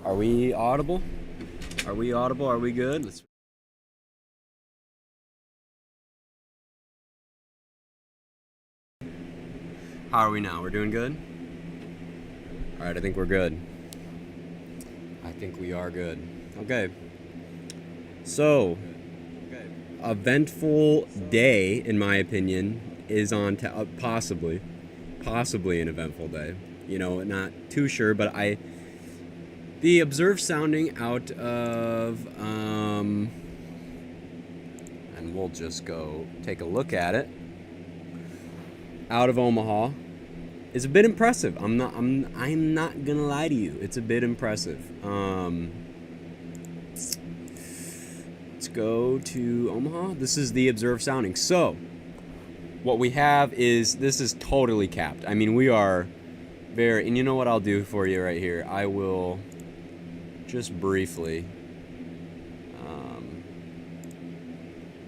Are we audible? Are we audible? Are we good? How are we now? We're doing good? All right, I think we're good. I think we are good. Okay. So, eventful day, in my opinion, is on possibly an eventful day. You know, not too sure, but the observed sounding out of, and we'll just go take a look at it, out of Omaha, is a bit impressive. I'm not gonna lie to you. It's a bit impressive. Let's go to Omaha. This is the observed sounding. So, what we have is, this is totally capped. I mean, we are very, and you know what I'll do for you right here? I will just briefly,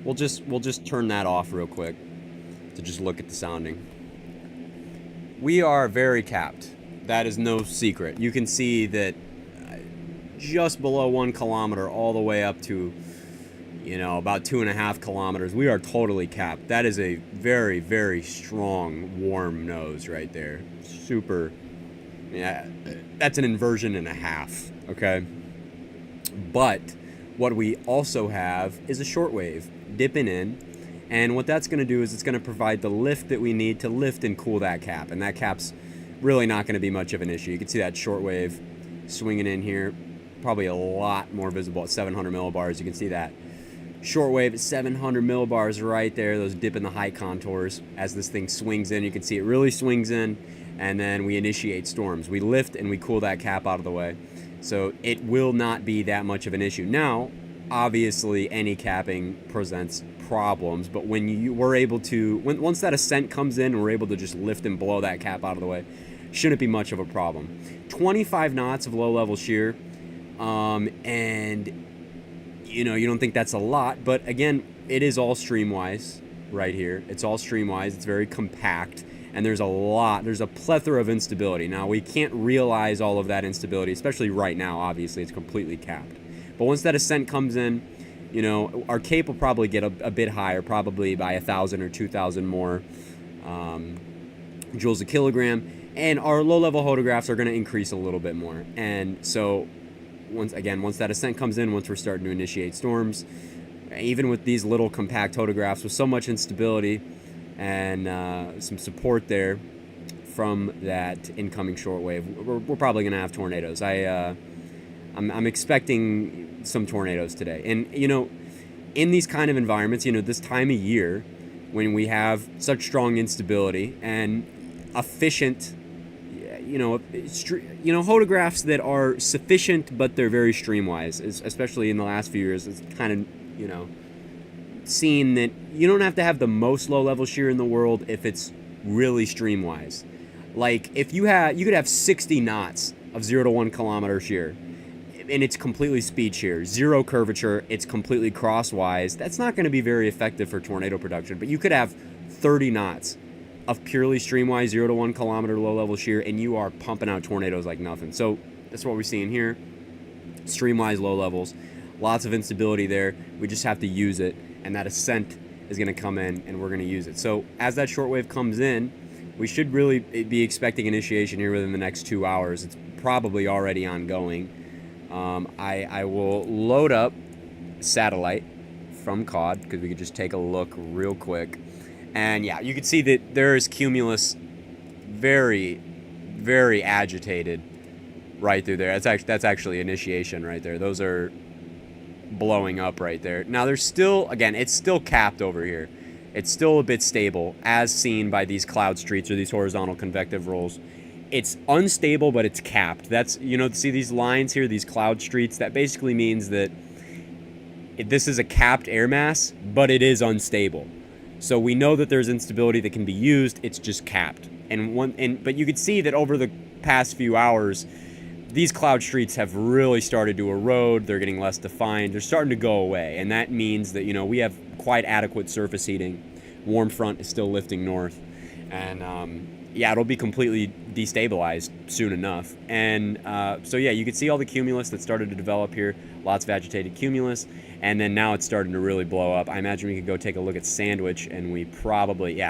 we'll just turn that off real quick to just look at the sounding. We are very capped. That is no secret. You can see that just below 1 kilometer all the way up to, you know, about 2.5 kilometers. We are totally capped. That is a very, very strong warm nose right there. Super. Yeah, that's an inversion and a half. Okay. But what we also have is a shortwave dipping in. And what that's going to do is it's going to provide the lift that we need to lift and cool that cap. And that cap's really not going to be much of an issue. You can see that shortwave swinging in here. Probably a lot more visible at 700 millibars. You can see that shortwave at 700 millibars right there. Those dip in the high contours. As this thing swings in, you can see it really swings in. And then we initiate storms. We lift and we cool that cap out of the way. So it will not be that much of an issue. Now, obviously, any capping presents problems, but when we're able to, once that ascent comes in, we're able to just lift and blow that cap out of the way, shouldn't be much of a problem. 25 knots of low-level shear, and you know, you don't think that's a lot, but again, it is all streamwise right here. It's all streamwise. It's very compact, and there's a plethora of instability. Now, we can't realize all of that instability, especially right now. Obviously, it's completely capped. But once that ascent comes in, you know, our cape will probably get a bit higher, probably by 1,000 or 2,000 more joules a kilogram, and our low-level photographs are going to increase a little bit more. And so, once that ascent comes in, once we're starting to initiate storms, even with these little compact photographs with so much instability and some support there from that incoming shortwave, we're probably going to have tornadoes. I'm expecting some tornadoes today. And, you know, in these kind of environments, you know, this time of year, when we have such strong instability and efficient, you know, photographs that are sufficient, but they're very streamwise, especially in the last few years, it's kind of, you know, seen that you don't have to have the most low-level shear in the world if it's really streamwise. Like, if you could have 60 knots of 0 to 1 kilometer shear, and it's completely speed shear, zero curvature, it's completely crosswise. That's not going to be very effective for tornado production, but you could have 30 knots of purely streamwise 0 to 1 kilometer low-level shear, and you are pumping out tornadoes like nothing. So that's what we're seeing here. streamwise low levels, lots of instability there. We just have to use it, and that ascent is going to come in, and we're going to use it. So as that shortwave comes in, we should really be expecting initiation here within the next 2 hours. It's probably already ongoing. I will load up satellite from COD because we could just take a look real quick. And yeah, you can see that there is cumulus very, very agitated right through there. That's actually initiation right there. Those are blowing up right there. Now there's still, again, it's still capped over here. It's still a bit stable as seen by these cloud streets or these horizontal convective rolls. It's unstable, but it's capped. That's, see these lines here, these cloud streets, that basically means that this is a capped air mass, but it is unstable. So we know that there's instability that can be used. It's just capped. But you could see that over the past few hours, these cloud streets have really started to erode. They're getting less defined. They're starting to go away. And that means that, we have quite adequate surface heating. Warm front is still lifting north. And, it'll be completely destabilized soon enough. And so, you can see all the cumulus that started to develop here. Lots of agitated cumulus. And then now it's starting to really blow up. I imagine we could go take a look at Sandwich, and we probably,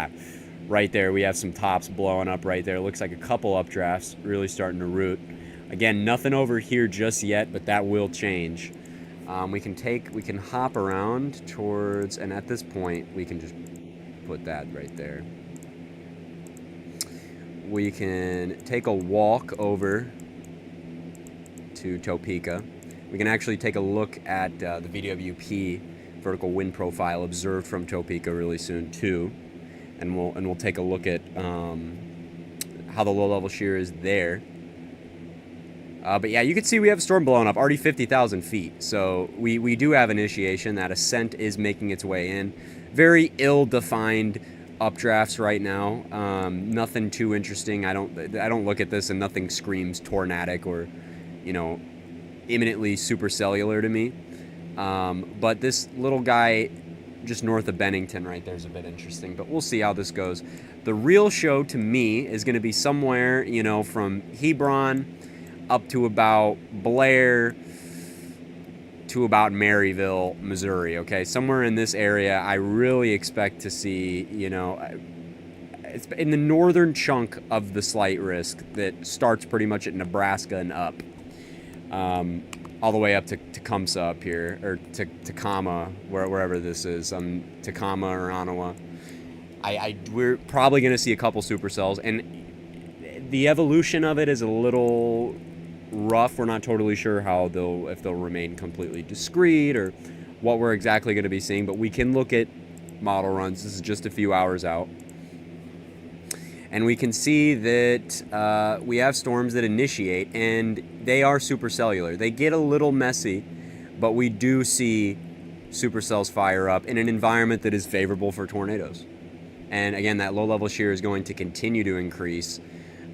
right there, we have some tops blowing up right there. It looks like a couple updrafts really starting to root. Again, nothing over here just yet, but that will change. We can hop around towards, and at this point, we can just put that right there. We can take a walk over to Topeka. We can actually take a look at the VWP vertical wind profile observed from Topeka really soon too, and we'll take a look at how the low level shear is there. But you can see we have a storm blowing up, already 50,000 feet. So we do have initiation. That ascent is making its way in. Very ill-defined updrafts right now. Nothing too interesting. I don't look at this and nothing screams tornadic or, imminently supercellular to me. But this little guy just north of Bennington right there is a bit interesting. But we'll see how this goes. The real show to me is going to be somewhere, from Hebron up to about Blair to about Maryville, Missouri, okay? Somewhere in this area, I really expect to see, it's in the northern chunk of the slight risk that starts pretty much at Nebraska and up, all the way up to Tecumseh up here, or Tacoma, wherever this is, Tacoma or Ottawa. We're probably going to see a couple supercells, and the evolution of it is a little rough. We're not totally sure if they'll remain completely discrete or what we're exactly going to be seeing, but we can look at model runs. This is just a few hours out, and we can see that we have storms that initiate, and they are supercellular. They get a little messy, but we do see supercells fire up in an environment that is favorable for tornadoes. And again, that low level shear is going to continue to increase.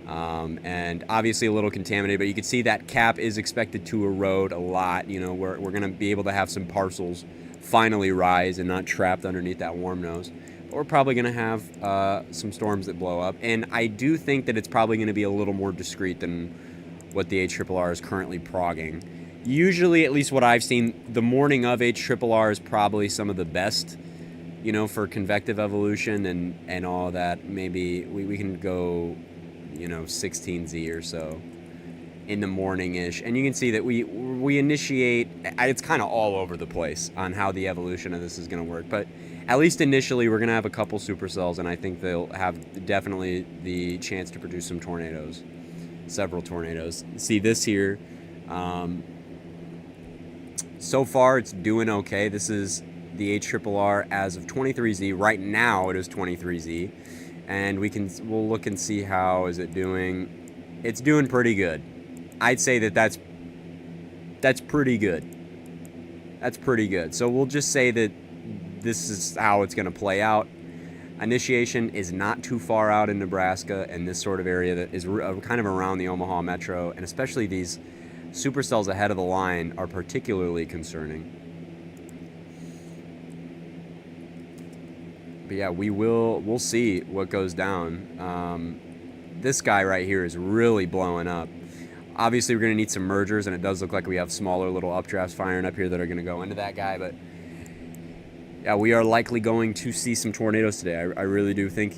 And obviously a little contaminated, but you can see that cap is expected to erode a lot. We're going to be able to have some parcels finally rise and not trapped underneath that warm nose. But we're probably going to have some storms that blow up. And I do think that it's probably going to be a little more discreet than what the HRRR is currently progging. Usually, at least what I've seen, the morning of HRRR is probably some of the best, for convective evolution and all that. Maybe we can go 16Z or so in the morning-ish, and you can see that we initiate. It's kind of all over the place on how the evolution of this is going to work, but at least initially we're going to have a couple supercells, and I think they'll have definitely the chance to produce some tornadoes, several tornadoes. See this here, so far it's doing okay. This is the HRRR as of 23Z. Right now it is 23Z. And we'll look and see how is it doing. It's doing pretty good. I'd say that's pretty good. That's pretty good. So we'll just say that this is how it's going to play out. Initiation is not too far out in Nebraska and this sort of area that is kind of around the Omaha metro, and especially these supercells ahead of the line are particularly concerning. But we'll see what goes down. This guy right here is really blowing up. Obviously, we're going to need some mergers, and it does look like we have smaller little updrafts firing up here that are going to go into that guy. But yeah, we are likely going to see some tornadoes today. I really do think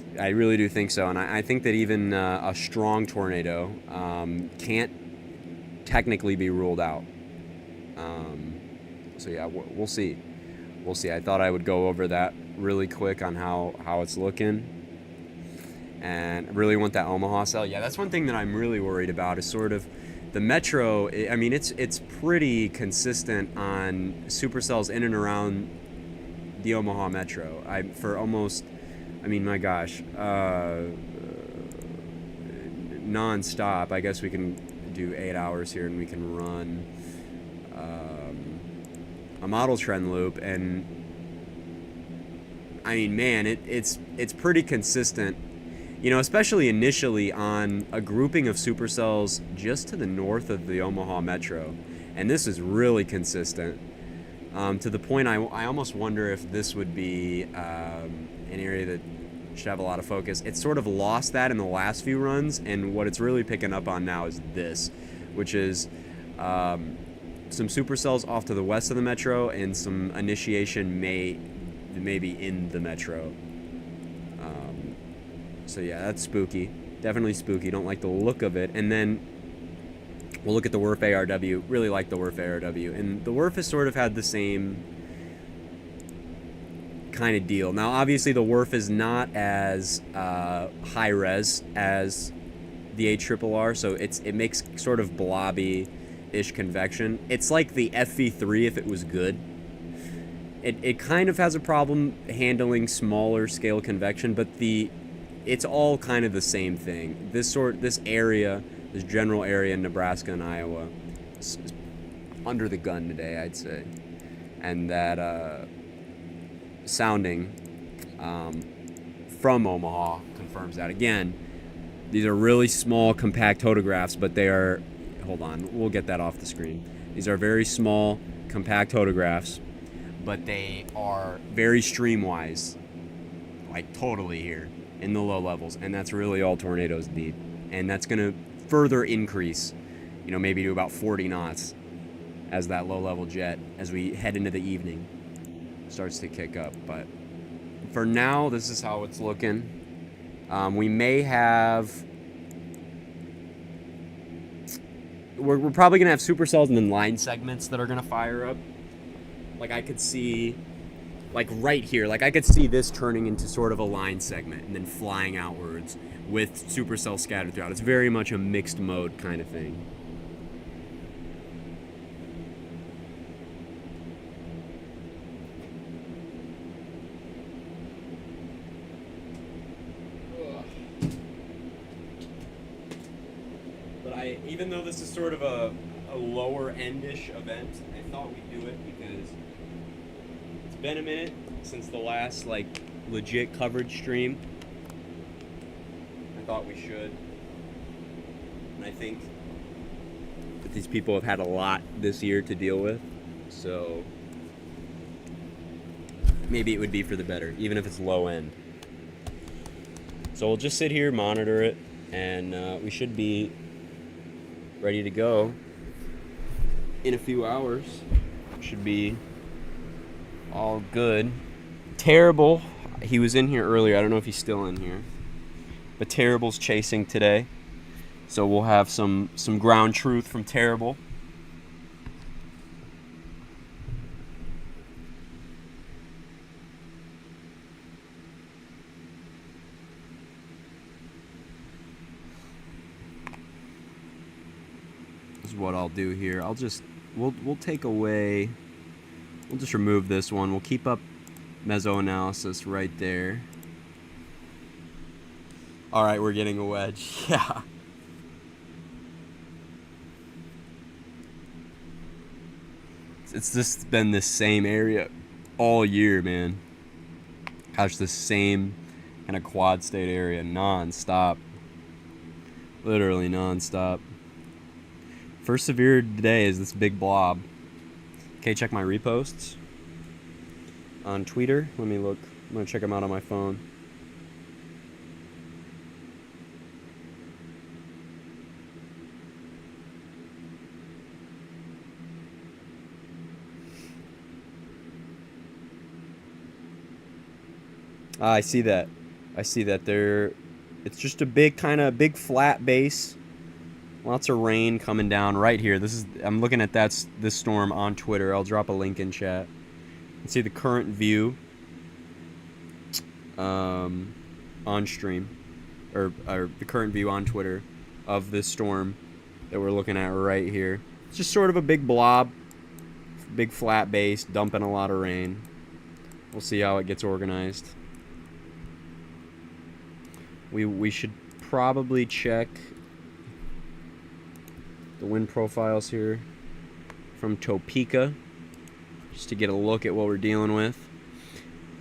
so, and I think that even a strong tornado can't technically be ruled out. So yeah, we'll see. We'll see. I thought I would go over that really quick on how it's looking. And I really want that Omaha cell. Yeah, that's one thing that I'm really worried about is sort of the metro. I mean, it's pretty consistent on supercells in and around the Omaha metro. My gosh, non-stop. I guess we can do 8 hours here, and we can run a model trend loop, and I mean, man, it's pretty consistent, especially initially on a grouping of supercells just to the north of the Omaha metro, and this is really consistent to the point I almost wonder if this would be an area that should have a lot of focus. It's sort of lost that in the last few runs, and what it's really picking up on now is this, which is some supercells off to the west of the metro and some initiation maybe in the metro. So yeah, that's spooky. Definitely spooky. Don't like the look of it. And then we'll look at the WRF ARW. Really like the WRF ARW. And the WRF has sort of had the same kind of deal. Now, obviously, the WRF is not as high res as the ARRR, so it makes sort of blobby-ish convection. It's like the FV3 if it was good. It kind of has a problem handling smaller scale convection, but it's all kind of the same thing. This general area in Nebraska and Iowa is under the gun today, I'd say. And that sounding from Omaha confirms that. Again, these are really small, compact photographs, but they are, hold on, we'll get that off the screen. These are very small, compact photographs, but they are very streamwise, like totally here in the low levels, and that's really all tornadoes need. And that's going to further increase, maybe to about 40 knots as that low-level jet, as we head into the evening, starts to kick up. But for now, this is how it's looking. We may have... We're probably going to have supercells and then line segments that are going to fire up. Like I could see, like right here, like I could see this turning into sort of a line segment and then flying outwards with supercells scattered throughout. It's very much a mixed mode kind of thing. But even though this is sort of a lower end-ish event, I thought we'd do it because it's been a minute since the last legit coverage stream. I thought we should, and I think that these people have had a lot this year to deal with, so maybe it would be for the better, even if it's low end. So we'll just sit here, monitor it, and we should be ready to go in a few hours. Should be all good. Terrible. He was in here earlier. I don't know if he's still in here. But Terrible's chasing today. So we'll have some ground truth from Terrible. This is what I'll do here. We'll take away, we'll just remove this one. We'll keep up mesoanalysis right there. All right, we're getting a wedge. Yeah. It's just been this same area all year, man. Gosh, the same kind of quad state area non-stop. Literally non-stop. First severe today is this big blob. Okay, check my reposts on Twitter. Let me look. I'm going to check them out on my phone. I see that. I see that. It's just a big big flat base. Lots of rain coming down right here. I'm looking at this storm on Twitter. I'll drop a link in chat. You can see the current view on stream, or the current view on Twitter of this storm that we're looking at right here. It's just sort of a big blob, big flat base, dumping a lot of rain. We'll see how it gets organized. We should probably check the wind profiles here from Topeka just to get a look at what we're dealing with.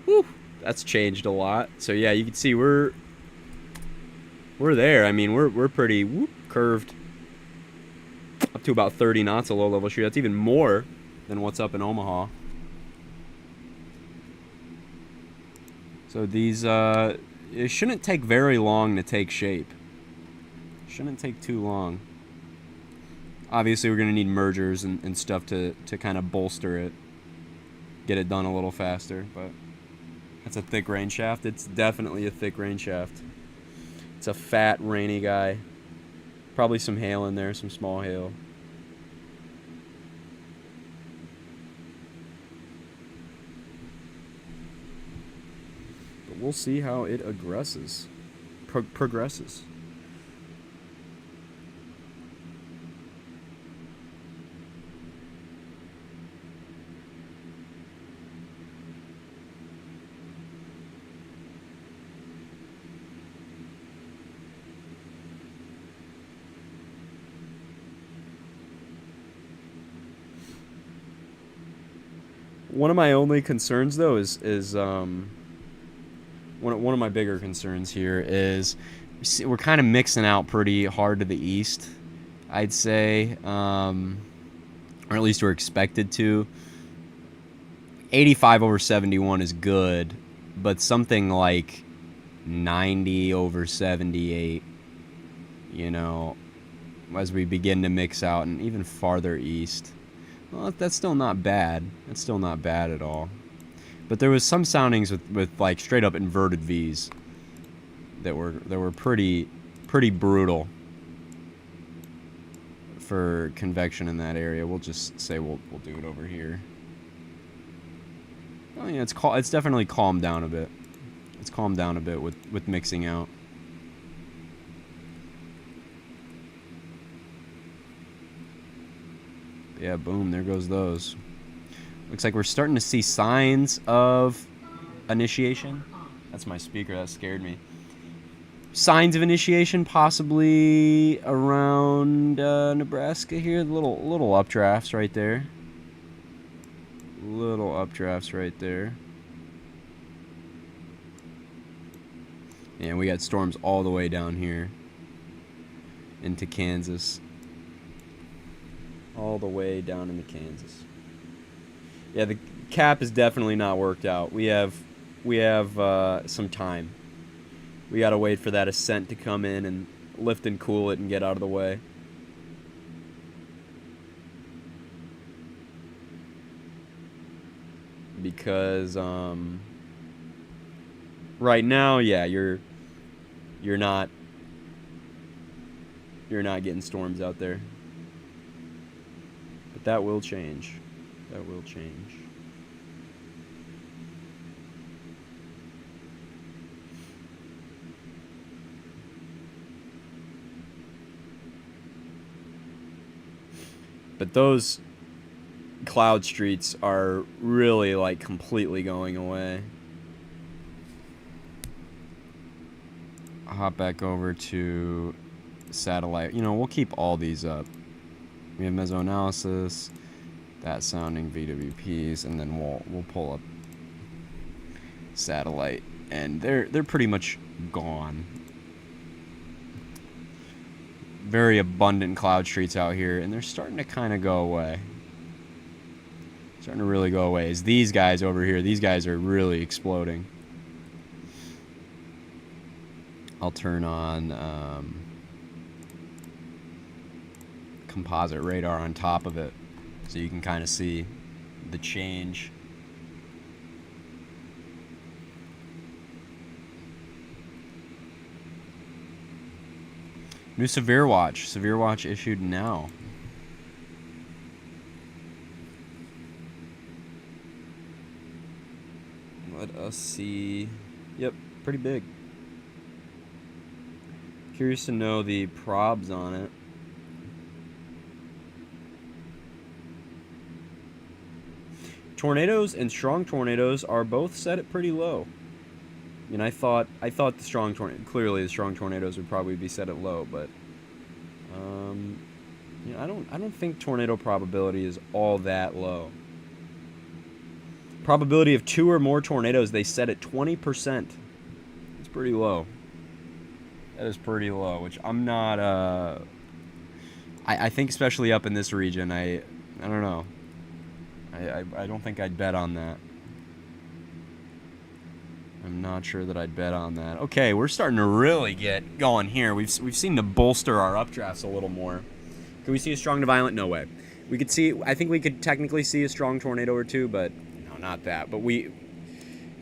Whew, that's changed a lot. So yeah, you can see we're there. I mean, we're pretty curved up to about 30 knots of low level shear. That's even more than what's up in Omaha. So these it shouldn't take very long to take shape. Shouldn't take too long. Obviously, we're going to need mergers and stuff to kind of bolster it. Get it done a little faster, but that's a thick rain shaft. It's definitely a thick rain shaft. It's a fat, rainy guy. Probably some hail in there, some small hail. But we'll see how it progresses. One of my only concerns, though, is one of my bigger concerns here is we're kind of mixing out pretty hard to the east, I'd say, or at least we're expected to. 85 over 71 is good, but something like 90 over 78, you know, as we begin to mix out and even farther east. Well, that's still not bad. That's still not bad at all. But there was some soundings with like straight up inverted V's that were pretty brutal for convection in that area. We'll just say we'll do it over here. Oh yeah, it's definitely calmed down a bit. It's calmed down a bit with mixing out. Yeah, boom, there goes those. Looks like we're starting to see signs of initiation. That's my speaker, that scared me. Signs of initiation possibly around Nebraska here. Little updrafts right there. Little updrafts right there. And we got storms all the way down here into Kansas. All the way down into Kansas. Yeah, the cap is definitely not worked out. We have some time. We gotta wait for that ascent to come in and lift and cool it and get out of the way. Because right now, yeah, you're not getting storms out there. But that will change. That will change. But those cloud streets are really like completely going away. I'll hop back over to satellite. You know, we'll keep all these up. We have mesoanalysis, that sounding VWPs, and then we'll pull up satellite, and they're pretty much gone. Very abundant cloud streets out here, and they're starting to kind of go away. Starting to really go away. Is these guys over here? These guys are really exploding. I'll turn on composite radar on top of it so you can kind of see the change. New severe watch. Severe watch issued now. Let us see. Yep, pretty big. Curious to know the probs on it. Tornadoes and strong tornadoes are both set at pretty low. I thought the strong tornadoes would probably be set at low, but I don't think tornado probability is all that low. Probability of 2 or more tornadoes they set at 20%. It's pretty low. That is pretty low, which I'm not. I think especially up in this region, I don't know. I don't think I'd bet on that. I'm not sure that I'd bet on that. Okay, we're starting to really get going here. We've seen to bolster our updrafts a little more. Can we see a strong to violent? No way. We could see. I think we could technically see a strong tornado or two, but no, not that. But we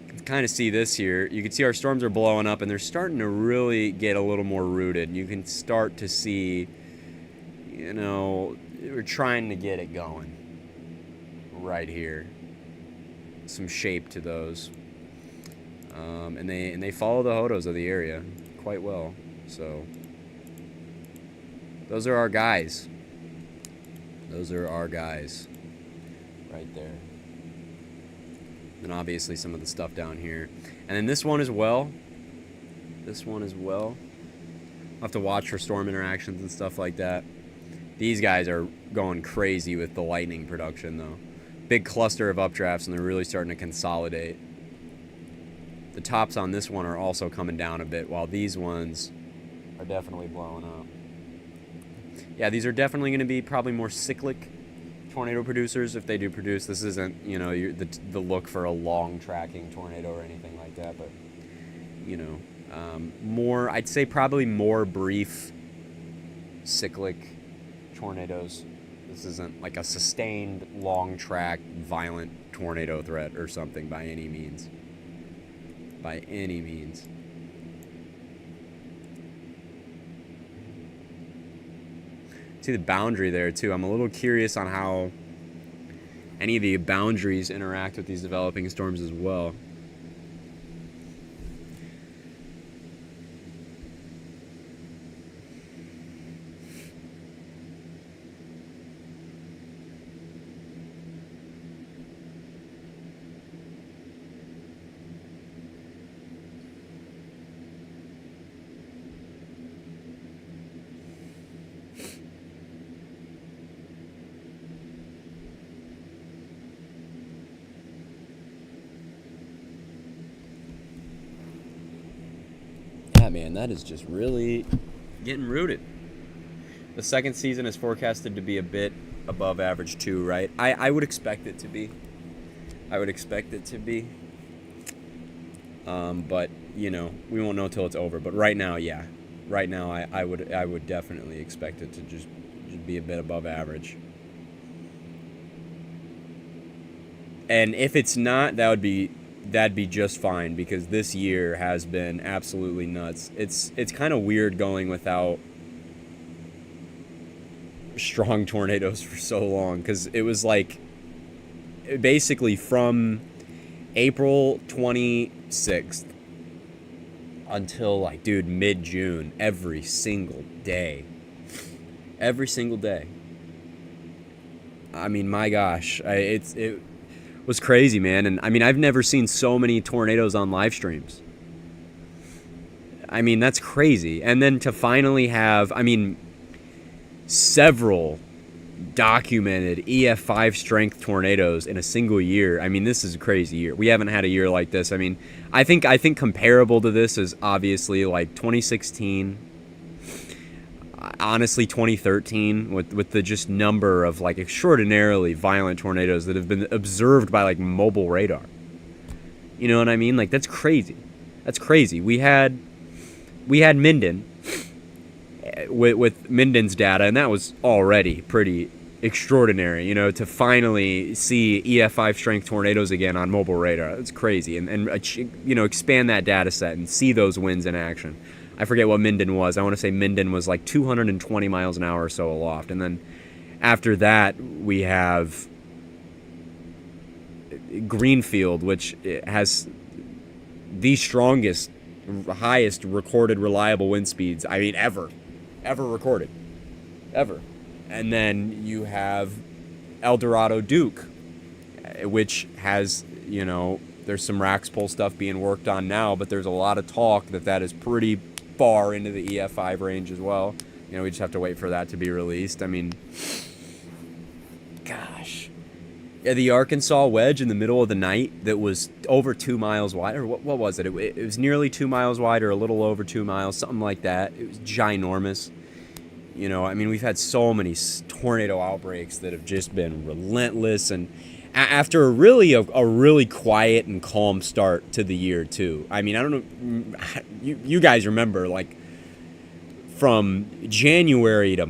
can kind of see this here. You can see our storms are blowing up, and they're starting to really get a little more rooted. You can start to see. We're trying to get it going. Right here, some shape to those, and they follow the hodos of the area quite well. So those are our guys. Those are our guys, right there. And obviously some of the stuff down here, and then this one as well. I'll have to watch for storm interactions and stuff like that. These guys are going crazy with the lightning production though. Big cluster of updrafts, and they're really starting to consolidate. The tops on this one are also coming down a bit, while these ones are definitely blowing up. Yeah, these are definitely going to be probably more cyclic tornado producers if they do produce. This isn't, the look for a long tracking tornado or anything like that, but, more, I'd say probably more brief cyclic tornadoes. This isn't like a sustained, long-track, violent tornado threat or something by any means. By any means. See the boundary there, too. I'm a little curious on how any of the boundaries interact with these developing storms as well. Man, that is just really getting rooted. The second season is forecasted to be a bit above average too, right? I would expect it to be. But we won't know till it's over. But right now, yeah. Right now, I would definitely expect it to just be a bit above average. And if it's not, that'd be just fine, because this year has been absolutely nuts. It's kind of weird going without strong tornadoes for so long, because it was like basically from April 26th until mid-June, every single day. I mean, my gosh, it was crazy, man. And I mean, I've never seen so many tornadoes on live streams. I mean, that's crazy. And then to finally have, several documented EF5 strength tornadoes in a single year. I mean, this is a crazy year. We haven't had a year like this. I mean, I think comparable to this is obviously like 2016. Honestly, 2013, with the just number of extraordinarily violent tornadoes that have been observed by mobile radar. You know what I mean? That's crazy. We had Minden with Minden's data, and that was already pretty extraordinary. To finally see EF5 strength tornadoes again on mobile radar, that's crazy. And expand that data set and see those winds in action. I forget what Minden was. I want to say Minden was like 220 miles an hour or so aloft. And then after that, we have Greenfield, which has the strongest, highest recorded reliable wind speeds, I mean, ever recorded. Ever. And then you have El Dorado Duke, which has, there's some Raxpol stuff being worked on now, but there's a lot of talk that is pretty far into the EF5 range as well. We just have to wait for that to be released. I mean, gosh. Yeah, the Arkansas wedge in the middle of the night that was over 2 miles wide, or what was it? It was nearly 2 miles wide, or a little over 2 miles, something like that. It was ginormous. I mean, we've had so many tornado outbreaks that have just been relentless, and after a really quiet and calm start to the year too. I mean, I don't know, you guys remember, like, from January to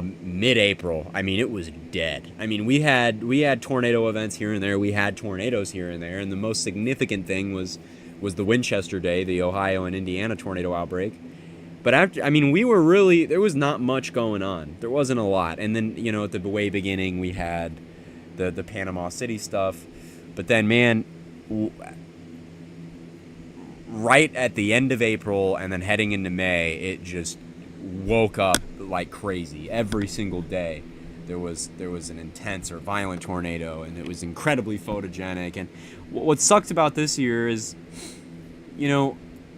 mid-April, I mean, it was dead. I mean, we had tornado events here and there. We had tornadoes here and there, and the most significant thing was the Winchester Day, the Ohio and Indiana tornado outbreak. But there was not much going on. There wasn't a lot. And then, at the way beginning, we had the Panama City stuff. But then, man, right at the end of April and then heading into May, it just woke up like crazy. Every single day there was an intense or violent tornado, and it was incredibly photogenic. And what sucked about this year is,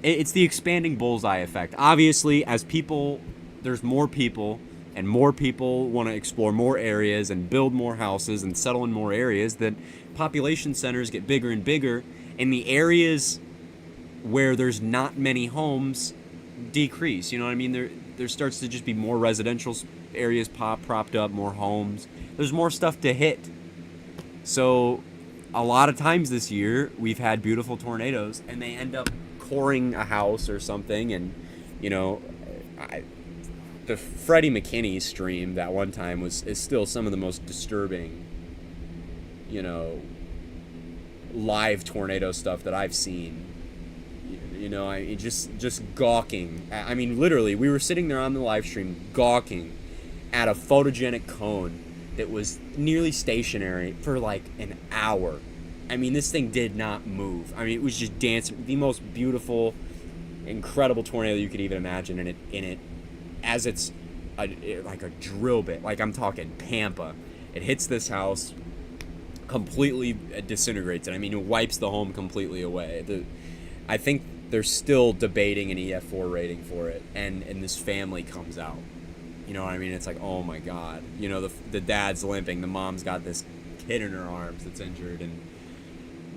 it's the expanding bullseye effect. Obviously, as there's more people, and more people want to explore more areas and build more houses and settle in more areas, that population centers get bigger and bigger, and the areas where there's not many homes decrease. You know what I mean? There starts to just be more residential areas propped up, more homes. There's more stuff to hit. So a lot of times this year, we've had beautiful tornadoes, and they end up coring a house or something. And, the Freddie McKinney stream that one time is still some of the most disturbing, live tornado stuff that I've seen. Just gawking. I mean, literally, we were sitting there on the live stream gawking at a photogenic cone that was nearly stationary for like an hour. I mean, this thing did not move. I mean, it was just dancing. The most beautiful, incredible tornado you could even imagine. And it as it's like a drill bit, like I'm talking Pampa, it hits this house, completely disintegrates it. I mean, it wipes the home completely away. I think they're still debating an EF4 rating for it, and this family comes out. You know what I mean? It's like, oh my God. The dad's limping, the mom's got this kid in her arms that's injured, and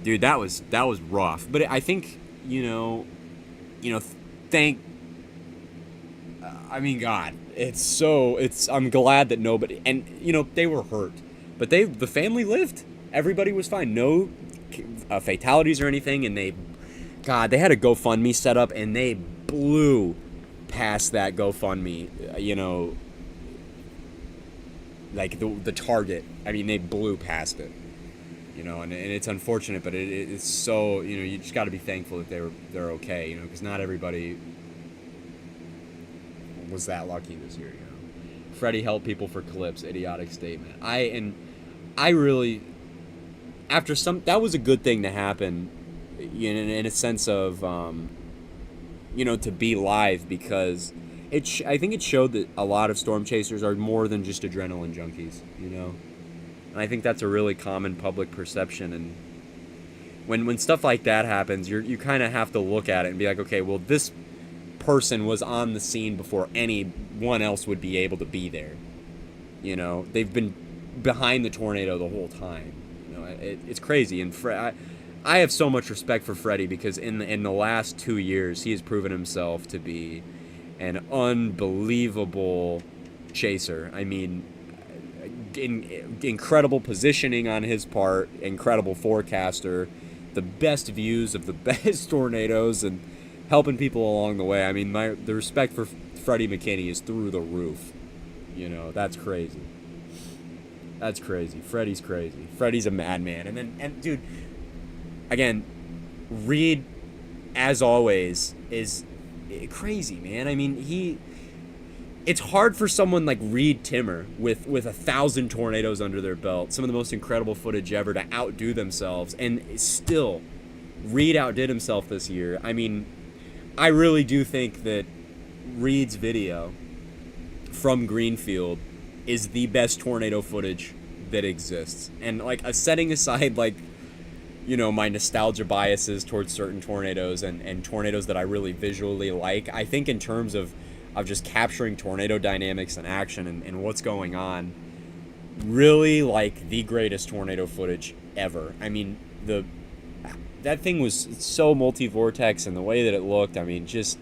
dude, that was rough. But I think, God, I'm glad that nobody, and they were hurt, but the family lived. Everybody was fine. No fatalities or anything, and they had a GoFundMe set up, and they blew past that GoFundMe, like the target. I mean, they blew past it, and it's unfortunate, but it's so, you just got to be thankful that they're okay, because not everybody was that lucky this year. Freddie helped people for clips, idiotic statement. I really, after that was a good thing to happen, in a sense of, to be live, because I think it showed that a lot of storm chasers are more than just adrenaline junkies, and I think that's a really common public perception. And when stuff like that happens, you kind of have to look at it and be like, okay, well, this person was on the scene before anyone else would be able to be there. They've been behind the tornado the whole time. It's crazy. And I have so much respect for Freddie, because in the last 2 years, he has proven himself to be an unbelievable chaser. I mean, incredible positioning on his part, incredible forecaster, the best views of the best tornadoes, and helping people along the way. I mean, the respect for Freddie McKinney is through the roof. That's crazy. That's crazy. Freddie's crazy. Freddie's a madman. And dude, again, Reed, as always, is crazy, man. I mean, it's hard for someone like Reed Timmer with 1,000 tornadoes under their belt, some of the most incredible footage ever, to outdo themselves. And still, Reed outdid himself this year. I mean, I really do think that Reed's video from Greenfield is the best tornado footage that exists. And like, setting aside like, you know, my nostalgia biases towards certain tornadoes and tornadoes that I really visually like, I think in terms of just capturing tornado dynamics and action and what's going on, really like the greatest tornado footage ever. I mean, that thing was so multi-vortex, and the way that it looked, I mean, just,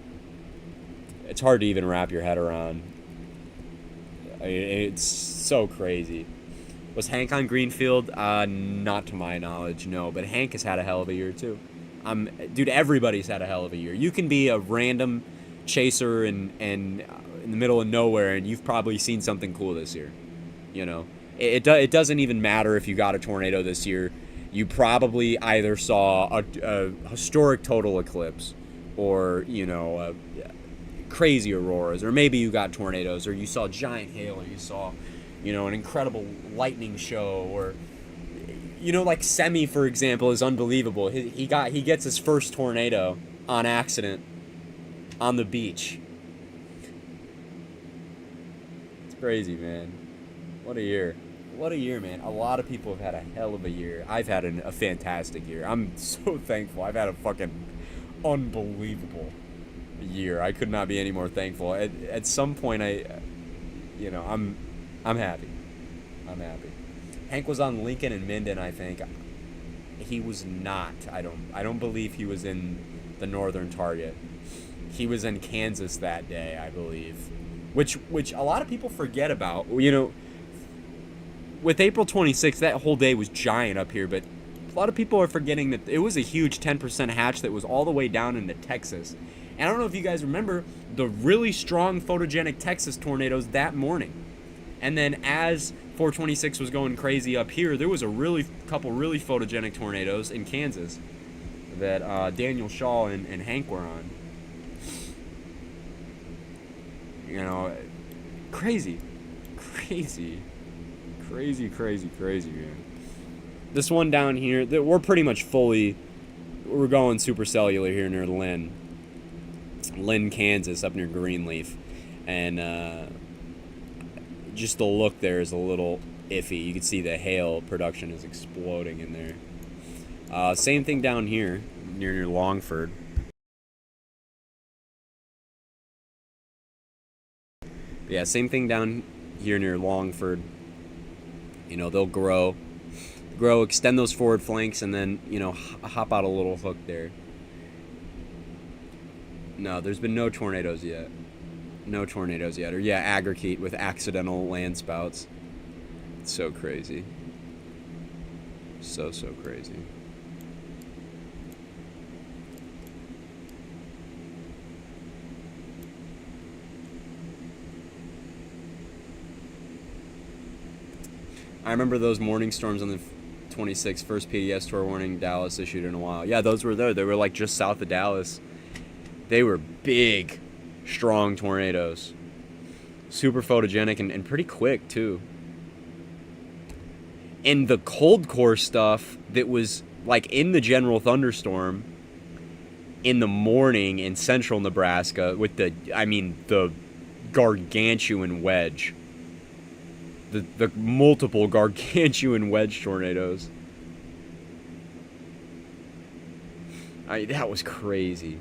it's hard to even wrap your head around. I mean, it's so crazy. Was Hank on Greenfield? Not to my knowledge, no. But Hank has had a hell of a year too. Dude, everybody's had a hell of a year. You can be a random chaser and in the middle of nowhere, and you've probably seen something cool this year. You know, it doesn't even matter if you got a tornado this year. You probably either saw a historic total eclipse, or, you know, crazy auroras, or maybe you got tornadoes, or you saw giant hail, or you saw, you know, an incredible lightning show, or, you know, like Semi, for example, is unbelievable. He gets his first tornado on accident on the beach. It's crazy, man. What a year. What a year, man. A lot of people have had a hell of a year. I've had a fantastic year. I'm so thankful. I've had a fucking unbelievable year. I could not be any more thankful. At some point, I'm happy. I'm happy. Hank was on Lincoln and Minden, I think. He was not. I don't believe he was in the northern target. He was in Kansas that day, I believe. Which a lot of people forget about. You know, with April 26th, that whole day was giant up here, but a lot of people are forgetting that it was a huge 10% hatch that was all the way down into Texas. And I don't know if you guys remember the really strong photogenic Texas tornadoes that morning. And then as 426 was going crazy up here, there was a couple really photogenic tornadoes in Kansas that Daniel Shaw and Hank were on. You know, crazy, man. This one down here, we're pretty much we're going supercellular here near Lynn, Kansas, up near Greenleaf. And just the look there is a little iffy. You can see the hail production is exploding in there. Same thing down here near Longford. Yeah, same thing down here near Longford. You know, they'll grow, extend those forward flanks, and then, you know, hop out a little hook there. No, there's been no tornadoes yet. Or, yeah, aggregate with accidental land spouts. It's so crazy. So crazy. I remember those morning storms on the 26th, first PDS tour warning Dallas issued in a while. Yeah, those were there. They were like just south of Dallas. They were big, strong tornadoes. Super photogenic and pretty quick, too. And the cold core stuff that was like in the general thunderstorm in the morning in central Nebraska with the gargantuan wedge. The multiple gargantuan wedge tornadoes. That was crazy.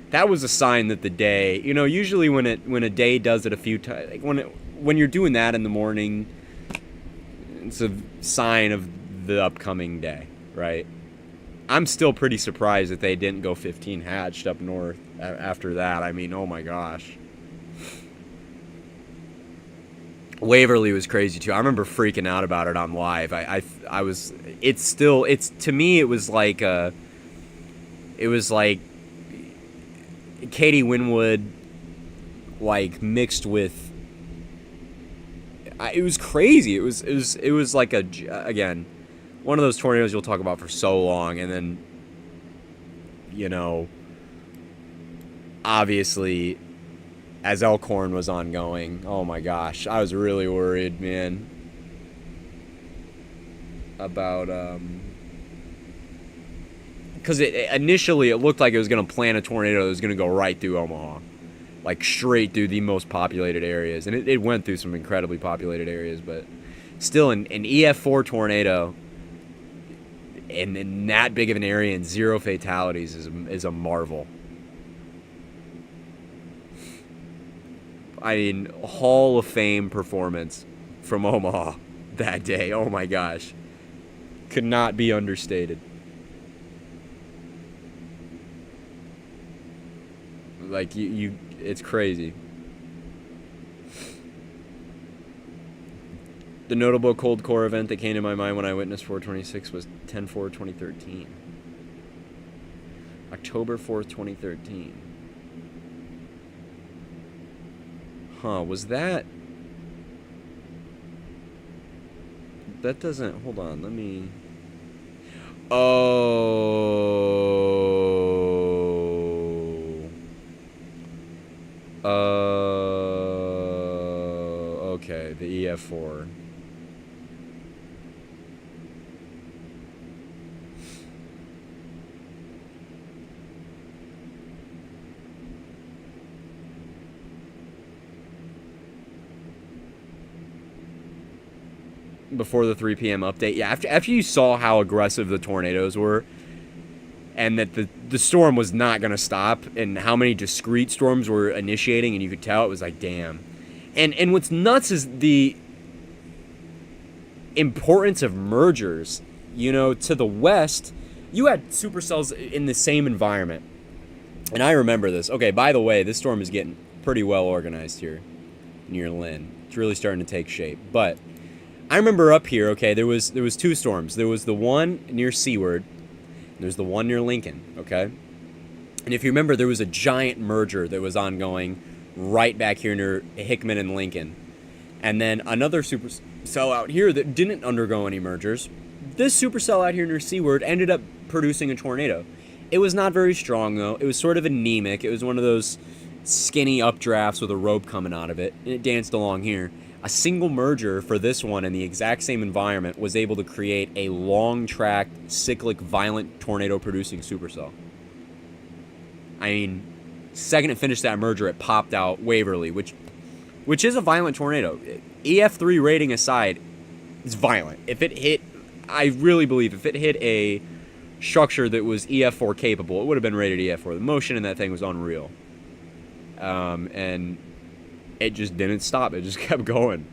That was a sign that the day, you know, usually when a day does it a few times, like when you're doing that in the morning, it's a sign of the upcoming day, right? I'm still pretty surprised that they didn't go 15 hatched up north after that. I mean, oh my gosh. Waverly was crazy too. I remember freaking out about it on live. To me it was like Katie Winwood like mixed with, it was crazy. It was like again, one of those tornadoes you'll talk about for so long, and then, you know, obviously, as Elkhorn was ongoing, oh my gosh, I was really worried, man, about because initially it looked like it was going to plan a tornado that was going to go right through Omaha, like straight through the most populated areas, and it went through some incredibly populated areas, but still an EF4 tornado in that big of an area and 0 fatalities is a marvel. I mean, Hall of Fame performance from Omaha that day. Oh my gosh. Could not be understated. Like, it's crazy. The notable cold core event that came to my mind when I witnessed 426 was 10/4/2013. October 4th, 2013. Huh, was that... That doesn't... Hold on, let me... Okay, the EF4. Before the 3 p.m. update. Yeah, after you saw how aggressive the tornadoes were, and that the storm was not going to stop, and how many discrete storms were initiating, and you could tell, it was like, damn. And what's nuts is the importance of mergers. You know, to the west, you had supercells in the same environment. And I remember this. Okay, by the way, this storm is getting pretty well organized here near Lynn. It's really starting to take shape. But I remember up here, okay, there was 2 storms. There was the one near Seward, and there's the one near Lincoln, okay? And if you remember, there was a giant merger that was ongoing right back here near Hickman and Lincoln. And then another supercell out here that didn't undergo any mergers. This supercell out here near Seward ended up producing a tornado. It was not very strong, though. It was sort of anemic. It was one of those skinny updrafts with a rope coming out of it, and it danced along here. A single merger for this one in the exact same environment was able to create a long-tracked, cyclic, violent tornado-producing supercell. I mean, second it finished that merger, it popped out Waverly, which is a violent tornado. EF3 rating aside, it's violent. If it hit, I really believe, if it hit a structure that was EF4 capable, it would have been rated EF4. The motion in that thing was unreal. And it just didn't stop. It just kept going.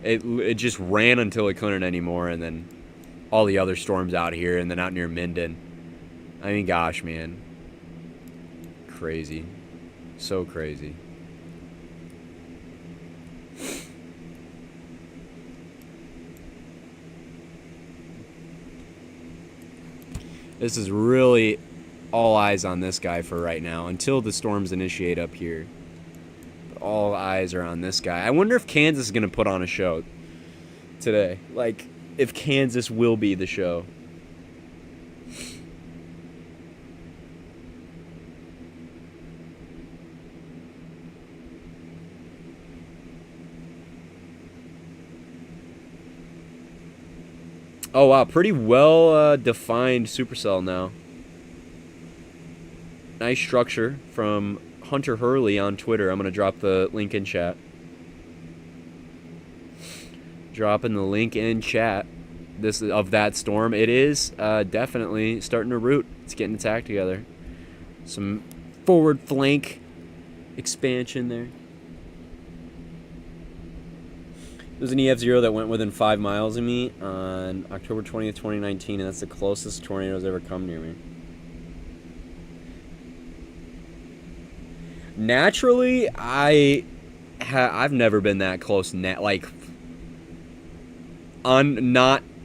It just ran until it couldn't anymore, and then all the other storms out here, and then out near Minden. I mean, gosh, man. Crazy. So crazy. This is really all eyes on this guy for right now, until the storms initiate up here. All eyes are on this guy. I wonder if Kansas is going to put on a show today. Like, if Kansas will be the show. Oh, wow. Pretty well defined supercell now. Nice structure from Hunter Hurley on Twitter. I'm going to drop the link in chat. Dropping the link in chat of that storm. It is definitely starting to root. It's getting its act together. Some forward flank expansion there. There's an EF0 that went within 5 miles of me on October 20th, 2019, and that's the closest tornado's ever come near me. Naturally, I've never been that close, not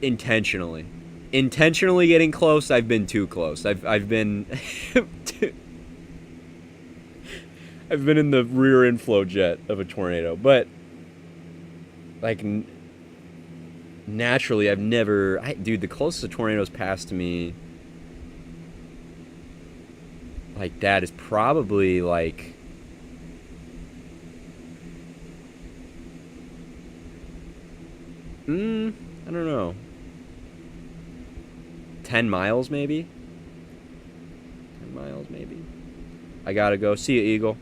intentionally. Intentionally getting close, I've been too close. I've been I've been in the rear inflow jet of a tornado, but like naturally, I've never. Dude, the closest a tornado's passed to me. like that is probably like I don't know, 10 miles maybe. 10 miles maybe. I gotta go. See you, Eagle.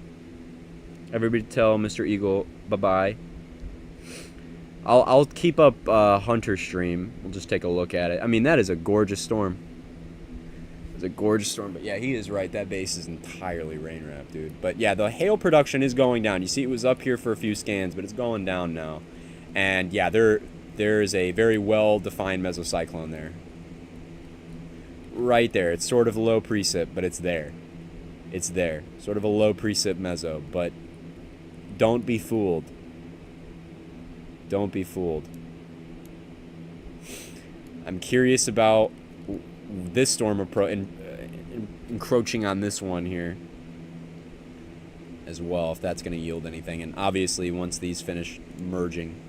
Everybody tell Mr. Eagle bye-bye. I'll keep up Hunter stream. We'll just take a look at it. I mean, that is a gorgeous storm. It's a gorgeous storm, but yeah, he is right. That base is entirely rain wrapped, dude. But yeah, the hail production is going down. You see, it was up here for a few scans, but it's going down now. And yeah, there is a very well-defined mesocyclone there. Right there. It's sort of a low precip, but it's there. It's there. Sort of a low precip meso, but don't be fooled. Don't be fooled. I'm curious about this storm encroaching on this one here as well, if that's going to yield anything. And obviously, once these finish merging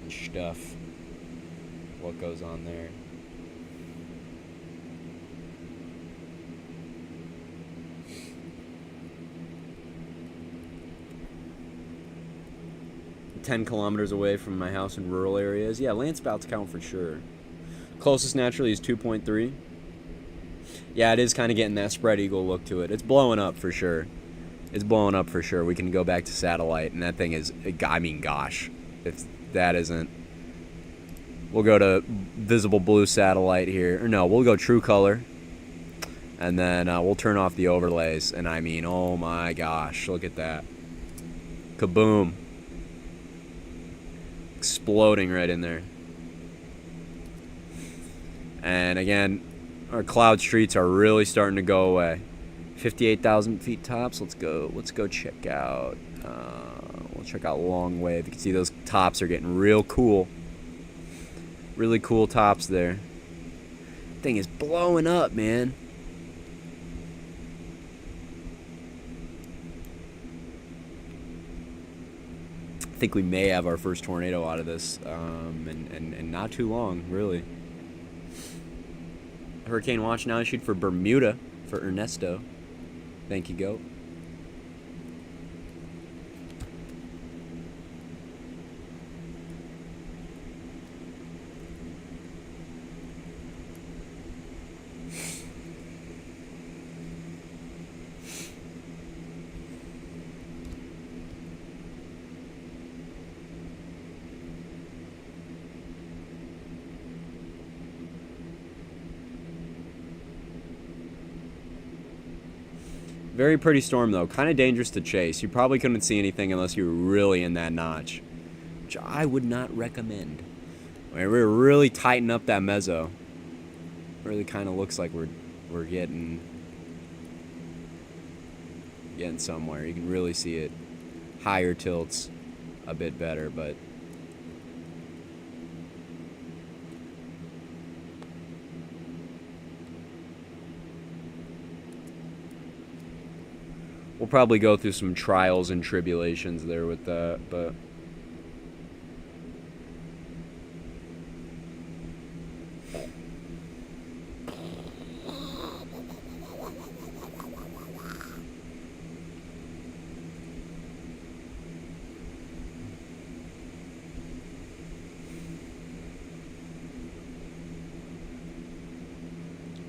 and stuff, what goes on there. "10 kilometers away from my house in rural areas." Yeah, land spouts count for sure. Closest naturally is 2.3. Yeah, it is kind of getting that spread eagle look to it. It's blowing up for sure. It's blowing up for sure. We can go back to satellite, and that thing is, I mean, gosh, if that isn't. We'll go to visible blue satellite here. Or no, we'll go true color. And then we'll turn off the overlays. And I mean, oh my gosh, look at that. Kaboom. Exploding right in there. And again, our cloud streets are really starting to go away. 58,000 feet tops. Let's go check out. We'll check out long wave. You can see those tops are getting real cool. Really cool tops there. Thing is blowing up, man. I think we may have our first tornado out of this, and not too long, really. Hurricane watch now issued for Bermuda for Ernesto. Thank you, Goat. Very pretty storm, though. Kind of dangerous to chase. You probably couldn't see anything unless you were really in that notch, which I would not recommend. I mean, we're really tightening up that meso. Really kind of looks like we're getting somewhere. You can really see it. Higher tilts a bit better, but we'll probably go through some trials and tribulations there with that, but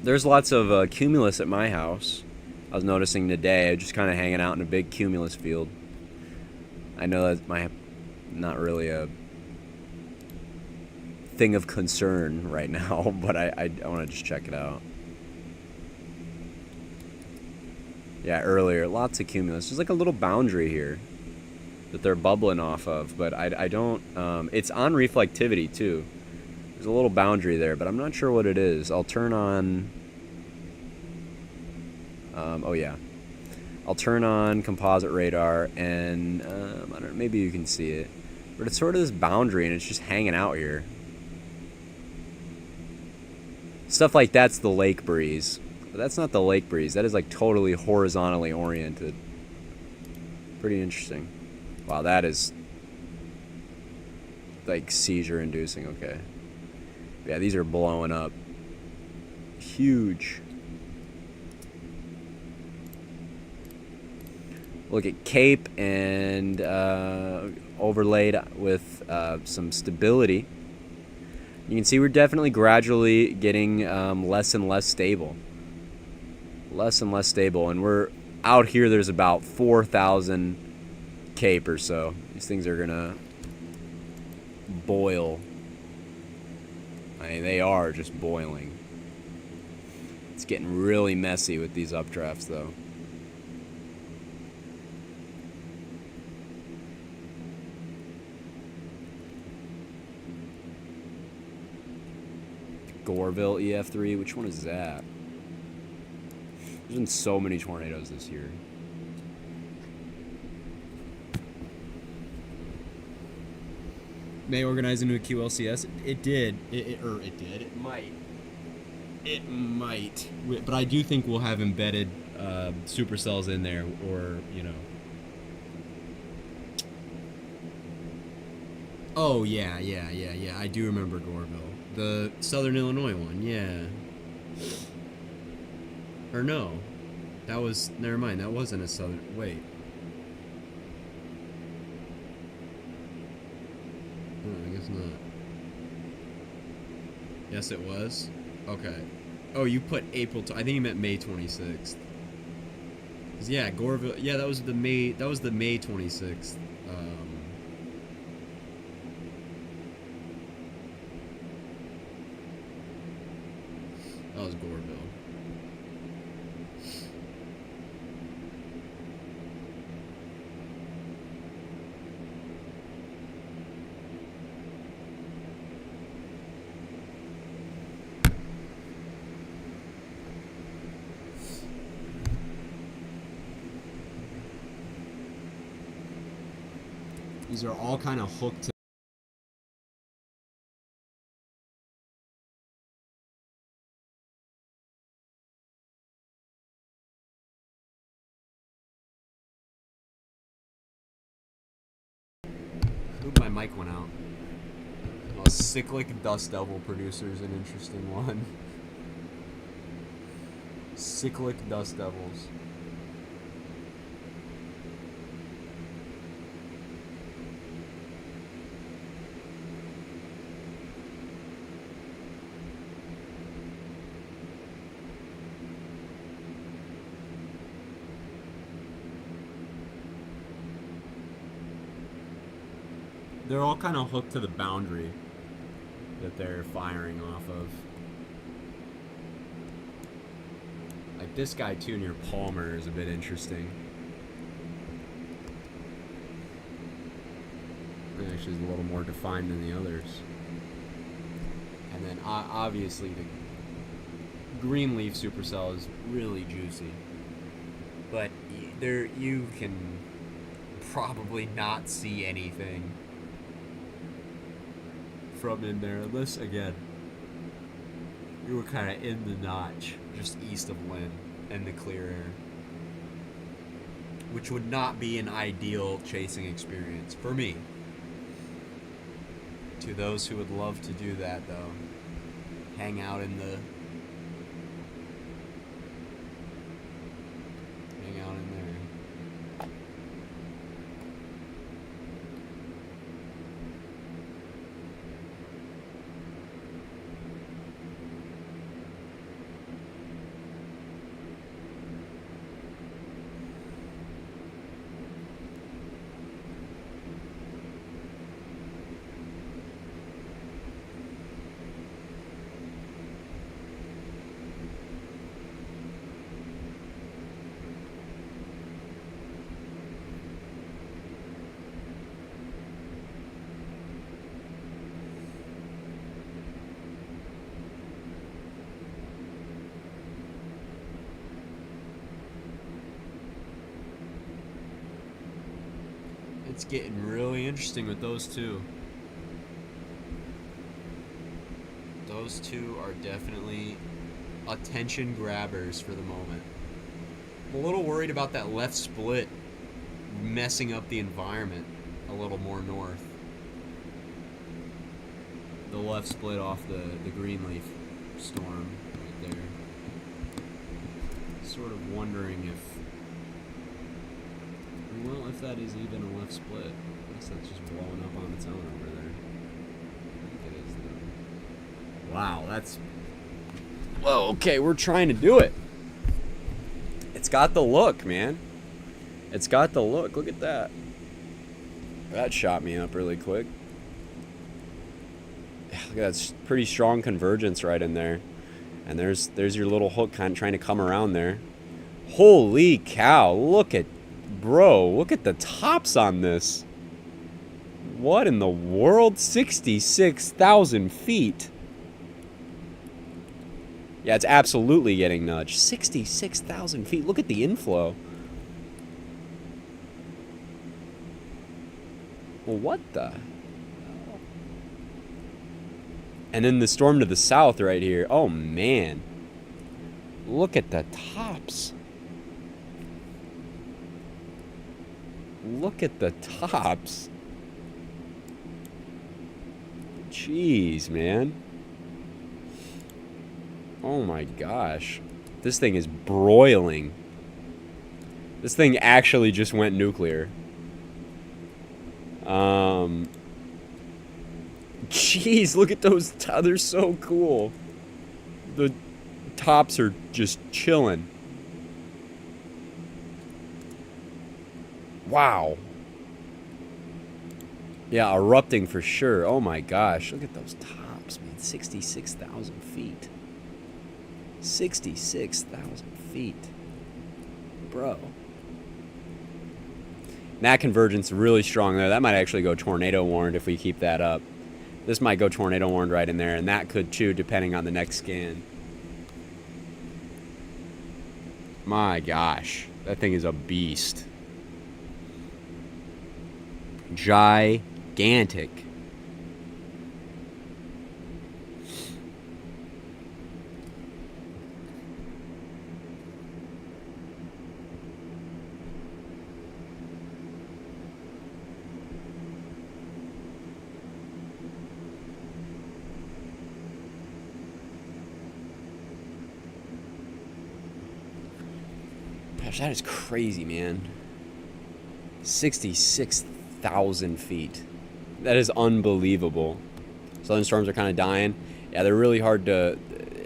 there's lots of cumulus at my house. I was noticing today, just kind of hanging out in a big cumulus field. I know that's not really a thing of concern right now, but I want to just check it out. Yeah, earlier, lots of cumulus. There's like a little boundary here that they're bubbling off of, but I don't, it's on reflectivity too. There's a little boundary there, but I'm not sure what it is. I'll turn on, oh yeah. I'll turn on composite radar, and I don't know, maybe you can see it. But it's sort of this boundary, and it's just hanging out here. Stuff like that's the lake breeze. But that's not the lake breeze. That is like totally horizontally oriented. Pretty interesting. Wow, that is like seizure inducing. Okay. Yeah, these are blowing up. Huge. look at Cape and overlaid with some stability. You can see we're definitely gradually getting less and less stable. Less and less stable. And we're out here, there's about 4,000 Cape or so. These things are going to boil. I mean, they are just boiling. It's getting really messy with these updrafts, though. Goreville EF3, which one is that? There's been so many tornadoes this year. May organize into a QLCS. It did. It did. It might. It might. But I do think we'll have embedded supercells in there, or, you know. Oh, yeah. I do remember Goreville. The Southern Illinois one, yeah. Or no. That was... Never mind, that wasn't a Southern... Wait. No, I guess not. Yes, it was? Okay. Oh, you put April... I think you meant May 26th. 'Cause, yeah, Goreville... Yeah, that was the May... That was the May 26th. That was Goreville. These are all kind of hooked to... Oop, my mic went out. Oh, cyclic dust devil producer is an interesting one. Cyclic dust devils. They're all kind of hooked to the boundary that they're firing off of. Like this guy too near Palmer is a bit interesting. It actually is a little more defined than the others. And then obviously the Greenleaf supercell is really juicy. But there you can probably not see anything from in there, unless again you were kind of in the notch just east of Lynn and the clear air, which would not be an ideal chasing experience for me. To those who would love to do that, though, hang out in the hang out in there. It's getting really interesting with those two. Those two are definitely attention grabbers for the moment. I'm a little worried about that left split messing up the environment a little more north. The left split off the Greenleaf storm right there. Sort of wondering if if that is even a left split. I guess that's just blowing up on its own over there. I think it is, though. Wow, that's... Whoa, okay, we're trying to do it. It's got the look, man. It's got the look. Look at that. That shot me up really quick. Look at that pretty strong convergence right in there. And there's your little hook kind of trying to come around there. Holy cow. Look at the tops on this. What in the world? 66,000 feet. Yeah, it's absolutely getting nudged. 66,000 feet. Look at the inflow. Well, what the? And then the storm to the south right here. Oh, man. Look at the tops. Look at the tops. Jeez, man. Oh my gosh. This thing is broiling. This thing actually just went nuclear. Jeez, look at those. They're so cool. The tops are just chilling. Wow. Yeah, erupting for sure. Oh my gosh. Look at those tops, man. 66,000 feet. 66,000 feet. Bro. That convergence really strong there. That might actually go tornado warned if we keep that up. This might go tornado warned right in there, and that could too, depending on the next scan. My gosh. That thing is a beast. Gigantic. Gosh, that is crazy, man. 66,000 feet. That is unbelievable. Southern storms are kind of dying. Yeah, they're really hard to...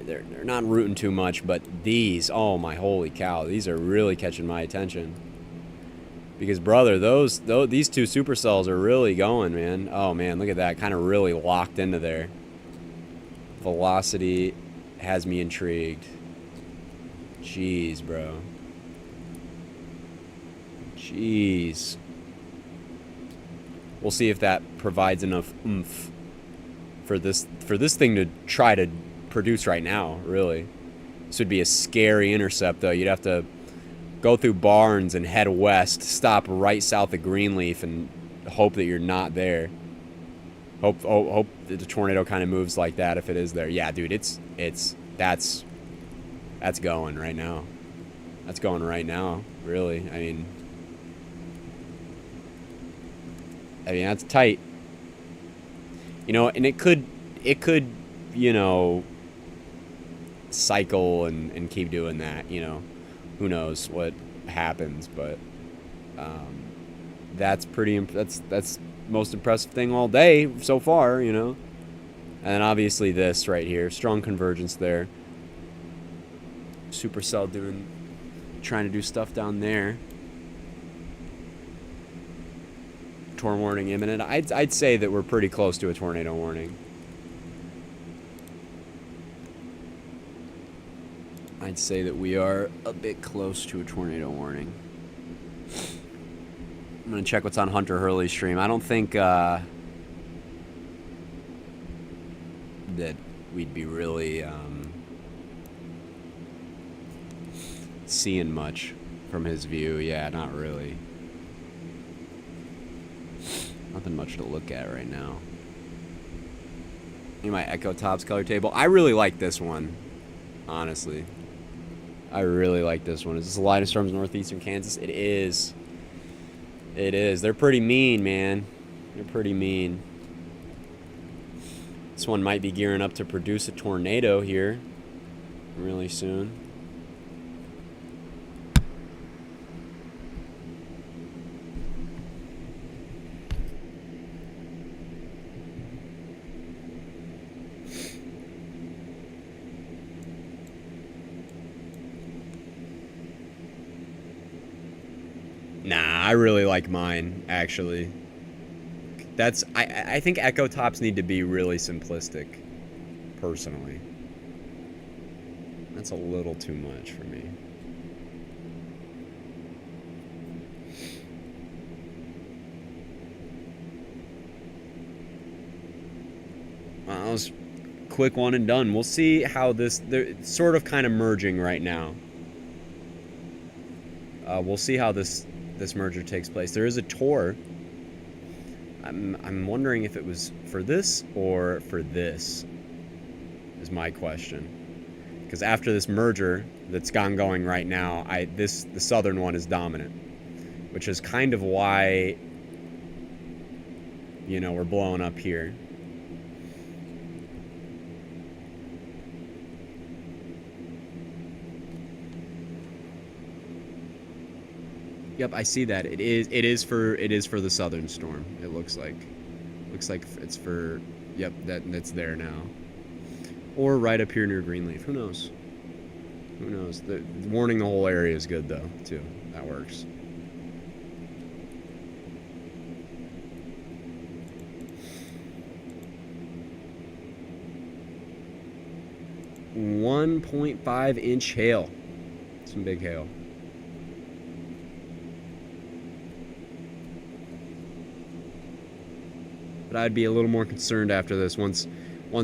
They're not rooting too much, but these... Oh, my holy cow. These are really catching my attention. Because, brother, these two supercells are really going, man. Oh, man, look at that. Kind of really locked into there. Velocity has me intrigued. Jeez, bro. Jeez. We'll see if that provides enough oomph for this thing to try to produce right now, really. This would be a scary intercept, though. You'd have to go through Barnes and head west, stop right south of Greenleaf, and hope that you're not there. Hope that the tornado kind of moves like that if it is there. Yeah, dude, that's going right now. That's going right now, really. I mean, that's tight. You know, and it could, you know, cycle and keep doing that, you know. Who knows what happens, but that's pretty, that's most impressive thing all day so far, you know. And then obviously this right here, strong convergence there. Supercell trying to do stuff down there. Tornado warning imminent. I'd say that we're pretty close to a tornado warning. I'd say that we are a bit close to a tornado warning. I'm gonna check what's on Hunter Hurley's stream. I don't think that we'd be really seeing much from his view. Yeah, not really. Nothing much to look at right now. My Echo Tops color table. I really like this one, honestly. I really like this one. Is this the lightest storms in northeastern Kansas? It is. It is. They're pretty mean, man. They're pretty mean. This one might be gearing up to produce a tornado here really soon. I really like mine, actually. I think Echo Tops need to be really simplistic, personally. That's a little too much for me. Well, that was quick one and done. We'll see how they're sort of kind of merging right now. We'll see how this merger takes place. There is a tour. I'm wondering if it was for this or for this, is my question. Because after this merger that's going right now, the southern one is dominant, which is kind of why, you know, we're blowing up here. Yep, I see that. It is for the southern storm. It looks like it's for, yep, that's there now. Or right up here near Greenleaf. Who knows? Who knows? Warning the whole area is good though, too. That works. .5-inch hail. Some big hail. But I'd be a little more concerned after this once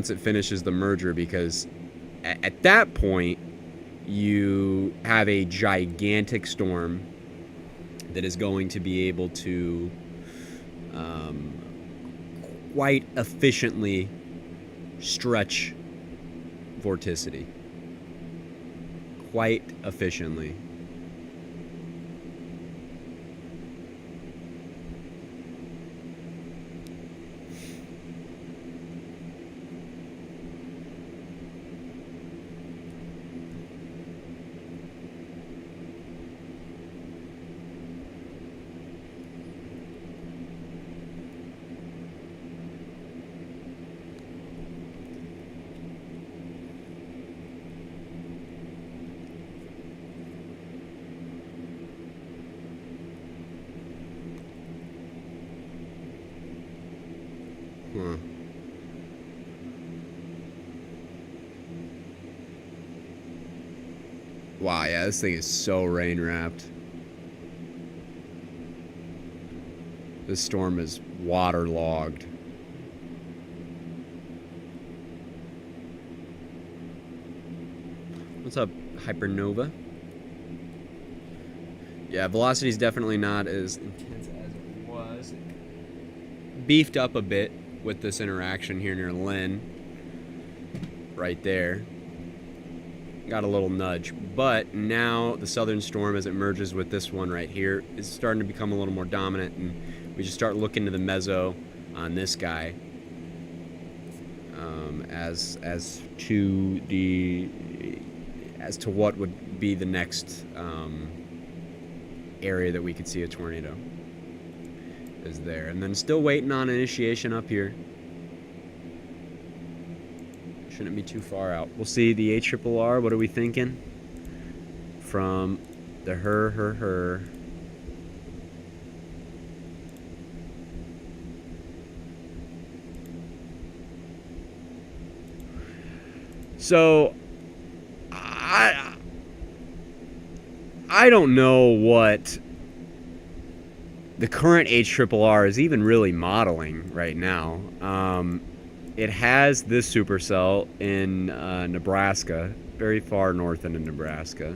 it finishes the merger, because at that point you have a gigantic storm that is going to be able to quite efficiently stretch vorticity. Quite efficiently. Wow, yeah, this thing is so rain-wrapped. This storm is waterlogged. What's up, Hypernova? Yeah, velocity is definitely not as intense as it was. Beefed up a bit with this interaction here near Lynn. Right there. Got a little nudge, but now the southern storm, as it merges with this one right here, is starting to become a little more dominant, and we just start looking to the meso on this guy as to what would be the next area that we could see a tornado is there. And then still waiting on initiation up here. Shouldn't be too far out. We'll see the HRRR. What are we thinking? From the her. So I don't know what the current HRRR is even really modeling right now. It has this supercell in Nebraska, very far north into Nebraska,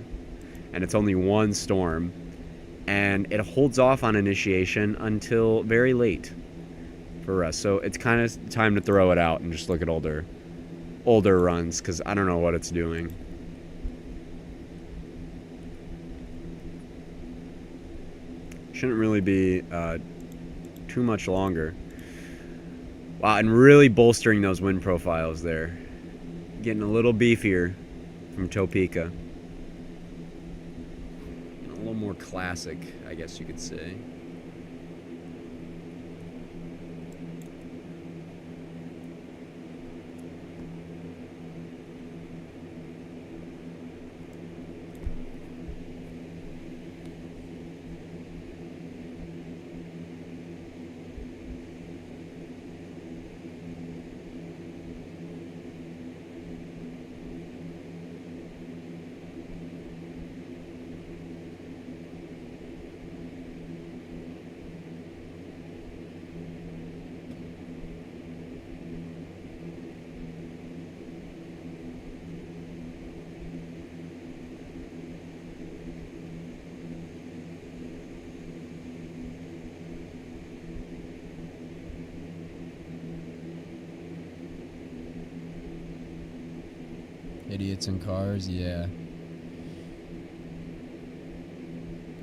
and it's only one storm, and it holds off on initiation until very late for us. So it's kind of time to throw it out and just look at older runs, because I don't know what it's doing. Shouldn't really be too much longer. Wow, and really bolstering those wind profiles there. Getting a little beefier from Topeka. A little more classic, I guess you could say. Idiots in cars, yeah.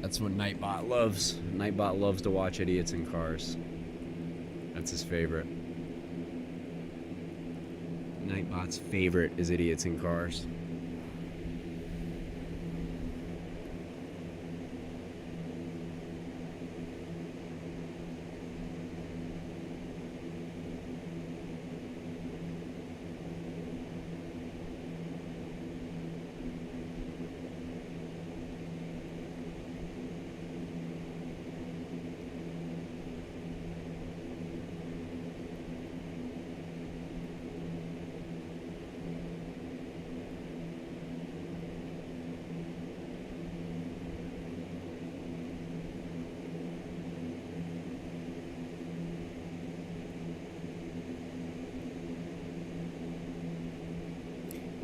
That's what Nightbot loves. Nightbot loves to watch idiots in cars. That's his favorite. Nightbot's favorite is idiots in cars.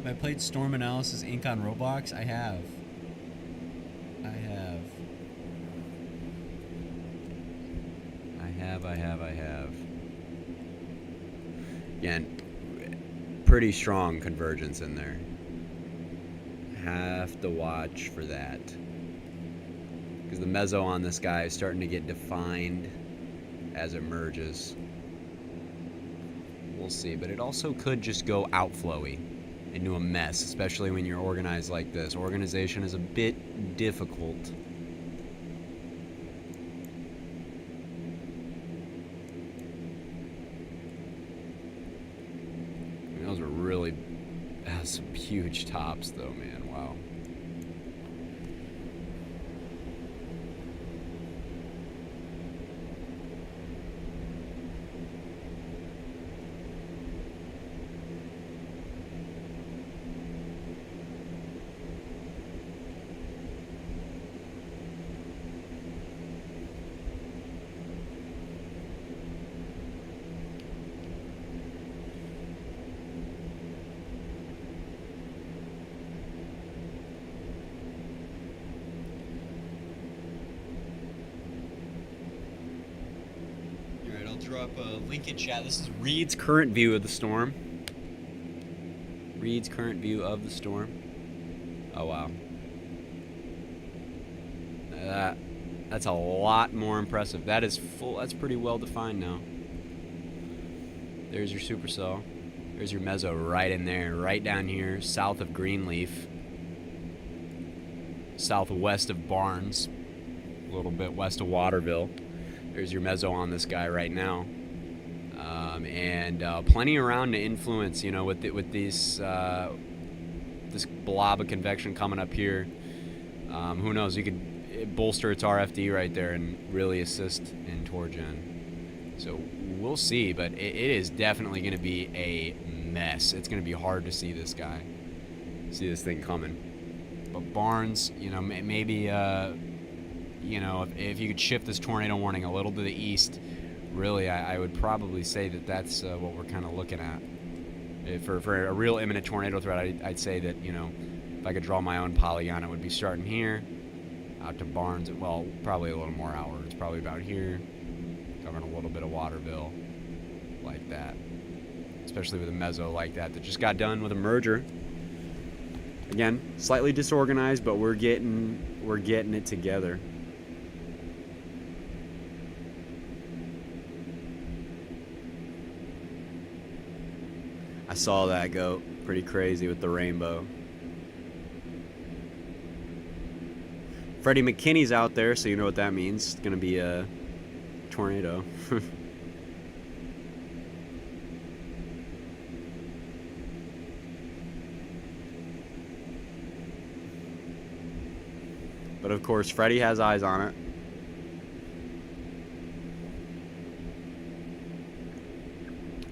Have I played Storm Analysis Inc. on Roblox? I have. I have. Again, pretty strong convergence in there. Have to watch for that. Because the mezzo on this guy is starting to get defined as it merges. We'll see, but it also could just go outflowy into a mess, especially when you're organized like this. Organization is a bit difficult. Those are really some huge tops, though, man. Wow. Drop a link in chat. This is Reed's current view of the storm. Reed's current view of the storm. Oh wow. That's a lot more impressive. That is full. That's pretty well defined now. There's your supercell. There's your mezzo right in there, right down here, south of Greenleaf, southwest of Barnes, a little bit west of Waterville. There's your mezzo on this guy right now, and plenty around to influence. You know, with this blob of convection coming up here, who knows? You could bolster its RFD right there and really assist in Torgen. So we'll see, but it is definitely going to be a mess. It's going to be hard to see this thing coming. But Barnes, you know, maybe. You know, if you could shift this tornado warning a little to the east, really, I would probably say that's what we're kind of looking at. For a real imminent tornado threat, I'd say that, you know, if I could draw my own polygon, it would be starting here, out to Barnes, well, probably a little more outward. It's probably about here, covering a little bit of Waterville, like that. Especially with a mezzo like that just got done with a merger. Again, slightly disorganized, but we're getting it together. I saw that go pretty crazy with the rainbow. Freddie McKinney's out there, so you know what that means. It's going to be a tornado. But of course, Freddie has eyes on it.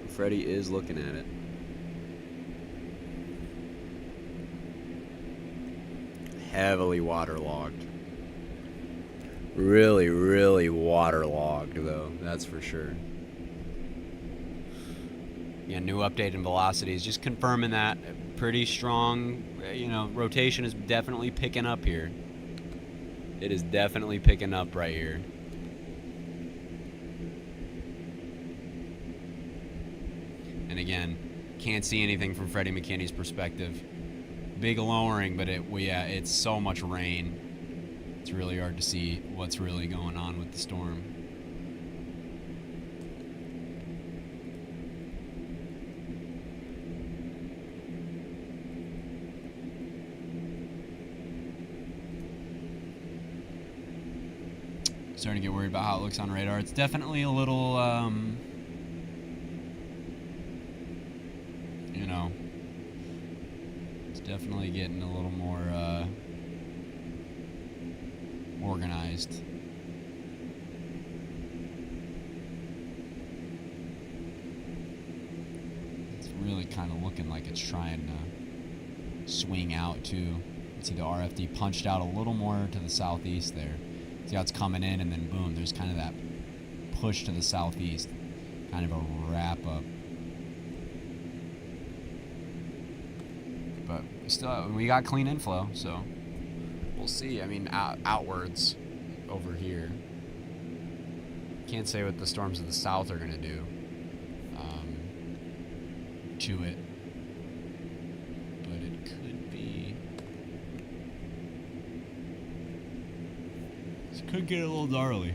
Freddie is looking at it. Heavily waterlogged. Really, really waterlogged, though. That's for sure. Yeah, new update in velocities. Just confirming that. Pretty strong. You know, rotation is definitely picking up here. It is definitely picking up right here. And again, can't see anything from Freddie McKinney's perspective. big lowering, but it's so much rain. It's really hard to see what's really going on with the storm. Starting to get worried about how it looks on radar. It's definitely a little, it's definitely getting a little more organized. It's really kind of looking like it's trying to swing out too. You can see the RFD punched out a little more to the southeast there. See how it's coming in, and then boom, there's kind of that push to the southeast, kind of a wrap up. But we got clean inflow, so we'll see. I mean, outwards over here. Can't say what the storms of the south are going to do to it, but it could be. It could get a little gnarly.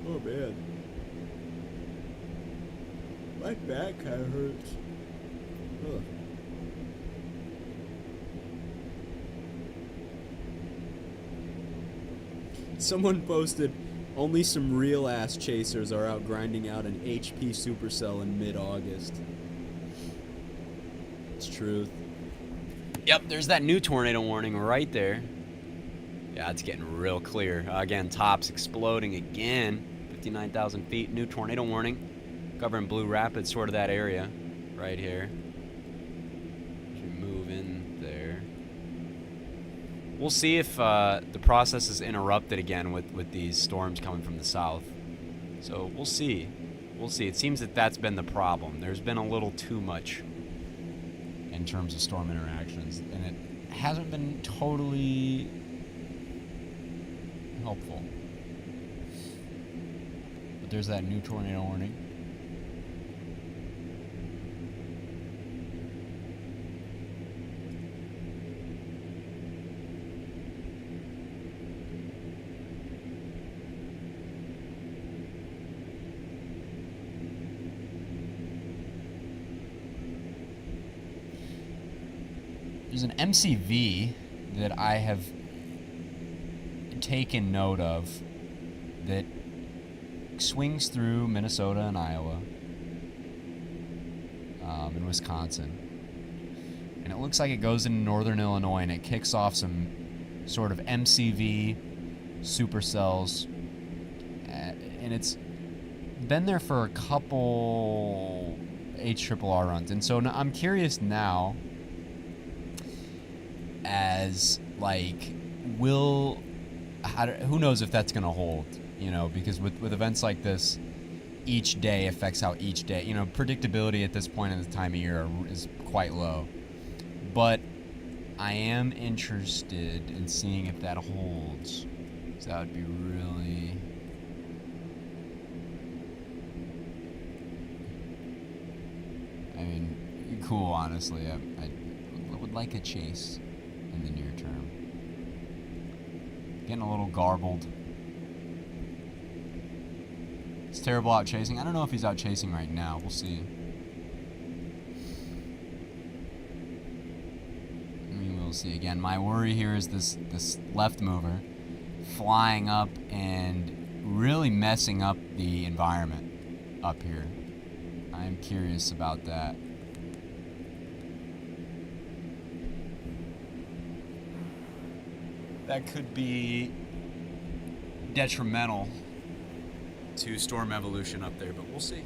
Oh man, my back kind of hurts. Ugh. Someone posted, only some real ass chasers are out grinding out an HP supercell in mid-August. It's truth. Yep, there's that new tornado warning right there. Yeah, it's getting real clear. Again, tops exploding again. 59,000 feet, new tornado warning. Covering Blue Rapids, sort of that area right here. As we move in there. We'll see if the process is interrupted again with these storms coming from the south. So we'll see. We'll see. It seems that that's been the problem. There's been a little too much in terms of storm interactions, and it hasn't been totally helpful. But there's that new tornado warning. There's an MCV that I have taken note of that swings through Minnesota and Iowa and Wisconsin. And it looks like it goes into northern Illinois and it kicks off some sort of MCV supercells. And it's been there for a couple HRRR runs. And so I'm curious now, as like, who knows if that's going to hold, you know, because with events like this, each day affects how each day, you know, predictability at this point in the time of year is quite low. But I am interested in seeing if that holds. So that would be really... I mean, cool, honestly. I would like a chase in the near term. Getting a little garbled. It's terrible out chasing. I don't know if he's out chasing right now. We'll see. I mean, we'll see. Again, my worry here is this left mover. flying up and really messing up the environment up here. I'm curious about that. That could be detrimental to storm evolution up there, but we'll see.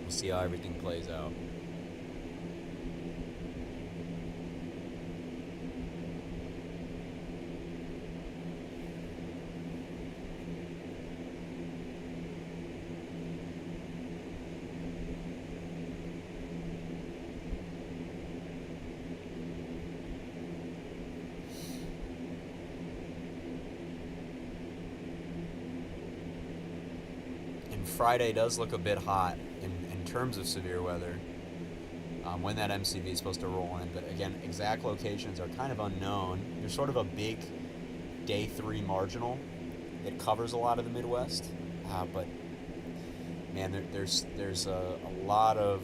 We'll see how everything plays out. Friday does look a bit hot in terms of severe weather when that MCV is supposed to roll in. But again, exact locations are kind of unknown. There's sort of a big day 3 marginal that covers a lot of the Midwest. But man, there's a lot of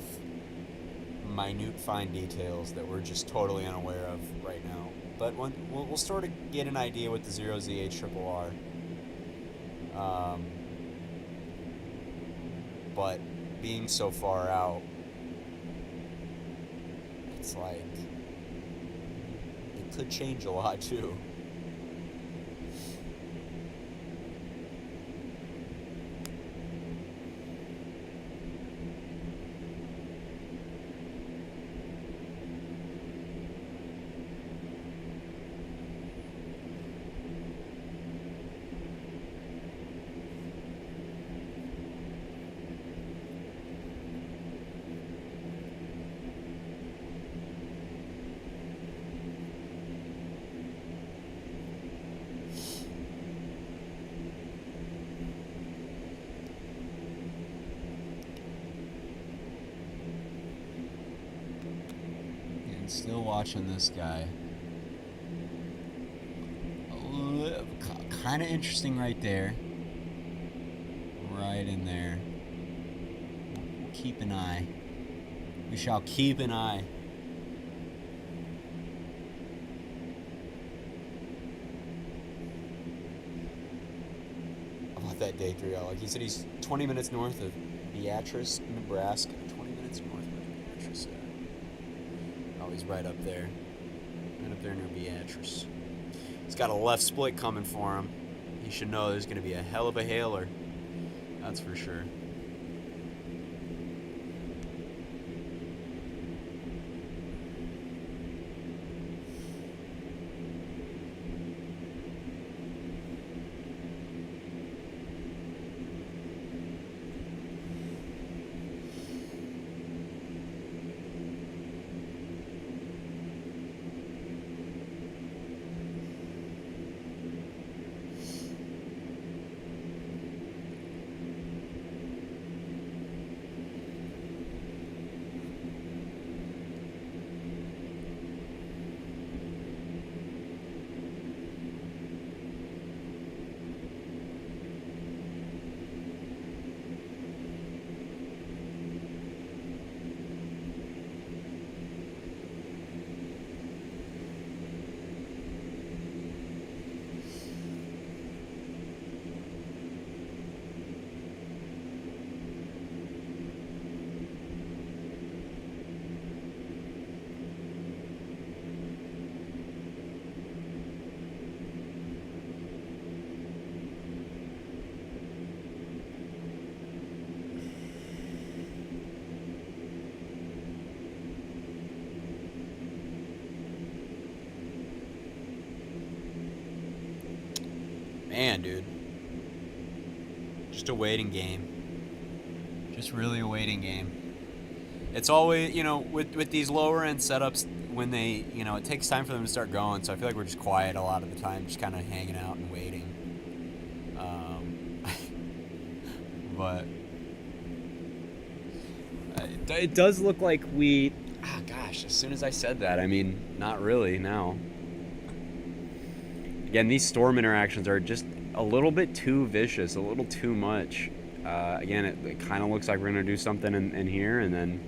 minute fine details that we're just totally unaware of right now. But we'll sort of get an idea with the 0ZH RRR. But being so far out, it's like it could change a lot too. Still watching this guy. Kind of interesting right there. Right in there. We'll keep an eye. We shall keep an eye. About that day 3 like he said, he's 20 minutes north of Beatrice, Nebraska. 20 minutes north of Beatrice. He's right up there. Right up there near Beatrice. He's got a left split coming for him. He should know there's going to be a hell of a hailer. That's for sure. Man, dude. Just a waiting game. Just really a waiting game. It's always, with these lower end setups, when they, it takes time for them to start going, so I feel like we're just quiet a lot of the time, just kind of hanging out and waiting. But it does look like we, gosh, as soon as I said that, I mean, not really now. Again, these storm interactions are just a little bit too vicious, a little too much. Again, it kind of looks like we're going to do something in here, and then,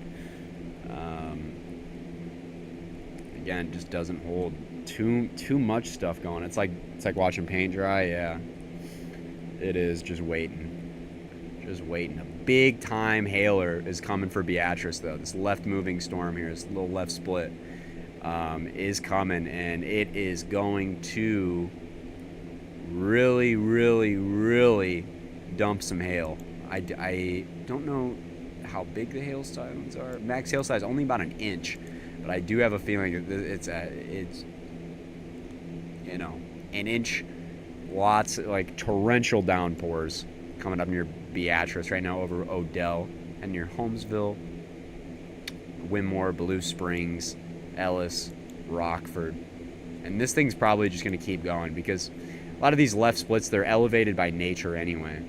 again, it just doesn't hold. too much stuff going. It's like watching paint dry. Yeah, it is. Just waiting, just waiting. A big time hailer is coming for Beatrice though. This left moving storm here, this little left split, is coming, and it is going to really, really, really dump some hail. I don't know how big the hail size are. Max hail size only about an inch, but I do have a feeling it's an inch. Lots like torrential downpours coming up near Beatrice right now over Odell and near Holmesville, Winmore, Blue Springs, Ellis, Rockford, and this thing's probably just going to keep going because a lot of these left splits, they're elevated by nature anyway.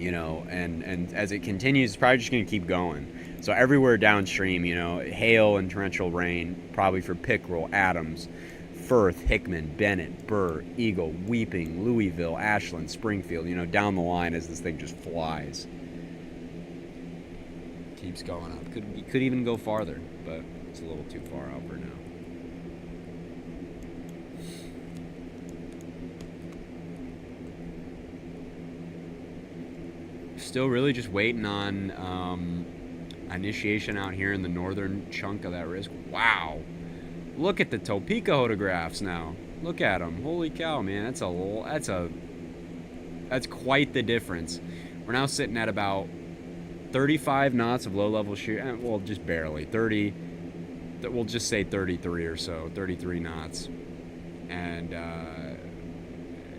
And as it continues, it's probably just going to keep going. So everywhere downstream, hail and torrential rain, probably for Pickerel, Adams, Firth, Hickman, Bennett, Burr, Eagle, Weeping, Louisville, Ashland, Springfield, down the line as this thing just flies. Keeps going up. Could even go farther, but it's a little too far out for now. Still really just waiting on initiation out here in the northern chunk of that risk. Wow. Look at the Topeka photographs now. Look at them. Holy cow, man. That's quite the difference. We're now sitting at about 35 knots of low-level shear. Well, just barely. 30. We'll just say 33 or so. 33 knots. And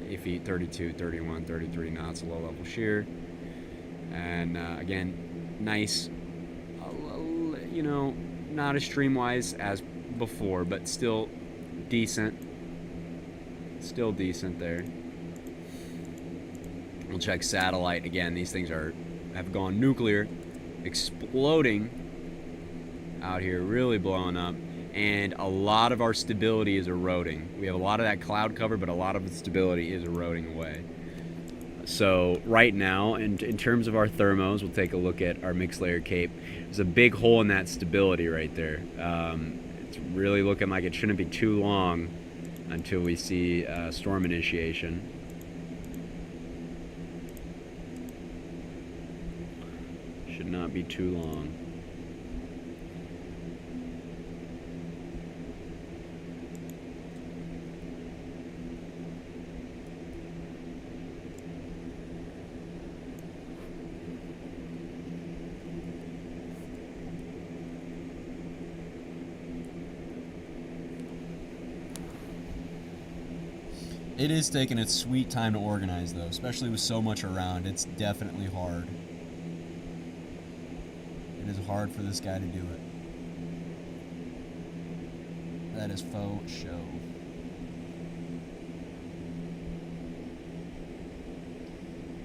if you 32, 31, 33 knots of low-level shear. And again, nice, not as streamwise as before, but still decent. Still decent there. We'll check satellite again. These things have gone nuclear, exploding out here, really blowing up, and a lot of our stability is eroding. We have a lot of that cloud cover, but a lot of the stability is eroding away. So right now, in terms of our thermos, we'll take a look at our mixed layer cape. There's a big hole in that stability right there. It's really looking like it shouldn't be too long until we see storm initiation. Should not be too long. It is taking its sweet time to organize, though, especially with so much around. It's definitely hard. It is hard for this guy to do it. That is faux show.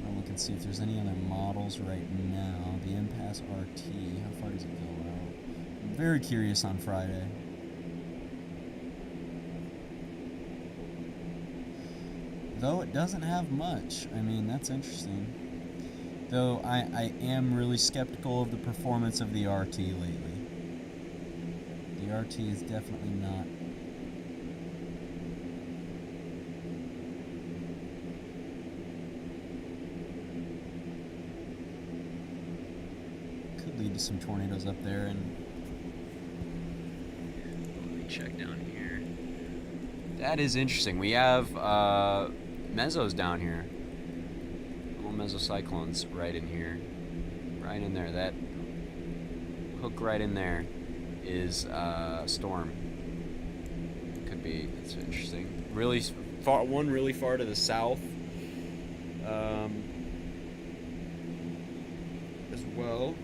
I'll look and see if there's any other models right now. The Impasse RT, how far does it go out? I'm very curious on Friday. Though it doesn't have much. I mean, that's interesting. Though I am really skeptical of the performance of the RT lately. The RT is definitely not. Could lead to some tornadoes up there. And let me check down here. That is interesting. We have mesos down here. Little mesocyclones right in here. Right in there. That hook right in there is storm. Could be. It's interesting. Really far. One really far to the south. As well.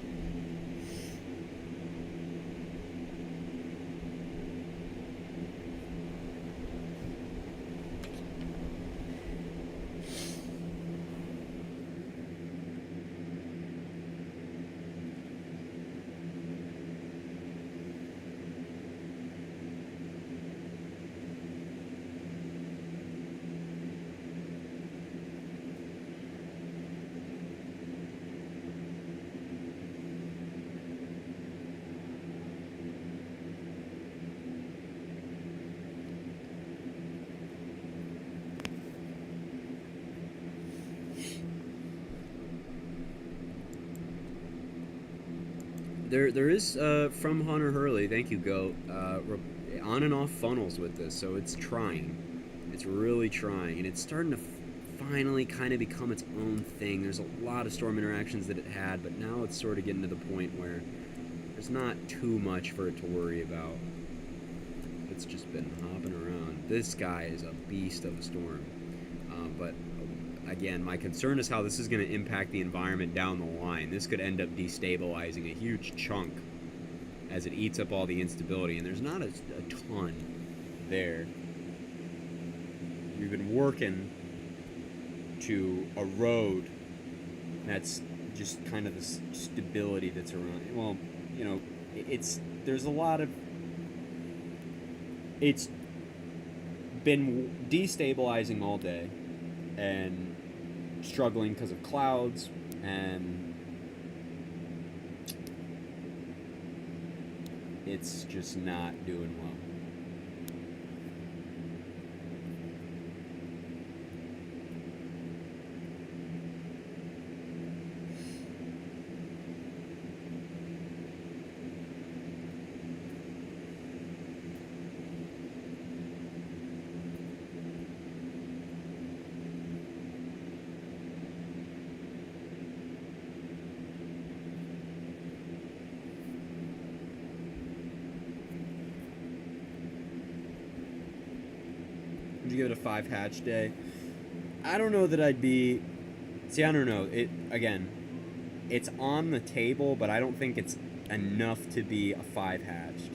There is from Hunter Hurley. Thank you, Goat. On and off funnels with this, so it's trying. It's really trying, and it's starting to finally kind of become its own thing. There's a lot of storm interactions that it had, but now it's sort of getting to the point where there's not too much for it to worry about. It's just been hopping around. This guy is a beast of a storm, but again, my concern is how this is going to impact the environment down the line. This could end up destabilizing a huge chunk as it eats up all the instability, and there's not a ton there. We've been working to erode that's just kind of the stability that's around. Well, you know, there's a lot of, it's been destabilizing all day and struggling because of clouds, and it's just not doing well. Would you give it a 5 hatch day? I don't know that I'd be. See, I don't know. It's on the table, but I don't think it's enough to be a 5 hatched.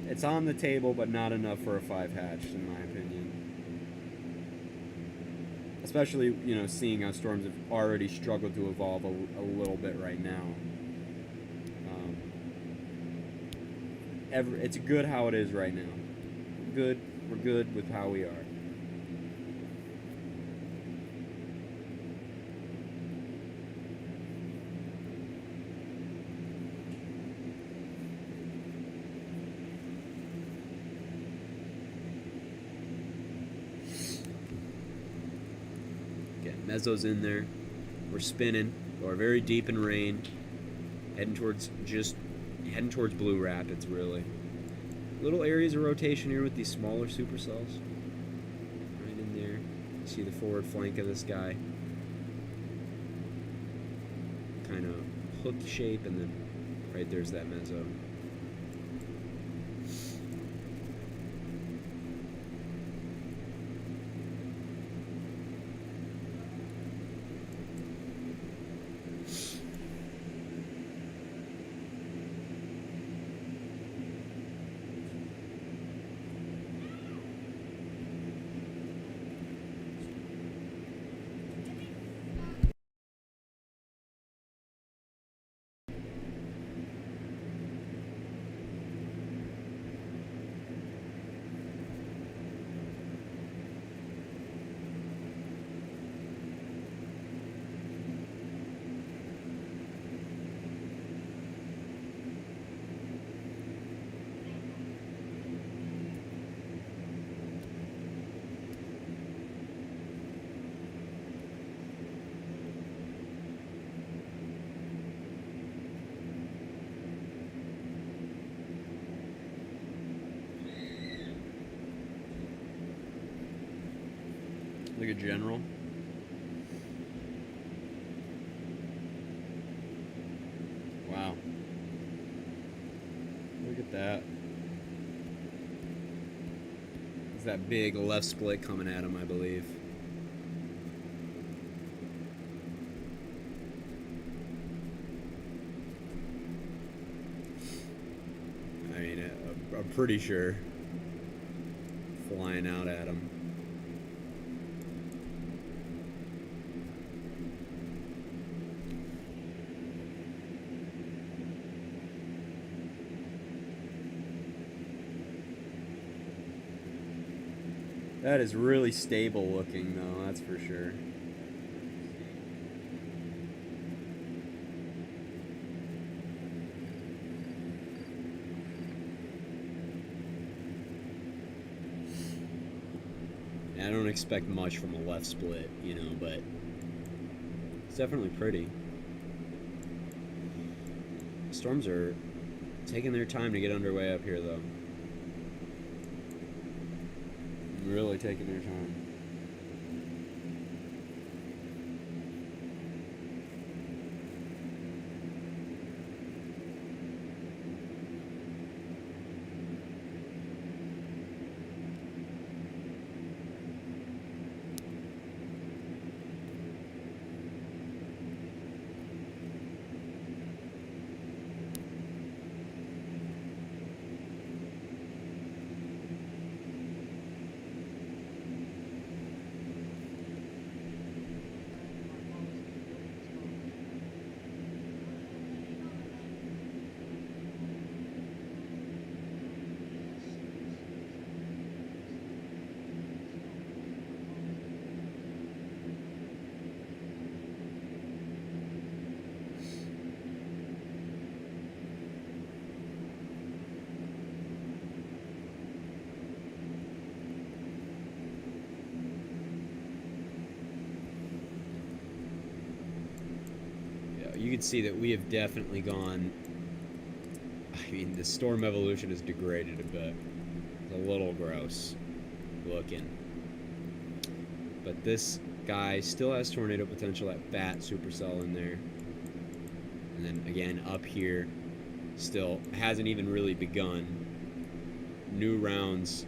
It's on the table, but not enough for a 5 hatched, in my opinion. Especially, you know, seeing how storms have already struggled to evolve a little bit right now. It's good how it is right now. Good. We're good with how we are. Okay, mezzo's in there. We're spinning. We're very deep in rain. Heading towards Blue Rapids, really. Little areas of rotation here with these smaller supercells. Right in there. See the forward flank of this guy. Kind of hook shape, and then right there's that mezzo. Look at General. Wow. Look at that. There's that big left split coming at him, I believe. I mean, I'm pretty sure. Flying out at him. That is really stable looking, though, that's for sure. I don't expect much from a left split, you know, but it's definitely pretty. Storms are taking their time to get underway up here, though. Really taking their time. You can see that we have definitely gone. I mean, the storm evolution has degraded a bit. It's a little gross looking. But this guy still has tornado potential, that fat supercell in there. And then again, up here, still hasn't even really begun. New rounds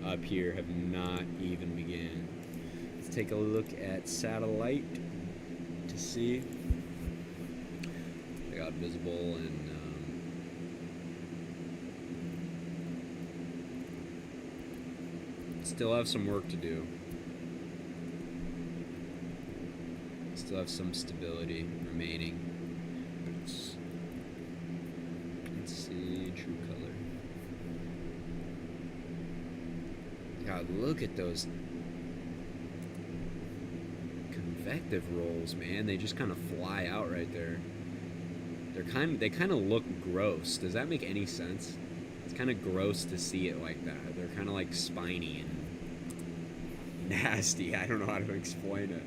up here have not even begun. Let's take a look at satellite to see. They got visible and still have some work to do. Still have some stability remaining. Let's see, true color. God, look at those convective rolls, man. They just kind of fly out right there. They kind of look gross. Does that make any sense? It's kind of gross to see it like that. They're kind of like spiny and nasty. I don't know how to explain it.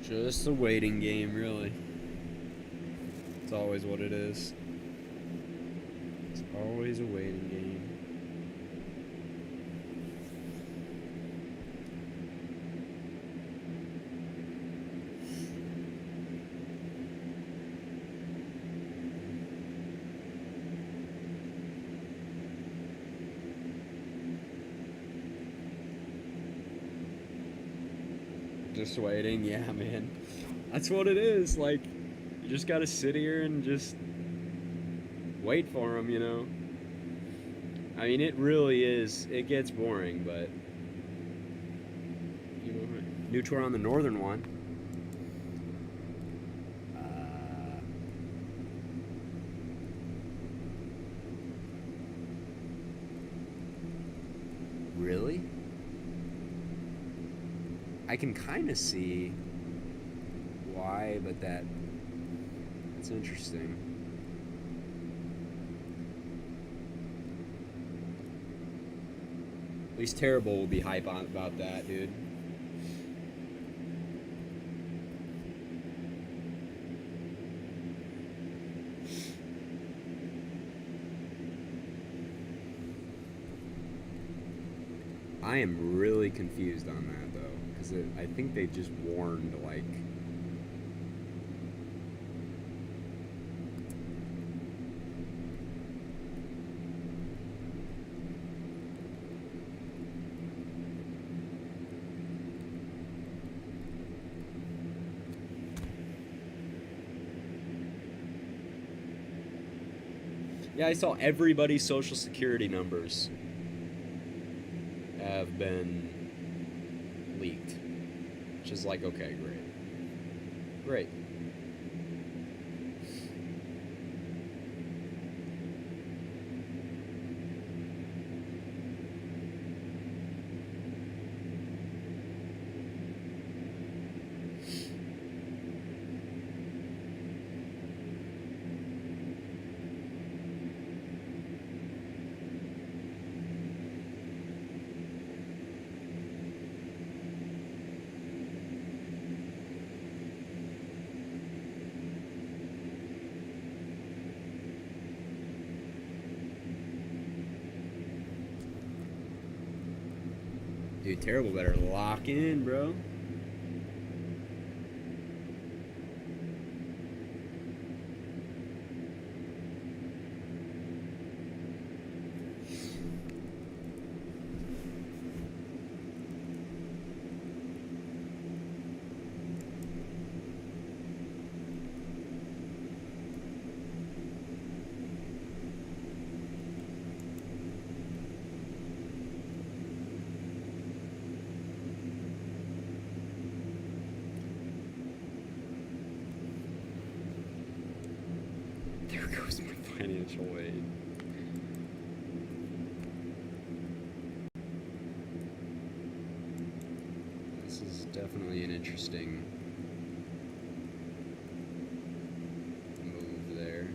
Just a waiting game, really. It's always what it is. It's always a waiting game. Just waiting, yeah, man. That's what it is. Like, you just gotta sit here and just wait for them, you know? I mean, it really is. It gets boring, but you know, new tour on the northern one. Really? I can kind of see why, but that's interesting. At least Terrible will be hype on about that, dude. I am really confused on that though, because I think they just warned like. Yeah, I saw everybody's social security numbers have been leaked, which is like, okay, great. Dude, Terrible better lock in, bro. There goes my financial aid. This is definitely an interesting move there.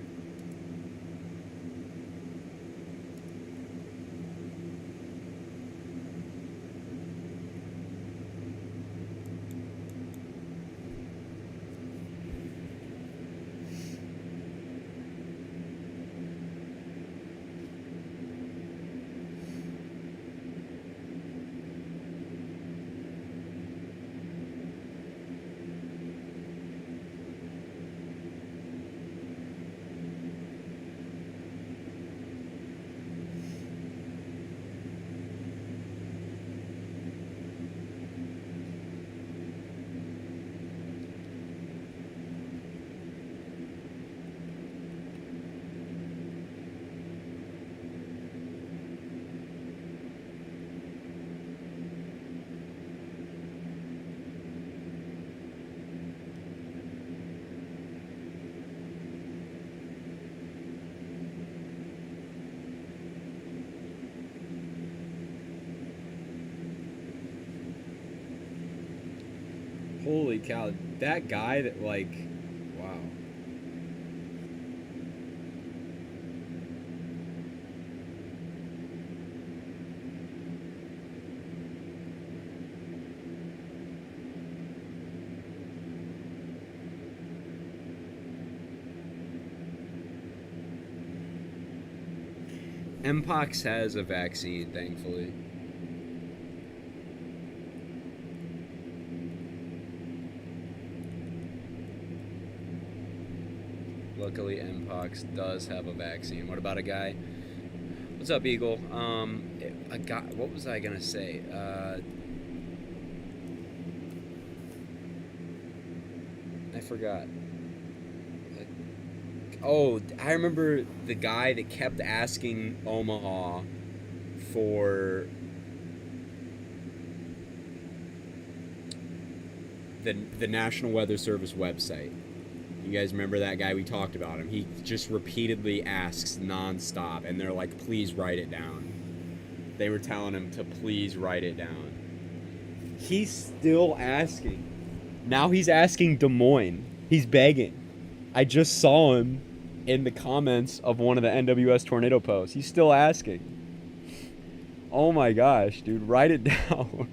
Holy cow, that guy that like, wow. Mpox has a vaccine, thankfully. Luckily, Mpox does have a vaccine. What about a guy? What's up, Eagle? A guy. What was I gonna say? I forgot. Oh, I remember the guy that kept asking Omaha for the National Weather Service website. You guys remember that guy? We talked about him. He just repeatedly asks nonstop, and they're like, please write it down. They were telling him to please write it down. He's still asking. Now he's asking Des Moines. He's begging. I just saw him in the comments of one of the NWS tornado posts. He's still asking. Oh my gosh, dude, write it down.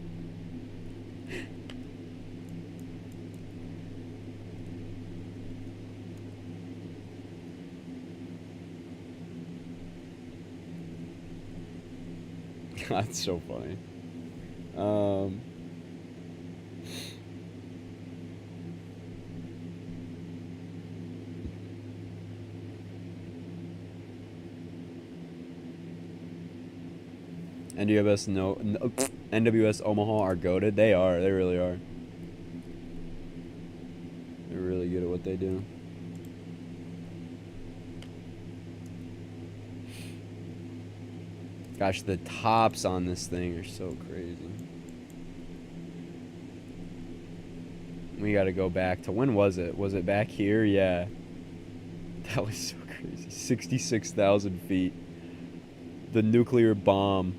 That's so funny. NWS Omaha are goated. They are. They really are. They're really good at what they do. Gosh, the tops on this thing are so crazy. We got to go back to, when was it? Was it back here? Yeah. That was so crazy. 66,000 feet. The nuclear bomb.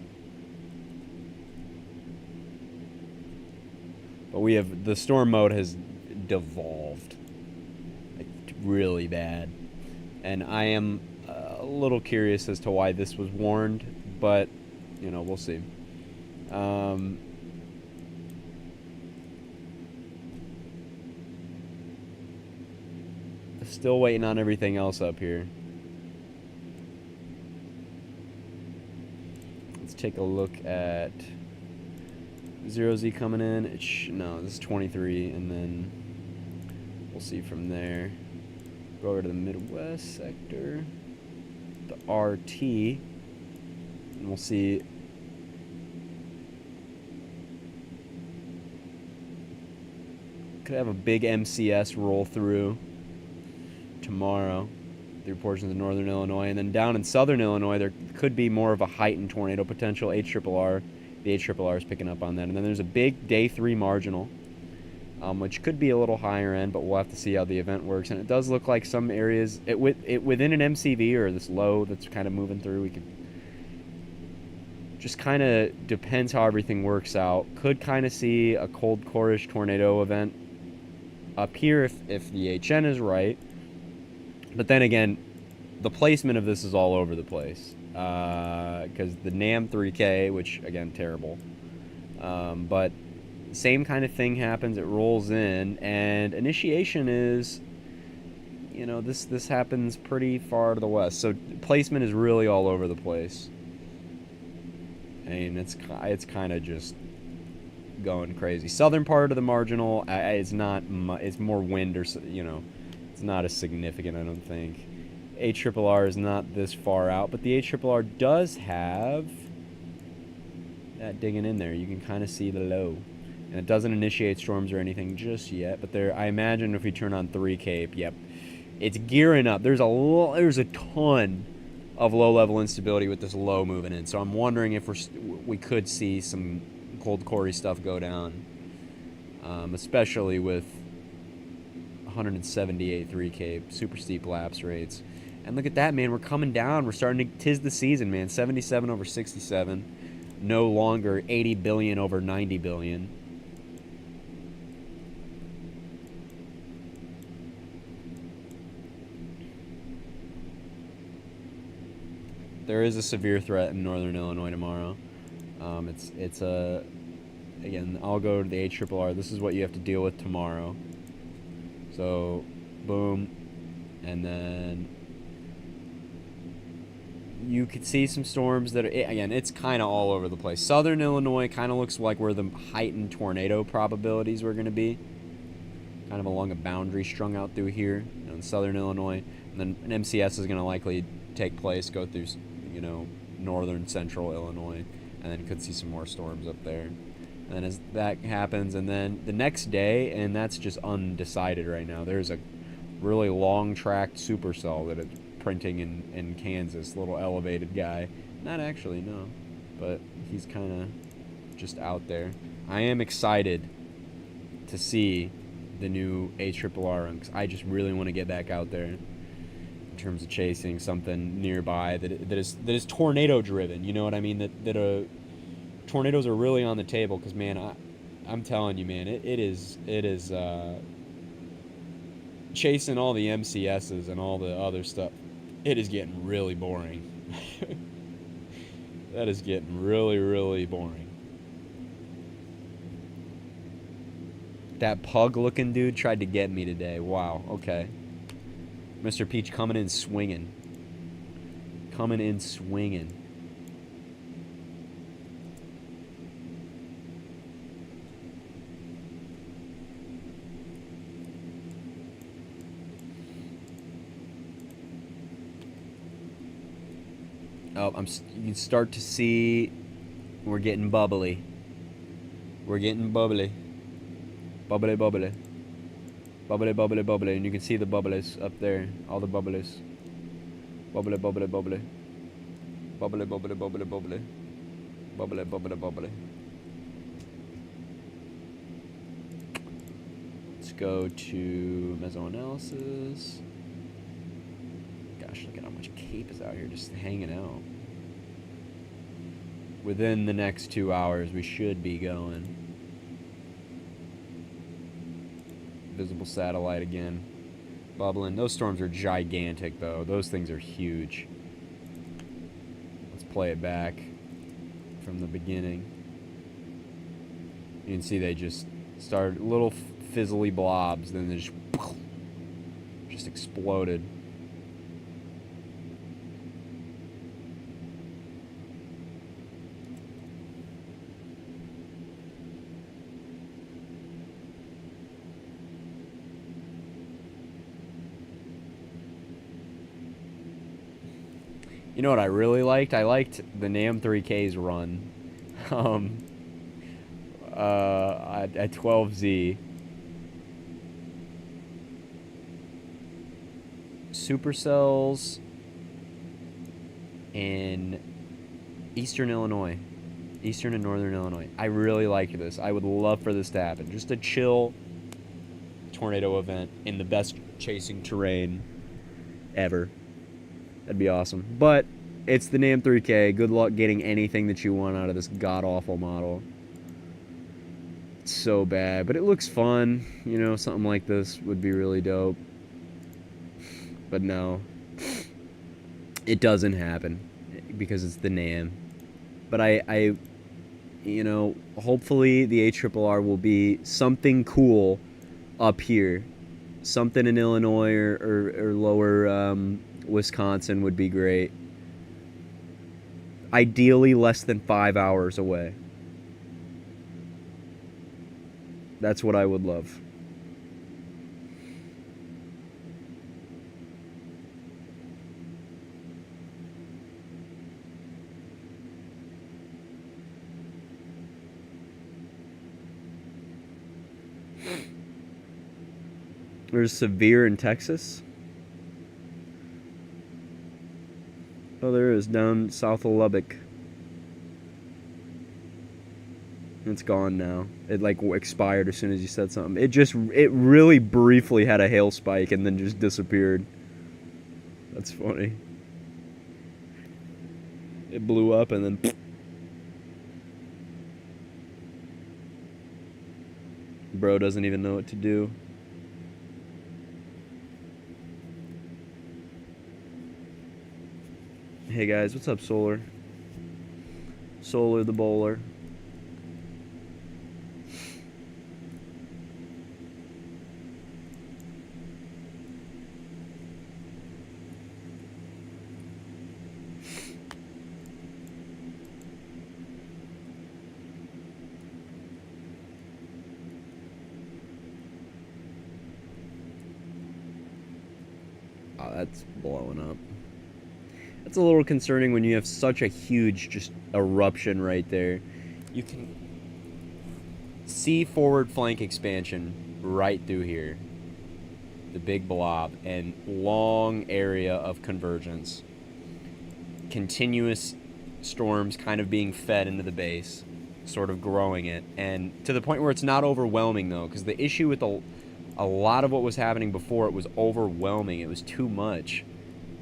But we have, the storm mode has devolved. Like, really bad. And I am a little curious as to why this was warned. But, you know, we'll see. Still waiting on everything else up here. Let's take a look at 0Z coming in. No, this is 23, and then we'll see from there. Go over to the Midwest sector, the RT, and we'll see. Could have a big MCS roll through tomorrow through portions of northern Illinois, and then down in southern Illinois there could be more of a heightened tornado potential. HRRR, the HRRR is picking up on that, and then there's a big day 3 marginal, which could be a little higher end, but we'll have to see how the event works. And it does look like some areas within an MCV or this low that's kind of moving through, we could just kind of depends how everything works out. Could kind of see a cold core-ish tornado event up here if the HN is right. But then again, the placement of this is all over the place. Because the NAM 3K, which, again, terrible. But same kind of thing happens. It rolls in. And initiation is, you know, this happens pretty far to the west. So placement is really all over the place. I mean, it's kind of just going crazy. Southern part of the marginal, it's not, it's more wind or, you know. It's not as significant, I don't think. HRRR is not this far out, but the HRRR does have that digging in there. You can kind of see the low. And it doesn't initiate storms or anything just yet, but there, I imagine if we turn on 3 Cape, yep, it's gearing up. There's a ton of low-level instability with this low moving in, so I'm wondering if we could see some cold core stuff go down, especially with 178 3 Cape, super steep lapse rates. And look at that, man, we're coming down. We're starting to, 'tis the season, man. 77 over 67. No longer 80 billion over 90 billion. There is a severe threat in northern Illinois tomorrow. It's a, again, I'll go to the HRRR. This is what you have to deal with tomorrow. So, boom, and then you could see some storms that are, again, it's kind of all over the place. Southern Illinois kind of looks like where the heightened tornado probabilities were going to be, kind of along a boundary strung out through here, you know, in southern Illinois, and then an MCS is going to likely take place, go through, you know, northern central Illinois, and then could see some more storms up there. And then as that happens, and then the next day, and that's just undecided right now, there's a really long-tracked supercell that is printing in Kansas, little elevated guy. Not actually, no, but he's kind of just out there. I am excited to see the new HRRR, because I just really want to get back out there in terms of chasing something nearby that is tornado-driven, you know what I mean? That tornadoes are really on the table, because, man, I'm telling you, man, it is chasing all the MCSs and all the other stuff. It is getting really boring. That is getting really, really boring. That pug-looking dude tried to get me today. Wow, okay. Mr. Peach coming in swinging. Coming in swinging. Oh, you can start to see we're getting bubbly. We're getting bubbly. Bubbly, bubbly. Bubbly, bubbly, bubbly. And you can see the bubblies up there. All the bubblies. Bubbly, bubbly, bubbly. Bubbly, bubbly, bubbly, bubbly. Bubbly, bubbly, bubbly. Let's go to mesoanalysis. Gosh, look at how much cape is out here just hanging out. Within the next 2 hours, we should be going. Visible satellite again. Bubbling. Those storms are gigantic, though. Those things are huge. Let's play it back from the beginning. You can see they just started little fizzly blobs, then they just exploded. You know what I really liked? I liked the NAM 3K's run. At 12Z. Supercells in Eastern Illinois. Eastern and Northern Illinois. I really liked this. I would love for this to happen. Just a chill tornado event in the best chasing terrain ever. That'd be awesome. But it's the NAM 3K. Good luck getting anything that you want out of this god-awful model. It's so bad. But it looks fun. You know, something like this would be really dope. But no. It doesn't happen. Because it's the NAM. But I you know, hopefully the ARRR will be something cool up here. Something in Illinois or lower Wisconsin would be great. Ideally less than 5 hours away. That's what I would love. There's severe in Texas. Oh, there is, down south of Lubbock. It's gone now. It like expired as soon as you said something. It really briefly had a hail spike and then just disappeared. That's funny. It blew up and then bro doesn't even know what to do. Hey guys, what's up, Solar? Solar the bowler. Oh, that's blowing up. It's a little concerning when you have such a huge just eruption right there. You can see forward flank expansion right through here. The big blob and long area of convergence. Continuous storms kind of being fed into the base, sort of growing it. And to the point where it's not overwhelming though, because the issue with a lot of what was happening before, it was overwhelming. It was too much.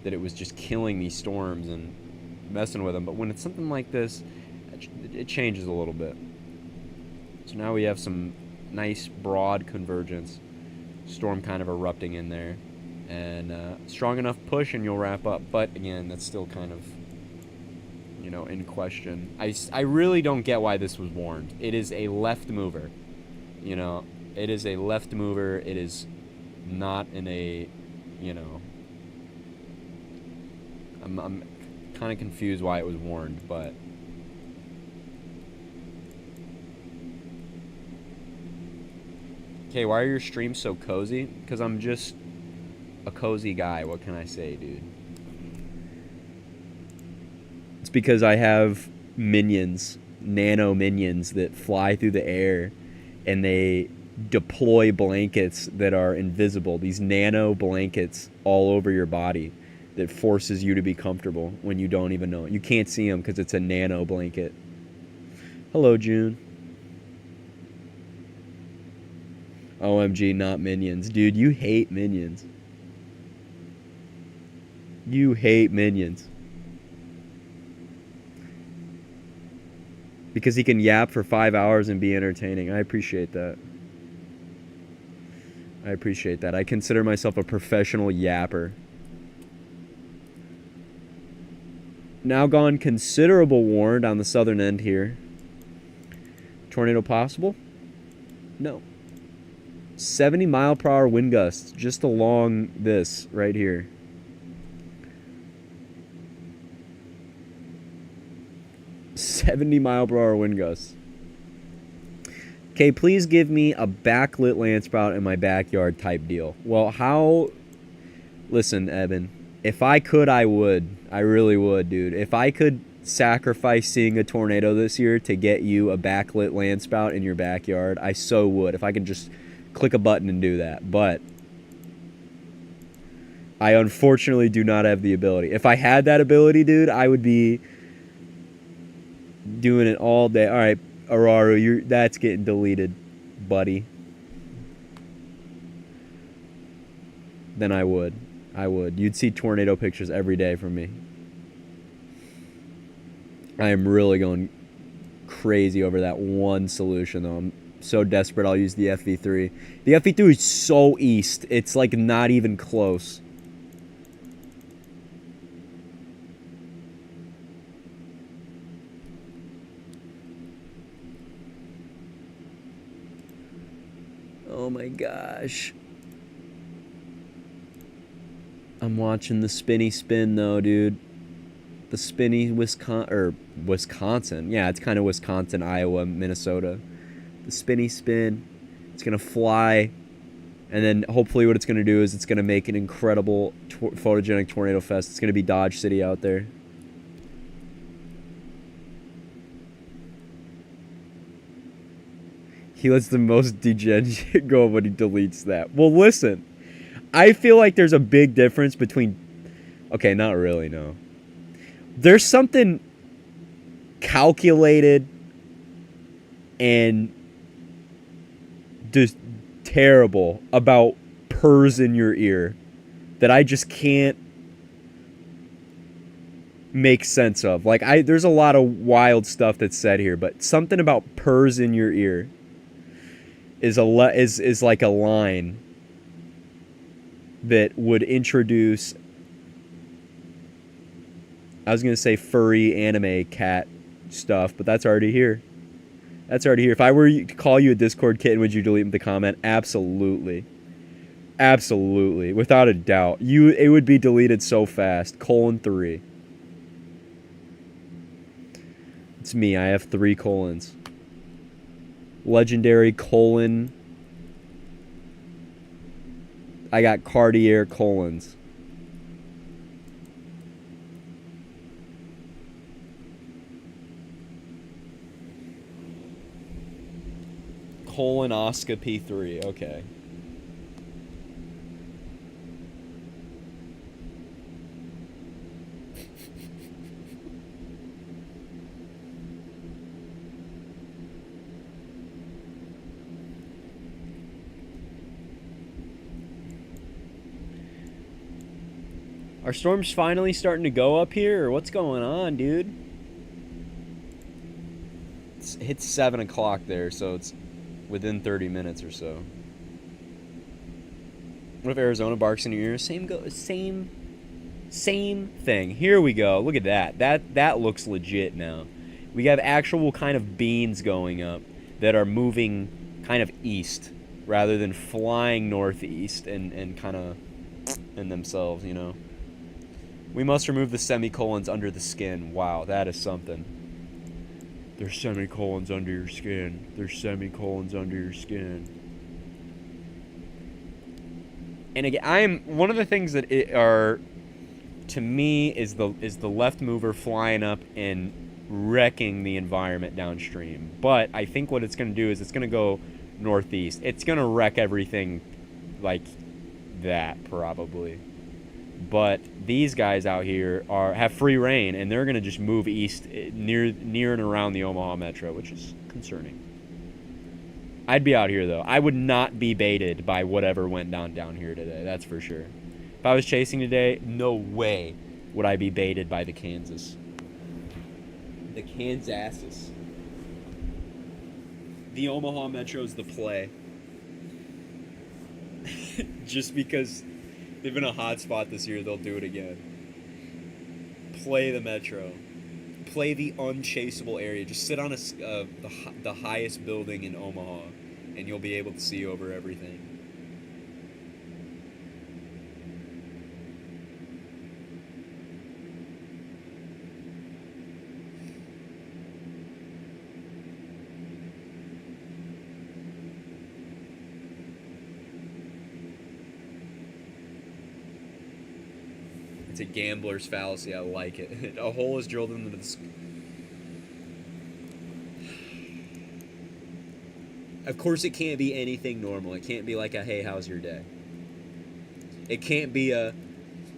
That it was just killing these storms and messing with them. But when it's something like this, it changes a little bit. So now we have some nice broad convergence. Storm kind of erupting in there. And strong enough push and you'll wrap up. But again, that's still kind of, you know, in question. I really don't get why this was warned. It is a left mover. You know, it is a left mover. It is not in a, you know, I'm kind of confused why it was warned, but okay, why are your streams so cozy? Because I'm just a cozy guy. What can I say, dude? It's because I have minions, nano minions that fly through the air and they deploy blankets that are invisible. These nano blankets all over your body that forces you to be comfortable when you don't even know it. You can't see them because it's a nano blanket. Hello, June. OMG, not minions. Dude, you hate minions. You hate minions. Because he can yap for 5 hours and be entertaining. I appreciate that. I appreciate that. I consider myself a professional yapper. Now gone considerable warned on the southern end here. Tornado possible? No. 70 mile per hour wind gusts just along this right here. $70-mile-per-hour wind gusts. Okay, please give me a backlit land sprout in my backyard type deal. Well, how... Listen, Eben. If I could, I would. I really would, dude. If I could sacrifice seeing a tornado this year to get you a backlit land sprout in your backyard, I so would. If I could just click a button and do that. But I unfortunately do not have the ability. If I had that ability, dude, I would be doing it all day. All right, Araru, that's getting deleted, buddy. Then I would. You'd see tornado pictures every day from me. I am really going crazy over that one solution, though. I'm so desperate I'll use the FV3. The FV3 is so east. It's like not even close. Oh my gosh. I'm watching the spinny spin though, dude. The spinny Wisconsin. Yeah, it's kind of Wisconsin, Iowa, Minnesota. The spinny spin. It's going to fly. And then hopefully what it's going to do is it's going to make an incredible photogenic tornado fest. It's going to be Dodge City out there. He lets the most degen shit go when he deletes that. Well, listen. I feel like there's a big difference between... Okay, not really, no. There's something calculated and just terrible about purrs in your ear that I just can't make sense of. Like, there's a lot of wild stuff that's said here, but something about purrs in your ear is like a line that would introduce, I was going to say furry anime cat stuff, but that's already here. That's already here. If I were to call you a Discord kitten, would you delete the comment? Absolutely. Absolutely. Without a doubt. It would be deleted so fast. :3. It's me. I have 3 colons. Legendary colon. I got Cartier colons. Colonoscopy 3. Okay. Are storms finally starting to go up here, or what's going on, dude? hits 7 o'clock there, so it's within 30 minutes or so. What if Arizona barks in your ear? Same thing. Here we go. Look at that. That looks legit now. We have actual kind of beans going up that are moving kind of east rather than flying northeast and kind of in themselves, you know. We must remove the semicolons under the skin. Wow, that is something. There's semicolons under your skin. There's semicolons under your skin. And again, one of the things that are, to me, is the left mover flying up and wrecking the environment downstream. But I think what it's going to do is it's going to go northeast. It's going to wreck everything like that, probably. But these guys out here have free reign, and they're going to just move east near and around the Omaha Metro, which is concerning. I'd be out here, though. I would not be baited by whatever went down here today, that's for sure. If I was chasing today, no way would I be baited by the Kansas. The Kansases. The Omaha Metro's the play. Just because they've been a hot spot this year, they'll do it again. Play the Metro. Play the unchaseable area. Just sit on the highest building in Omaha, and you'll be able to see over everything. It's a gambler's fallacy. I like it. A hole is drilled into the... Of course, it can't be anything normal. It can't be like a, hey, how's your day? It can't be a,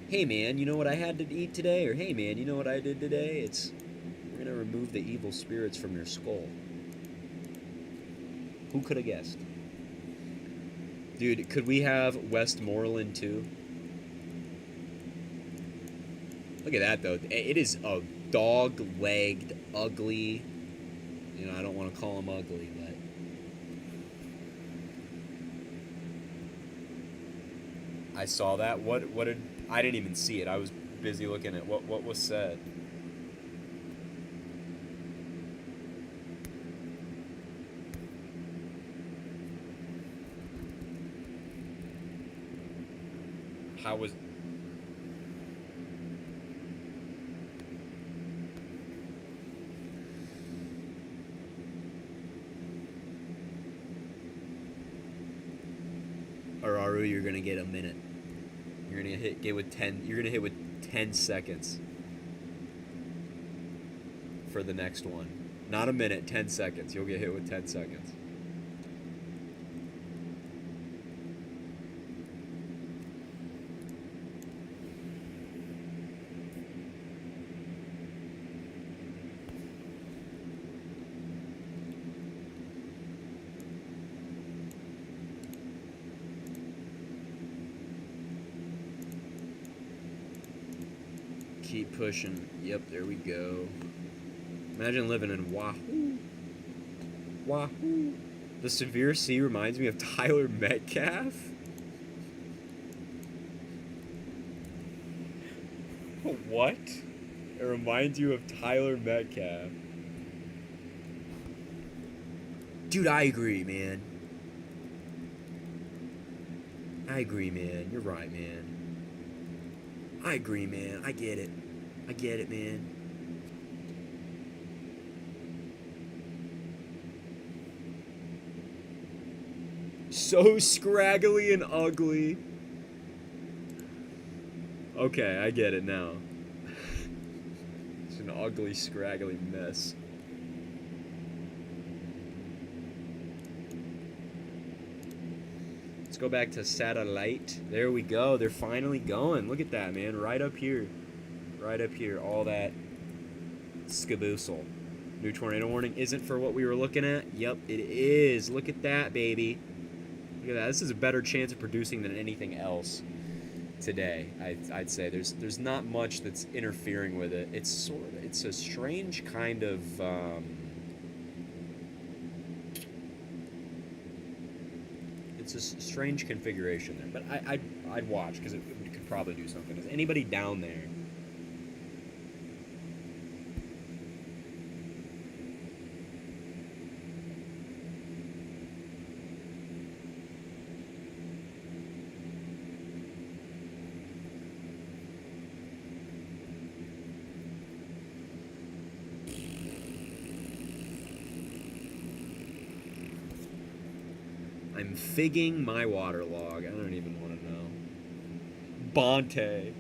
hey, man, you know what I had to eat today? Or, hey, man, you know what I did today? It's, we're going to remove the evil spirits from your skull. Who could have guessed? Dude, could we have Westmoreland, too? Look at that, though. It is a dog-legged, ugly... You know, I don't want to call him ugly, but... I saw that. What did... I didn't even see it. I was busy looking at what was said. How was... Araru, you're gonna get a minute. You're gonna hit with 10. You're gonna hit with 10 seconds for the next one. Not a minute, 10 seconds. You'll get hit with 10 seconds. Keep pushing. Yep, there we go. Imagine living in Wahoo. Wahoo. The severe C reminds me of Tyler Metcalf. What? It reminds you of Tyler Metcalf. Dude, I agree, man. I agree, man. You're right, man. I agree, man. I get it. I get it, man. So scraggly and ugly. Okay, I get it now. It's an ugly, scraggly mess. Let's go back to satellite. There we go. They're finally going. Look at that, man. Right up here. Right up here. All that skaboosel. New tornado warning isn't for what we were looking at. Yep, it is. Look at that, baby. Look at that. This is a better chance of producing than anything else today. I'd say there's not much that's interfering with it. It's a strange kind of It's a strange configuration there, but I'd watch because it could probably do something. Is anybody down there? I'm figging my waterlog. I don't even want to know. Bonte,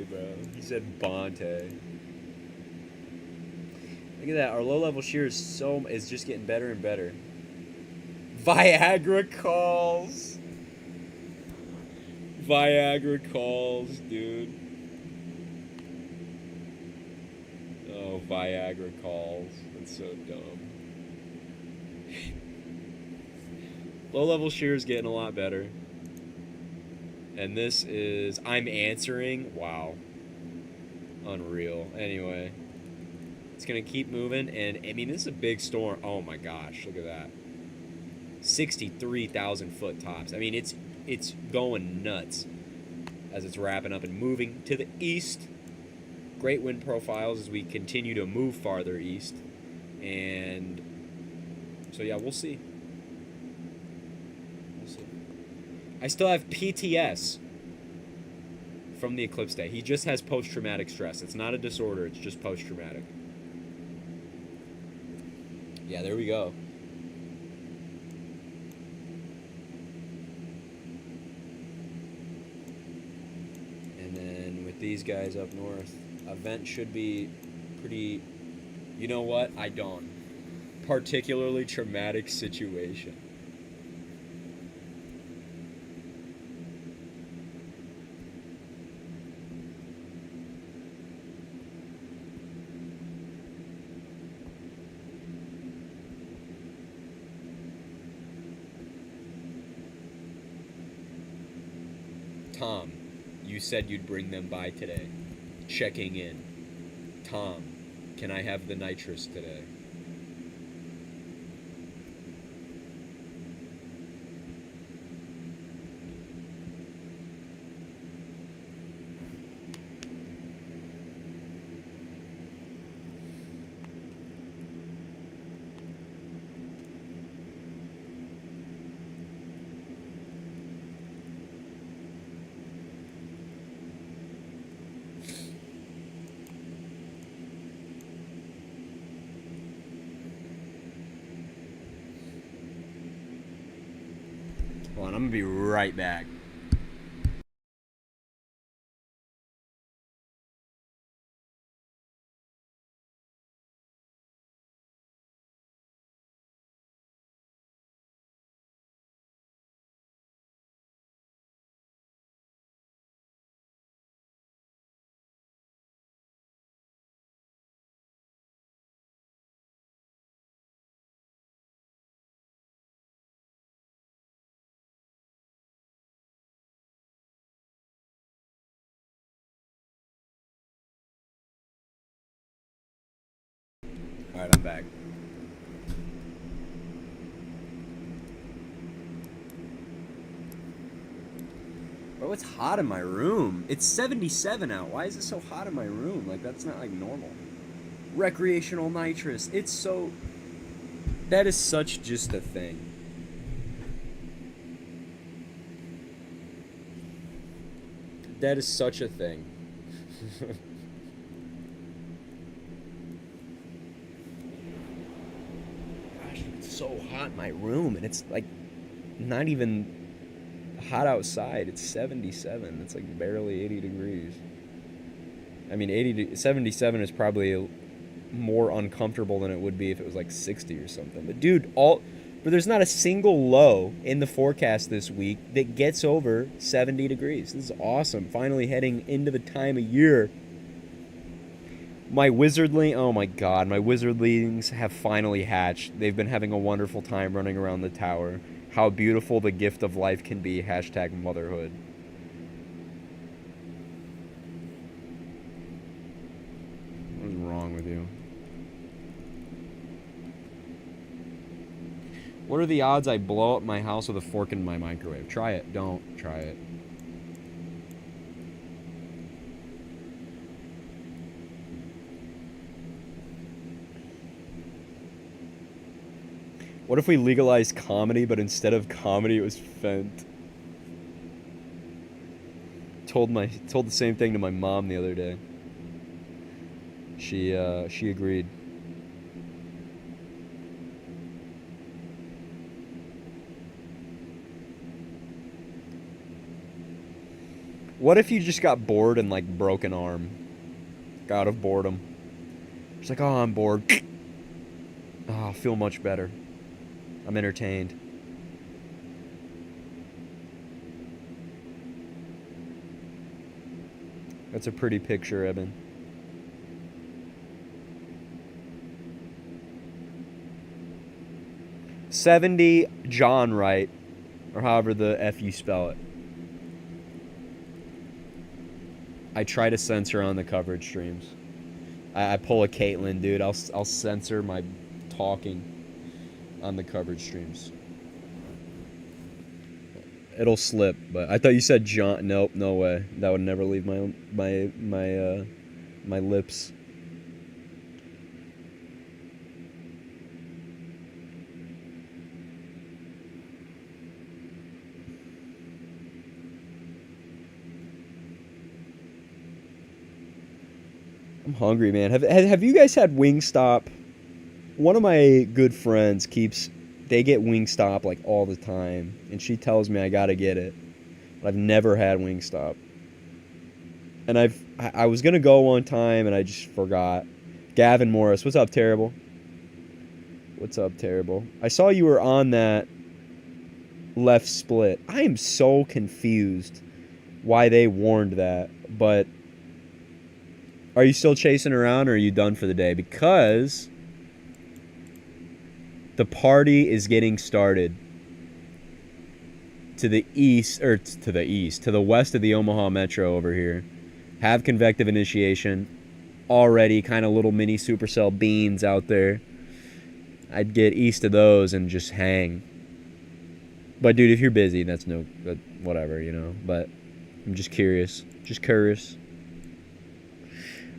bro. He said Bonte. Look at that. Our low-level shear is just getting better and better. Viagra calls. Viagra calls, dude. Oh, Viagra calls. That's so dumb. Low-level shear is getting a lot better. And this is... I'm answering. Wow. Unreal. Anyway. It's going to keep moving. And, I mean, this is a big storm. Oh, my gosh. Look at that. 63,000 foot tops. I mean, it's going nuts as it's wrapping up and moving to the east. Great wind profiles as we continue to move farther east. And so, yeah, we'll see. I still have PTS from the eclipse day. He just has post-traumatic stress. It's not a disorder. It's just post-traumatic. Yeah, there we go. And then with these guys up north, event should be pretty... You know what? I don't. Particularly traumatic situation. Tom, you said you'd bring them by today. Checking in. Tom, can I have the nitrous today? Hold on, I'm gonna be right back. All right, I'm back. Bro, it's hot in my room. It's 77 out. Why is it so hot in my room? Like, that's not, like, normal. Recreational nitrous. It's so... That is such just a thing. That is such a thing. Gosh, it's so hot in my room, and it's, like, not even... hot outside. It's 77. It's like barely 80 degrees. I mean, 77 is probably more uncomfortable than it would be if it was like 60 or something. But dude, but there's not a single low in the forecast this week that gets over 70 degrees. This is awesome. Finally heading into the time of year. My wizardling, oh my god, my wizardlings have finally hatched. They've been having a wonderful time running around the tower. How beautiful the gift of life can be. Hashtag motherhood. What is wrong with you? What are the odds I blow up my house with a fork in my microwave? Try it. Don't try it. What if we legalized comedy, but instead of comedy, it was Fent? Told the same thing to my mom the other day. She agreed. What if you just got bored and like broke an arm? Out of boredom. It's like, oh, I'm bored. Oh, I feel much better. I'm entertained. That's a pretty picture, Eben. $70 John Wright, or however the F you spell it. I try to censor on the coverage streams. I pull a Caitlin, dude. I'll censor my talking on the coverage streams. It'll slip, but I thought you said John. Nope, no way. That would never leave my lips. I'm hungry, man. Have you guys had Wingstop? One of my good friends they get Wingstop like all the time, and she tells me I gotta get it. But I've never had Wingstop. And I was gonna go one time and I just forgot. Gavin Morris, what's up, Terrible? What's up, Terrible? I saw you were on that left split. I am so confused why they warned that, but are you still chasing around or are you done for the day? Because the party is getting started to the west of the Omaha Metro over here. Have convective initiation. Already kind of little mini supercell beans out there. I'd get east of those and just hang. But dude, if you're busy, that's whatever, you know. But I'm just curious.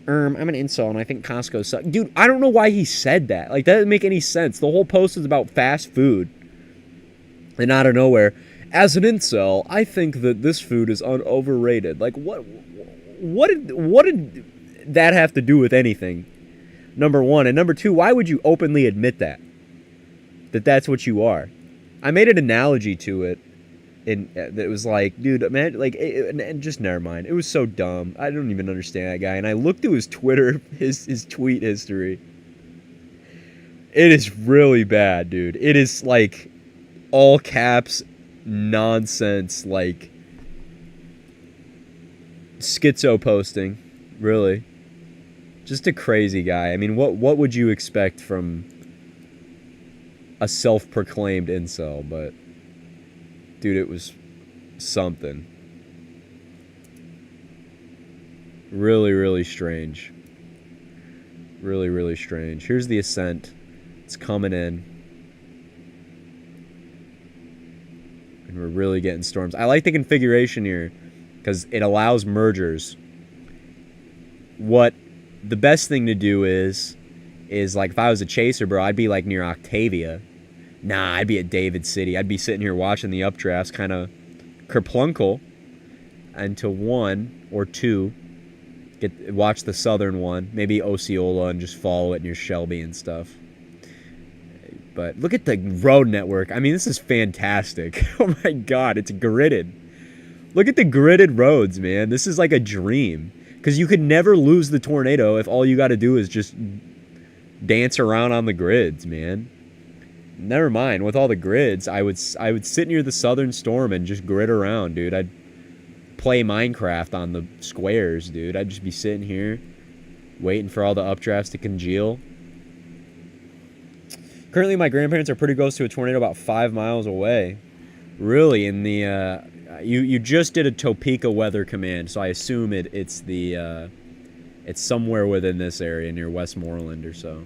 I'm an incel and I think Costco sucks. Dude, I don't know why he said that. Like, that doesn't make any sense. The whole post is about fast food. And out of nowhere, as an incel, I think that this food is overrated. Like, what did that have to do with anything? Number one. And number two, why would you openly admit that that's what you are? I made an analogy to it. And it was like, dude, man, like, and just never mind. It was so dumb. I don't even understand that guy. And I looked through his Twitter, his tweet history. It is really bad, dude. It is like all caps nonsense, like schizo posting, really. Just a crazy guy. I mean, what would you expect from a self-proclaimed incel? But dude, it was something. Really, really strange. Really, really strange. Here's the ascent. It's coming in. And we're really getting storms. I like the configuration here because it allows mergers. What the best thing to do is like if I was a chaser, bro, I'd be like near Octavia. Nah, I'd be at David City. I'd be sitting here watching the updrafts kind of kerplunkel into 1 or 2. Watch the southern one. Maybe Osceola and just follow it near Shelby and stuff. But look at the road network. I mean, this is fantastic. Oh my God, it's gridded. Look at the gridded roads, man. This is like a dream. Because you could never lose the tornado if all you got to do is just dance around on the grids, man. Never mind. With all the grids, I would sit near the southern storm and just grid around, dude. I'd play Minecraft on the squares, dude. I'd just be sitting here waiting for all the updrafts to congeal. Currently, my grandparents are pretty close to a tornado about 5 miles away. Really, in the you just did a Topeka weather command, so I assume it's somewhere within this area near Westmoreland or so.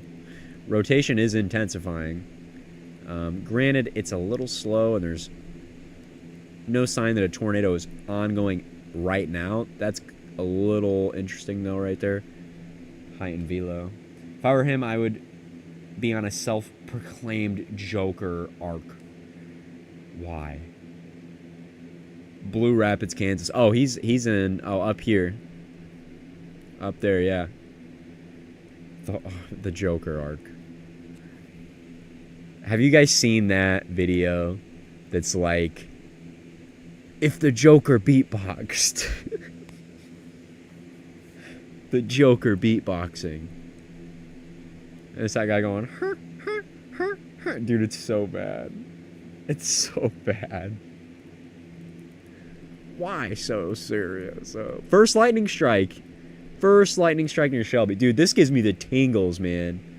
Rotation is intensifying. Granted, it's a little slow, and there's no sign that a tornado is ongoing right now. That's a little interesting, though, right there. Height and velo. If I were him, I would be on a self-proclaimed Joker arc. Why? Blue Rapids, Kansas. Oh, he's in up here. Up there, yeah. The Joker arc. Have you guys seen that video that's like, if the Joker beatboxed? The Joker beatboxing. And it's that guy going, huh, huh, huh, huh. Dude, it's so bad. It's so bad. Why so serious? First lightning strike. First lightning strike near Shelby. Dude, this gives me the tingles, man.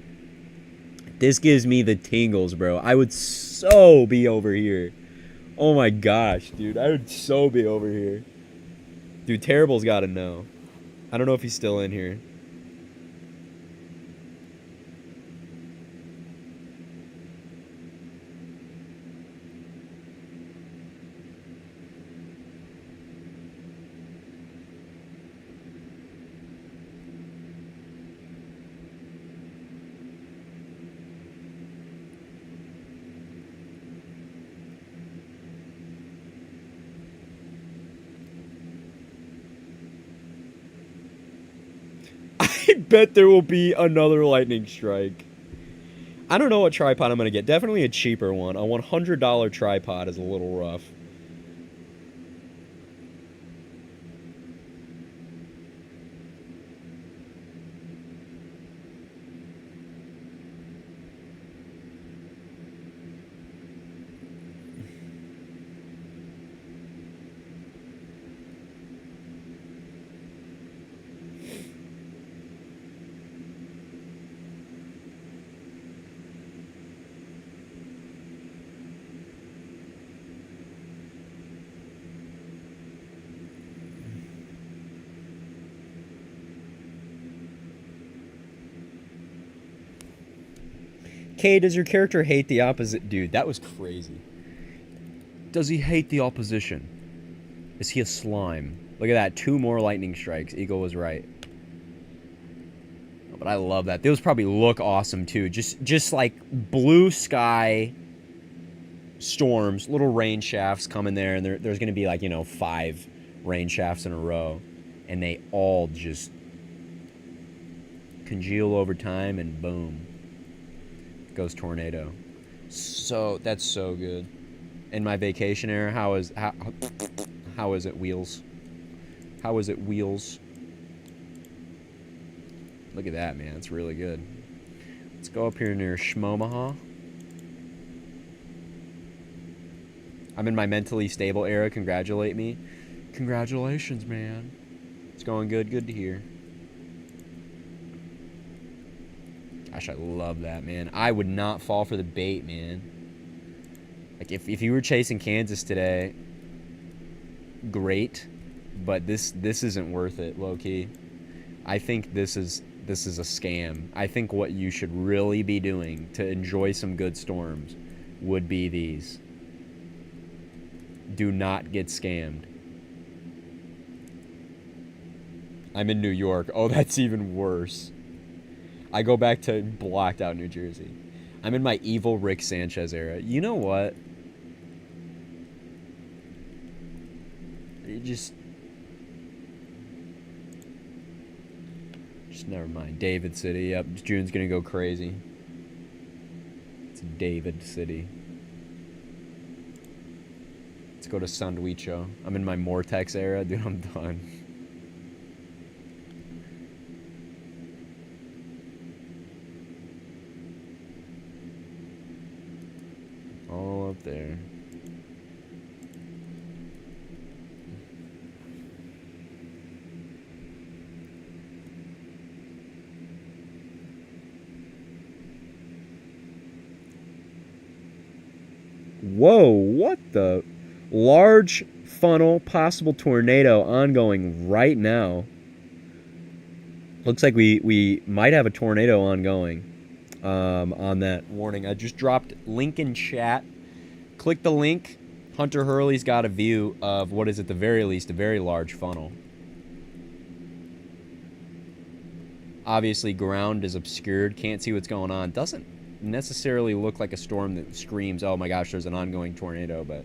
This gives me the tingles, bro. I would so be over here. Oh my gosh, dude. I would so be over here. Dude, Terrible's got to know. I don't know if he's still in here. I bet there will be another lightning strike. I don't know what tripod I'm going to get. Definitely a cheaper one. A $100 tripod is a little rough. Kay, does your character hate the opposite? Dude, that was crazy. Does he hate the opposition? Is he a slime? Look at that. 2 more lightning strikes. Eagle was right. Oh, but I love that. Those probably look awesome, too. Just like blue sky storms, little rain shafts coming there. And there's going to be like, 5 rain shafts in a row. And they all just congeal over time and boom. Goes tornado. So that's so good. In my vacation era, how is it Wheels? How is it Wheels? Look at that, man. It's really good. Let's go up here near Shmomaha. I'm in my mentally stable era. Congratulate me. Congratulations, man. It's going good. Good to hear. Gosh, I love that, man. I would not fall for the bait, man. Like, if you were chasing Kansas today, great. But this isn't worth it, low-key. I think this is a scam. I think what you should really be doing to enjoy some good storms would be these. Do not get scammed. I'm in New York. Oh, that's even worse. I go back to blocked out New Jersey. I'm in my evil Rick Sanchez era. You know what? You just never mind. David City. Yep, June's gonna go crazy. It's David City. Let's go to Sandwicho. I'm in my Mortex era. Dude, I'm done. All up there. Whoa, what the? Large funnel, possible tornado ongoing right now. Looks like we might have a tornado ongoing. on that warning. I just dropped link in chat. Click the link. Hunter Hurley's got a view of what is at the very least a very large funnel. Obviously, ground is obscured. Can't see what's going on. Doesn't necessarily look like a storm that screams, oh my gosh, there's an ongoing tornado. But,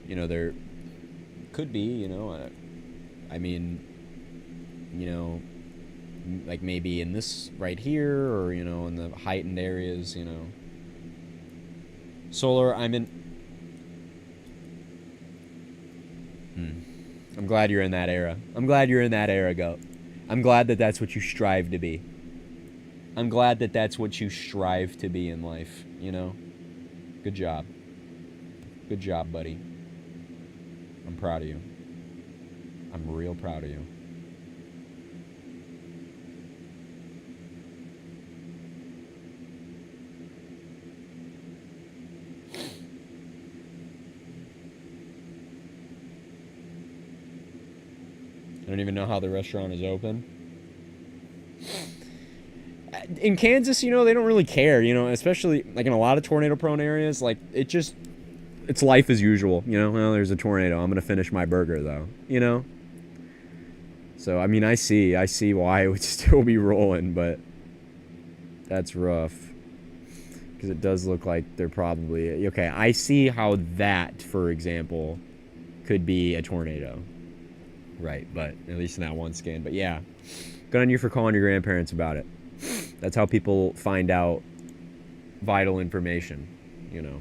you know, there could be, you know. I mean, you know, like maybe in this right here or, you know, in the heightened areas, you know. Solar, I'm glad you're in that era. I'm glad you're in that era, Goat. I'm glad that that's what you strive to be. I'm glad that that's what you strive to be in life, you know? Good job. Good job, buddy. I'm proud of you. I'm real proud of you. I don't even know how the restaurant is open. In Kansas, you know, they don't really care, you know, especially like in a lot of tornado-prone areas. Like, it's life as usual, you know? Well, there's a tornado. I'm going to finish my burger, though, you know? So, I mean, I see why it would still be rolling, but that's rough. Because it does look like they're probably... Okay, I see how that, for example, could be a tornado. Right, but at least in that one scan. But yeah, good on you for calling your grandparents about it. That's how people find out vital information, you know.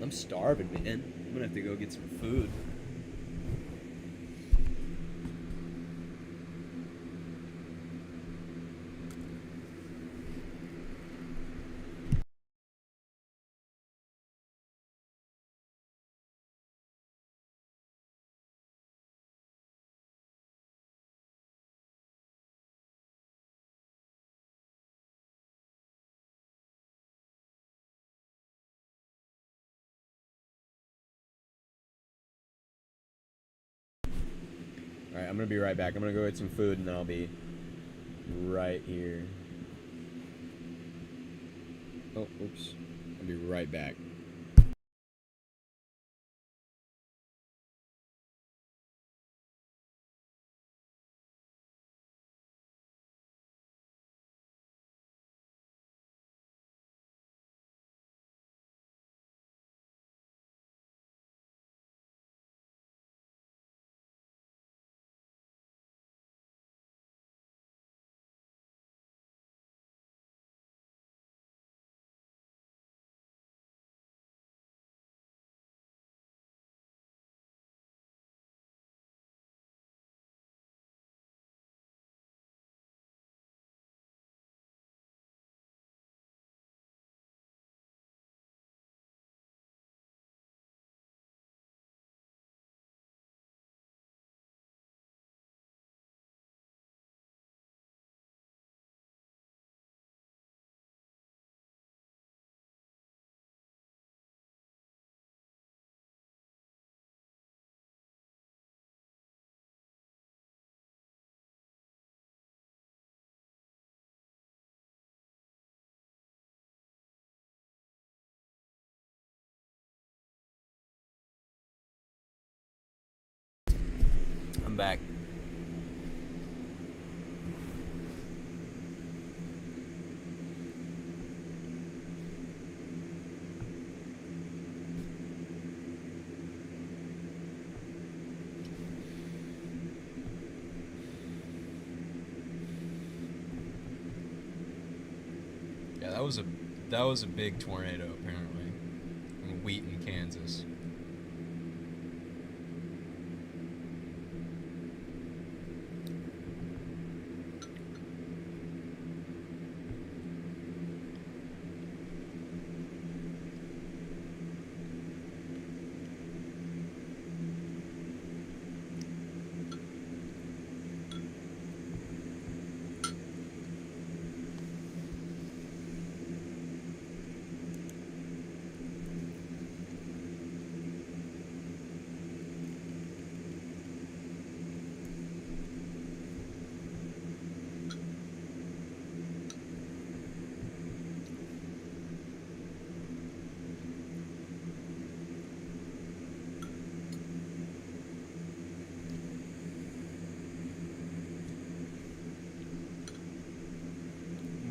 I'm starving, man. I'm gonna have to go get some food. Alright, I'm gonna be right back. I'm gonna go get some food and then I'll be right here. Oh, oops. I'll be right back. I'm back. Yeah, that was a big tornado apparently in Wheaton, Kansas.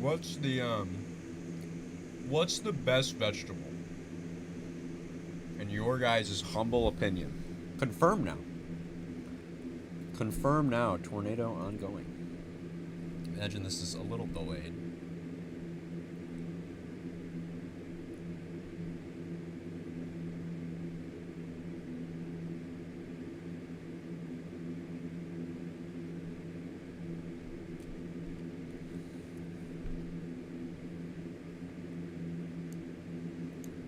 What's the best vegetable? In your guys' humble opinion. Confirm now. Confirm now. Tornado ongoing. Imagine this is a little delayed.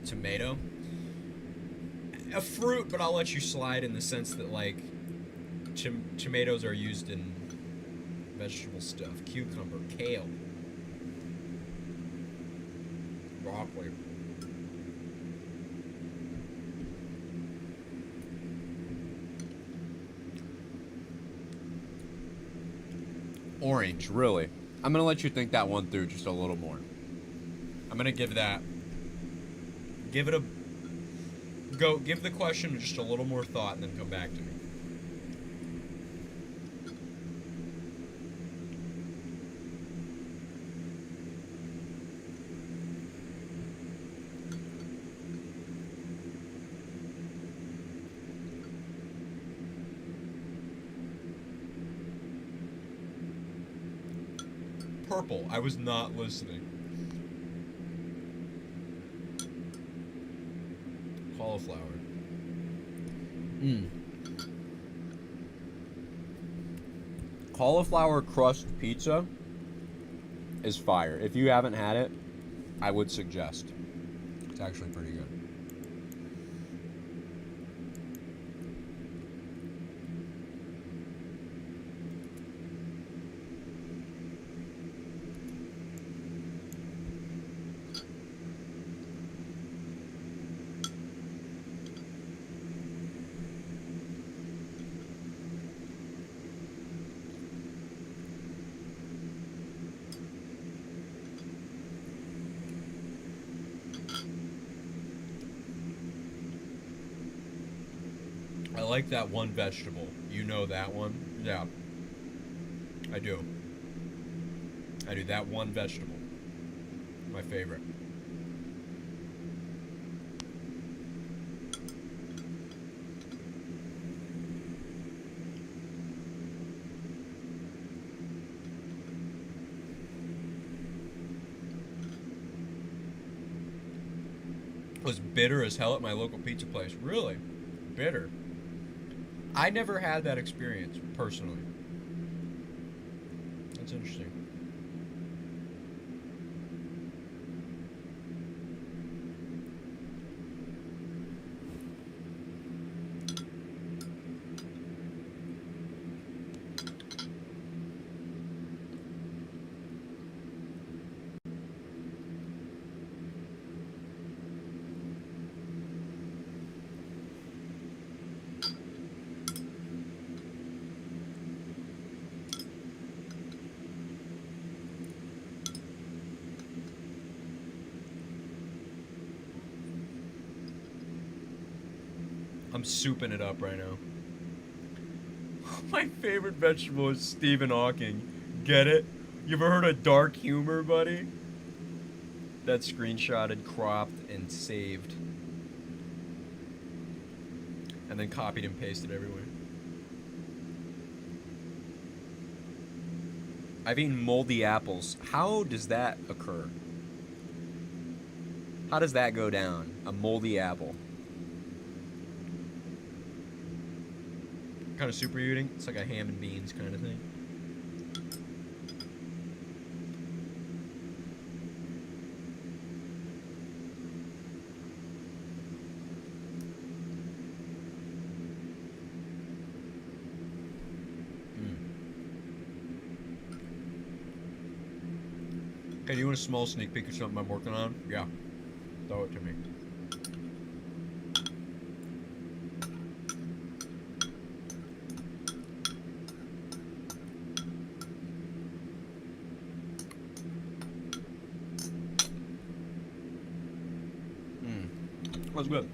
Tomato. A fruit, but I'll let you slide in the sense that, like, tomatoes are used in vegetable stuff. Cucumber, kale, broccoli. Orange, really. I'm going to let you think that one through just a little more. I'm going to give the question just a little more thought and then come back to me. Purple. I was not listening. Cauliflower. Cauliflower crust pizza is fire. If you haven't had it, I would suggest. It's actually pretty good. I like that one vegetable. You know that one? Yeah. I do. I do. That one vegetable. My favorite. It was bitter as hell at my local pizza place. Really? Bitter. I never had that experience, personally. That's interesting. I'm souping it up right now. My favorite vegetable is Stephen Hawking. Get it? You ever heard of dark humor, buddy? That's screenshotted, cropped, and saved. And then copied and pasted everywhere. I've eaten moldy apples. How does that occur? How does that go down? A moldy apple. What kind of soup are you eating? It's like a ham and beans kind of thing. Okay, do you want a small sneak peek of something I'm working on? Yeah. Throw it to me. That's good.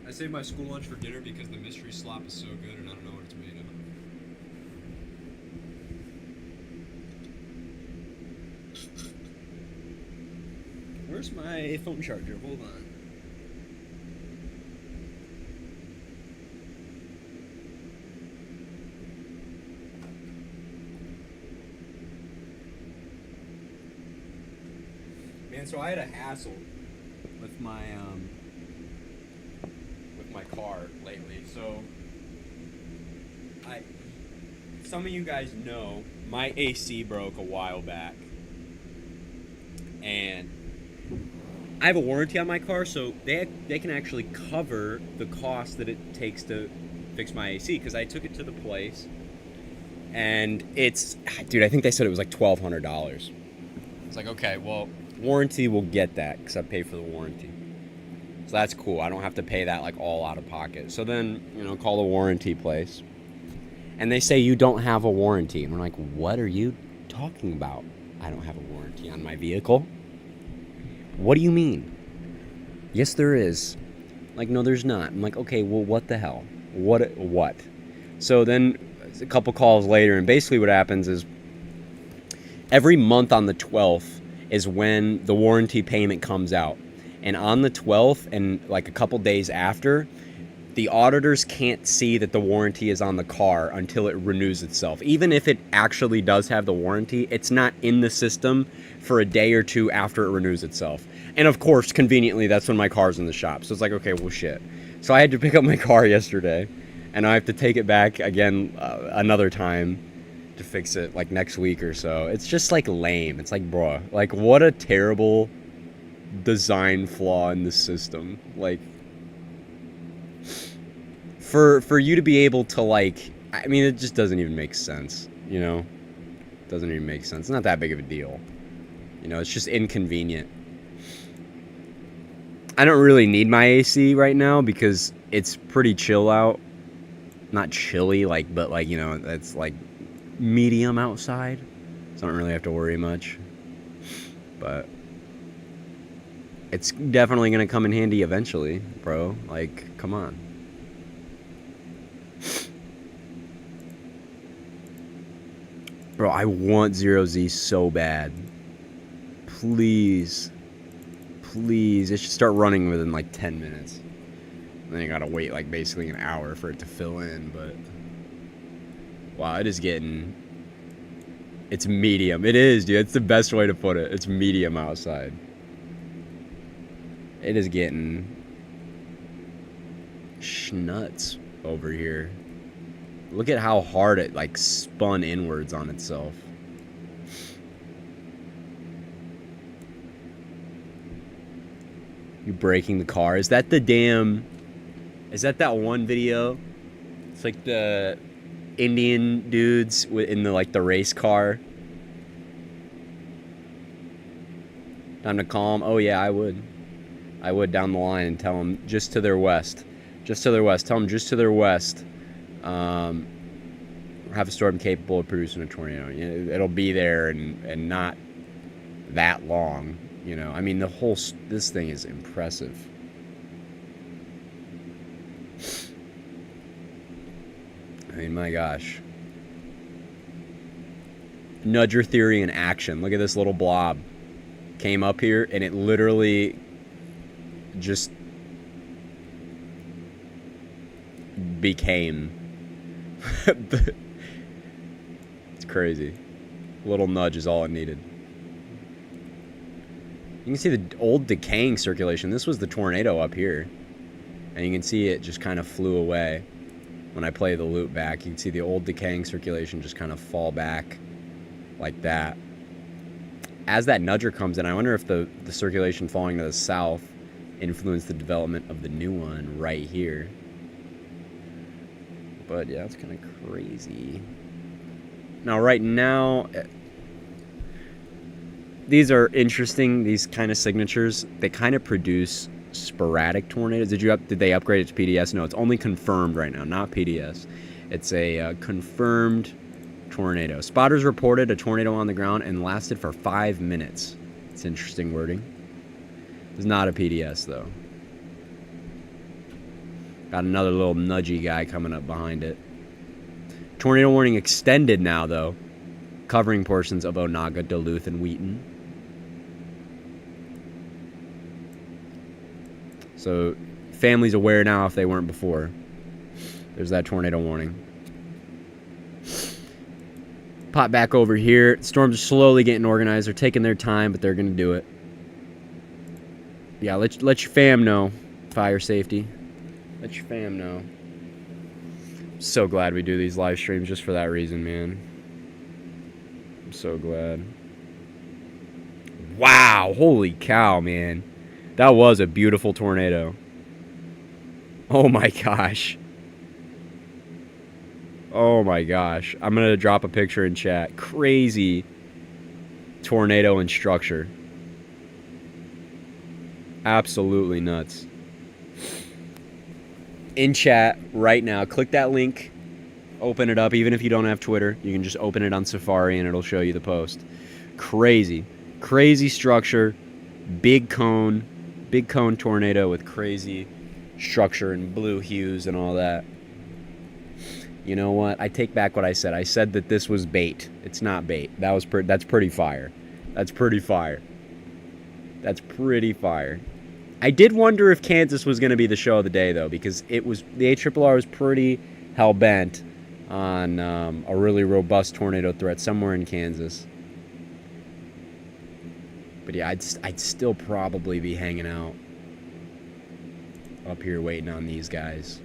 I saved my school lunch for dinner because the mystery slop is so good and I don't know what it's made of. where's my phone charger? Hold on. Man, so I had a hassle with my car lately. So some of you guys know my AC broke a while back, and I have a warranty on my car, so they can actually cover the cost that it takes to fix my AC, because I took it to the place, and dude, I think they said it was like $1,200. It's like, okay, well, warranty will get that because I pay for the warranty. So that's cool. I don't have to pay that like all out of pocket. So then, call the warranty place. And they say you don't have a warranty. And we're like, what are you talking about? I don't have a warranty on my vehicle. What do you mean? Yes, there is. Like, no, there's not. I'm like, okay, well, what the hell? What? So then a couple calls later, and basically what happens is every month on the 12th is when the warranty payment comes out. And on the 12th and like a couple days after, the auditors can't see that the warranty is on the car until it renews itself. Even if it actually does have the warranty, it's not in the system for a day or two after it renews itself. And of course, conveniently, that's when my car's in the shop. So it's like, okay, well, shit. So I had to pick up my car yesterday, and I have to take it back again another time to fix it like next week or so. It's just like lame. It's like, bruh, like what a terrible design flaw in the system. Like for you to be able to like, I mean, it just doesn't even make sense, It doesn't even make sense. It's not that big of a deal. It's just inconvenient. I don't really need my AC right now because it's pretty chill out. Not chilly, but it's like medium outside, so I don't really have to worry much. But it's definitely gonna come in handy eventually, bro. Like, come on. Bro, I want 0Z so bad. Please. It should start running within like 10 minutes. And then you gotta wait like basically an hour for it to fill in, but wow, it's medium. It is, dude. It's the best way to put it. It's medium outside. It is getting schnuts over here. Look at how hard it like spun inwards on itself. You breaking the car? Is that that one video? It's like the Indian dudes in the race car. Time to call them. Oh yeah, I would down the line and tell them just to their west. Tell them just to their west. Have a storm capable of producing a tornado. It'll be there and not that long. I mean, this thing is impressive. I mean, my gosh. Nudger theory in action. Look at this little blob. Came up here and it literally just became. It's crazy. A little nudge is all it needed. You can see the old decaying circulation. This was the tornado up here. And you can see it just kind of flew away. When I play the loop back, you can see the old decaying circulation just kind of fall back like that. As that nudger comes in, I wonder if the circulation falling to the south influenced the development of the new one right here. But yeah, it's kind of crazy. Now, right now, these are interesting, these kind of signatures. They kind of produce sporadic tornadoes. Did they upgrade it to PDS? No, it's only confirmed right now, not PDS. It's a confirmed tornado. Spotters reported a tornado on the ground and lasted for 5 minutes. It's interesting wording. It's not a PDS though. Got another little nudgy guy coming up behind it. Tornado warning extended now though, covering portions of Onaga, Duluth, and Wheaton. So family's aware now if they weren't before. There's that tornado warning. Pop back over here. Storms are slowly getting organized. They're taking their time, but they're going to do it. Yeah, let your fam know. Fire safety. Let your fam know. I'm so glad we do these live streams just for that reason, man. I'm so glad. Wow, holy cow, man. That was a beautiful tornado. Oh my gosh. Oh my gosh. I'm going to drop a picture in chat. Crazy tornado and structure. Absolutely nuts. In chat right now, click that link. Open it up. Even if you don't have Twitter, you can just open it on Safari and it'll show you the post. Crazy. Crazy structure. Big cone tornado with crazy structure and blue hues and all that. You know what? I take back what I said. I said that this was bait. It's not bait. That's pretty fire. That's pretty fire. That's pretty fire. I did wonder if Kansas was going to be the show of the day, though, because the ARRR was pretty hell-bent on a really robust tornado threat somewhere in Kansas. But yeah, I'd still probably be hanging out up here waiting on these guys.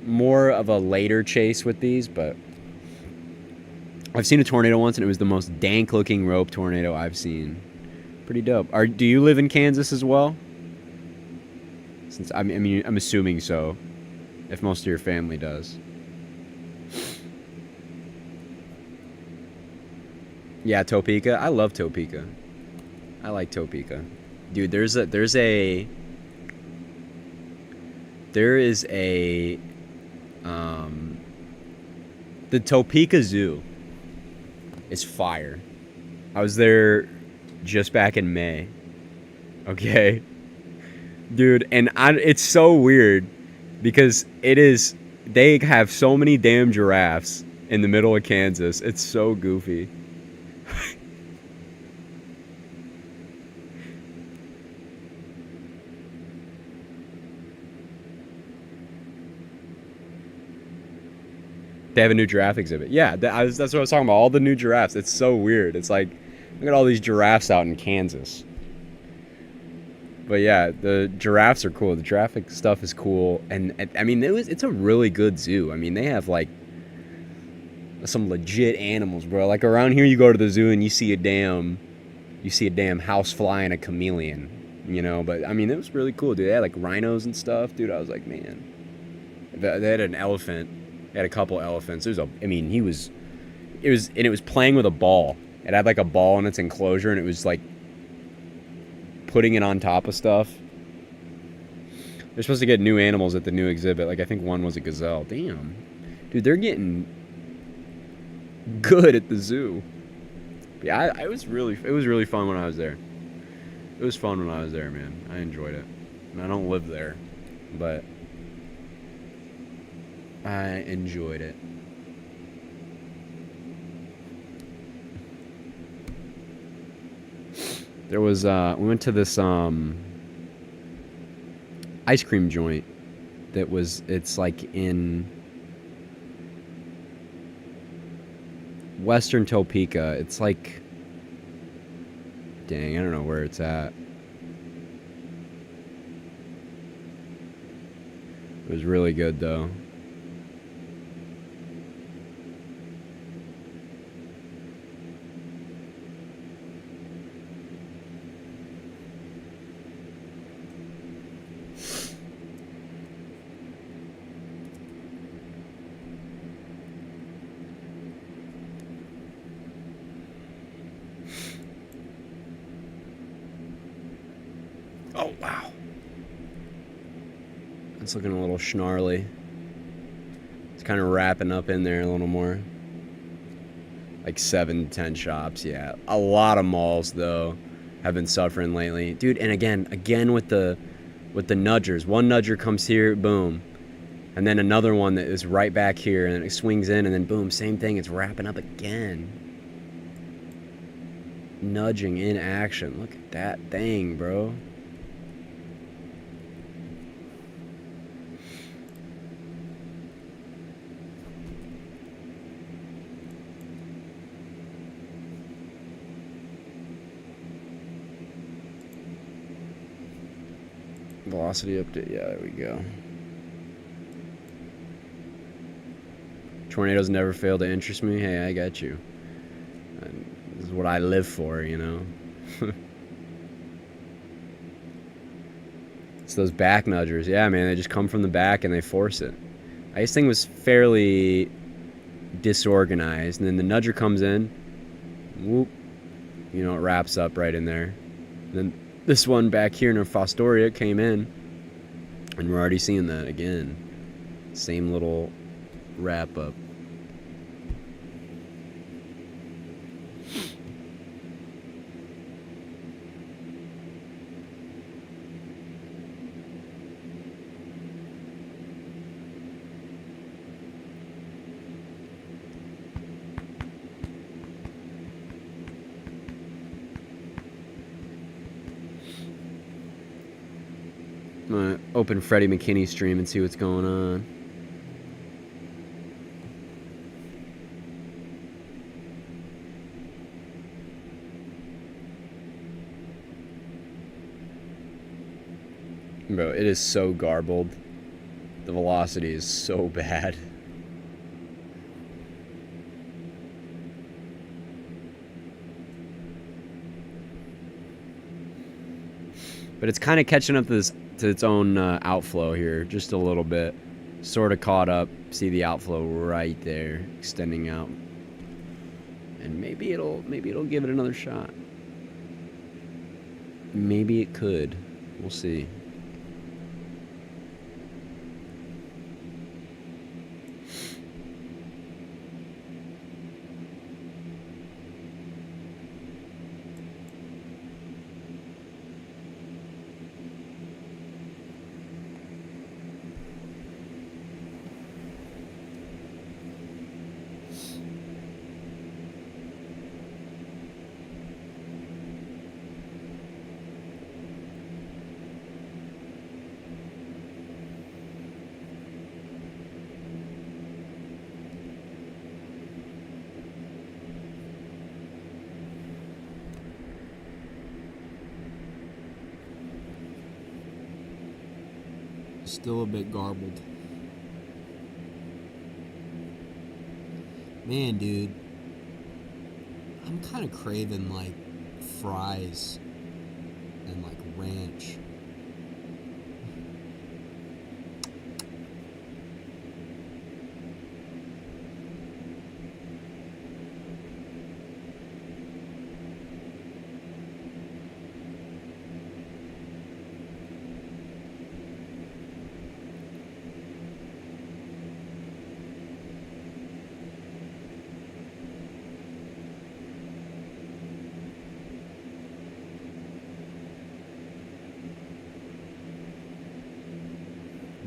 More of a later chase with these, but I've seen a tornado once, and it was the most dank-looking rope tornado I've seen. Pretty dope. Do you live in Kansas as well? Since I'm assuming so, if most of your family does. Yeah, Topeka. I love Topeka. I like Topeka. Dude, there is a the Topeka Zoo is fire. I was there just back in May. Okay. Dude, and it's so weird because they have so many damn giraffes in the middle of Kansas. It's so goofy. They have a new giraffe exhibit. Yeah, that's what I was talking about. All the new giraffes. It's so weird. It's like, look at all these giraffes out in Kansas. But yeah, the giraffes are cool. The giraffe stuff is cool. And I mean, it's a really good zoo. I mean, they have like some legit animals, bro. Like around here, you go to the zoo and you see a damn housefly and a chameleon, you know. But I mean, it was really cool, dude. They had like rhinos and stuff, dude. I was like, man. They had an elephant. They had a couple elephants. It was playing with a ball. It had like a ball in its enclosure, and it was like putting it on top of stuff. They're supposed to get new animals at the new exhibit. Like I think one was a gazelle. Damn, dude, they're getting good at the zoo. But yeah, it was really fun when I was there. It was fun when I was there, man. I enjoyed it. And I don't live there, but I enjoyed it. There was we went to this ice cream joint it's like in Western Topeka. It's like, dang, I don't know where it's at. It was really good though. Oh, wow. It's looking a little snarly. It's kind of wrapping up in there a little more. Like 7 to 10 shops, yeah. A lot of malls, though, have been suffering lately. Dude, and again with the nudgers. One nudger comes here, boom. And then another one that is right back here, and it swings in, and then boom, same thing. It's wrapping up again. Nudging in action. Look at that thing, bro. Velocity update. Yeah, there we go. Tornadoes never fail to interest me. Hey, I got you. This is what I live for, you know. It's those back nudgers. Yeah, man, they just come from the back and they force it. This thing was fairly disorganized, and then the nudger comes in, whoop, you know, it wraps up right in there. And then this one back here near Fostoria came in, and we're already seeing that again. Same little wrap up. I'm gonna open Freddie McKinney's stream and see what's going on. Bro, it is so garbled. The velocity is so bad. But it's kind of catching up to its own outflow here, just a little bit. Sort of caught up. See the outflow right there, extending out. And maybe it'll give it another shot. Maybe it could. We'll see. Still a bit garbled. Man, dude, I'm kind of craving like fries and like ranch.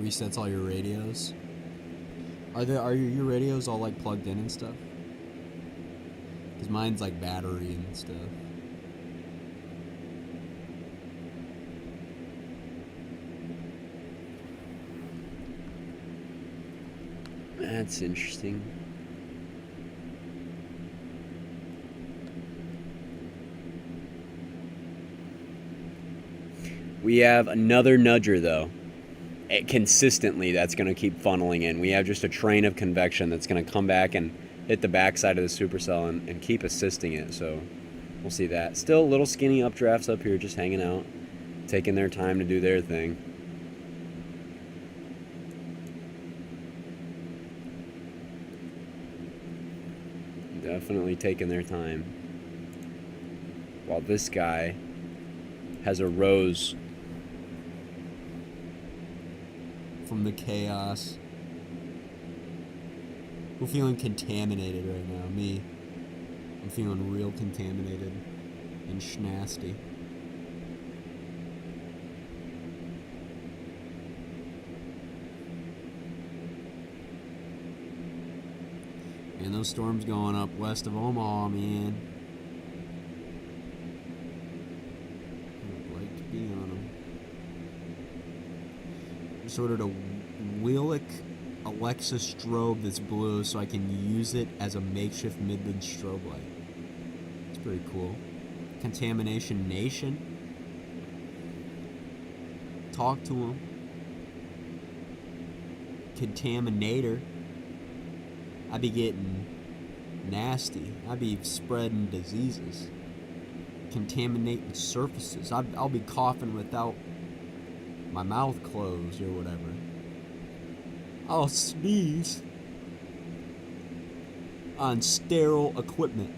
Resets all your radios. Are your radios all like plugged in and stuff? Cause mine's like battery and stuff. That's interesting. We have another nudger though. Consistently, that's going to keep funneling in. We have just a train of convection that's going to come back and hit the backside of the supercell and keep assisting it. So we'll see that. Still little skinny updrafts up here just hanging out, taking their time to do their thing. Definitely taking their time. While this guy has a rose from the chaos. We're feeling contaminated right now. Me. I'm feeling real contaminated and schnasty. And those storms going up west of Omaha, man. I'd like to be on them. Just ordered a Willick Alexa strobe that's blue so I can use it as a makeshift Midland strobe light. It's pretty cool. Contamination Nation. talk to him. Contaminator. I be getting nasty. I be spreading diseases. Contaminating surfaces. I'll be coughing without my mouth closed or whatever. I'll sneeze on sterile equipment.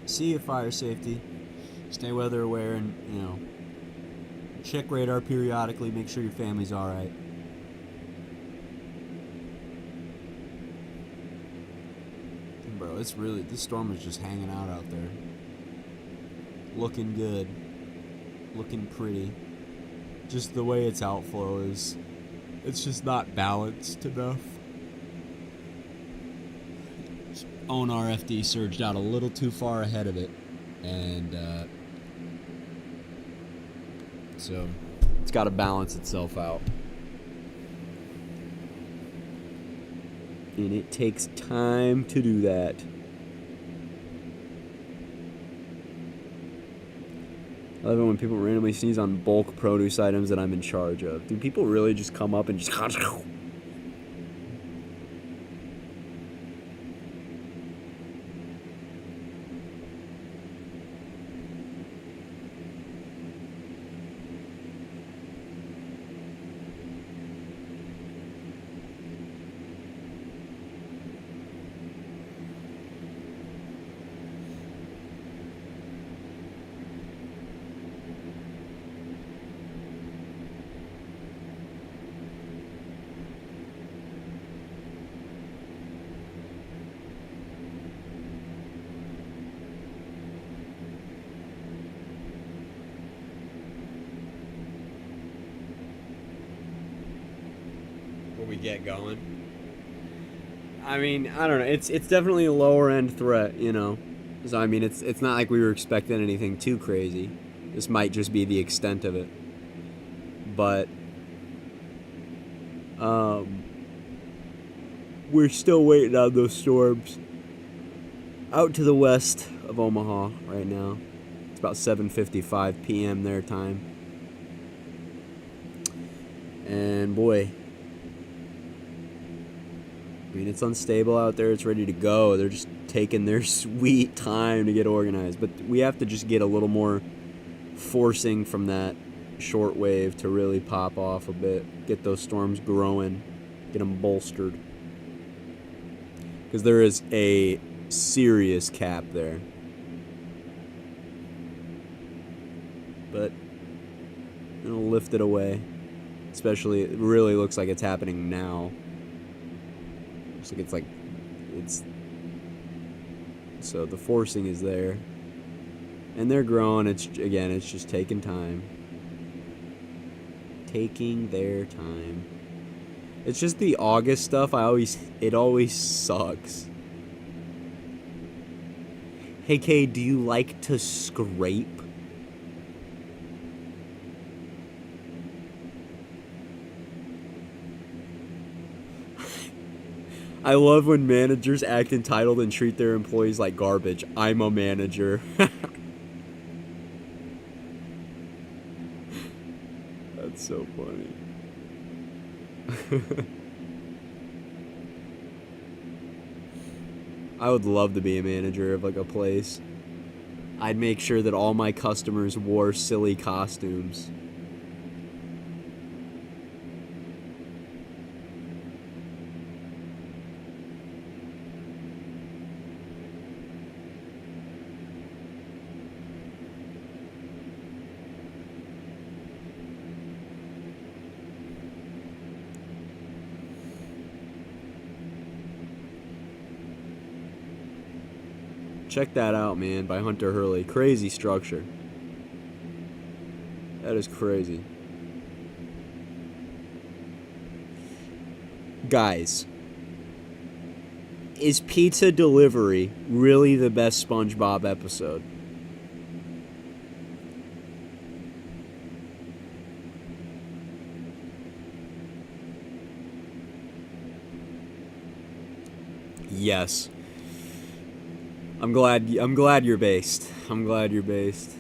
See your fire safety, stay weather aware, and check radar periodically, make sure your family's alright. Bro, this storm is just hanging out there. Looking good. Looking pretty. Just the way its outflow is, it's just not balanced enough. Own RFD surged out a little too far ahead of it, and so it's got to balance itself out, and it takes time to do that. I love it when people randomly sneeze on bulk produce items that I'm in charge of. Do people really just come up and just we get going? I mean, I don't know. It's definitely a lower end threat, So I mean, it's not like we were expecting anything too crazy. This might just be the extent of it. But we're still waiting on those storms out to the west of Omaha right now. It's about 7:55 p.m. their time. And boy, I mean, it's unstable out there. It's ready to go. They're just taking their sweet time to get organized. But we have to just get a little more forcing from that short wave to really pop off a bit. Get those storms growing. Get them bolstered. Because there is a serious cap there. But it'll lift it away. Especially, it really looks like it's happening now. It's so the forcing is there, and they're growing. It's just taking time, taking their time. It's just the August stuff. It always sucks. Hey Kay, do you like to scrape? I love when managers act entitled and treat their employees like garbage. I'm a manager. That's so funny. I would love to be a manager of a place. I'd make sure that all my customers wore silly costumes. Check that out, man, by Hunter Hurley. Crazy structure. That is crazy. Guys, is pizza delivery really the best SpongeBob episode? Yes. I'm glad you're based. I'm glad you're based.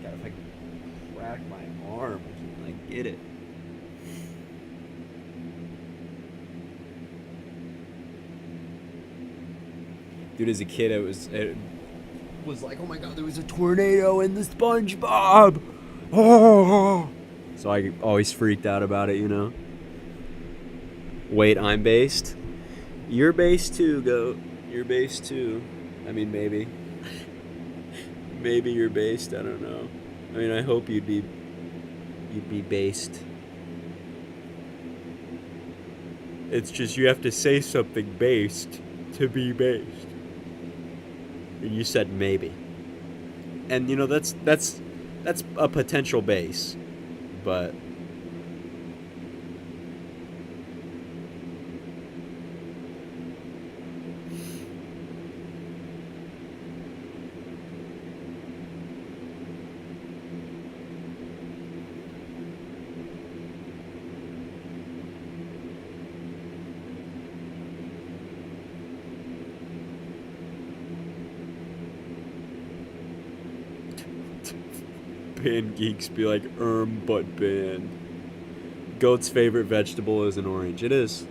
God, if I crack my arm, I get it. Dude, as a kid, it was like, oh my god, there was a tornado in the SpongeBob. Oh. So I always freaked out about it, you know. Wait, I'm based. You're based too, Goat. You're based too. I mean, maybe. Maybe you're based. I don't know. I mean, I hope you'd be based. It's just you have to say something based to be based. And you said maybe. And you know that's a potential base, but band geeks be like, but band. Goat's favorite vegetable is an orange. It is.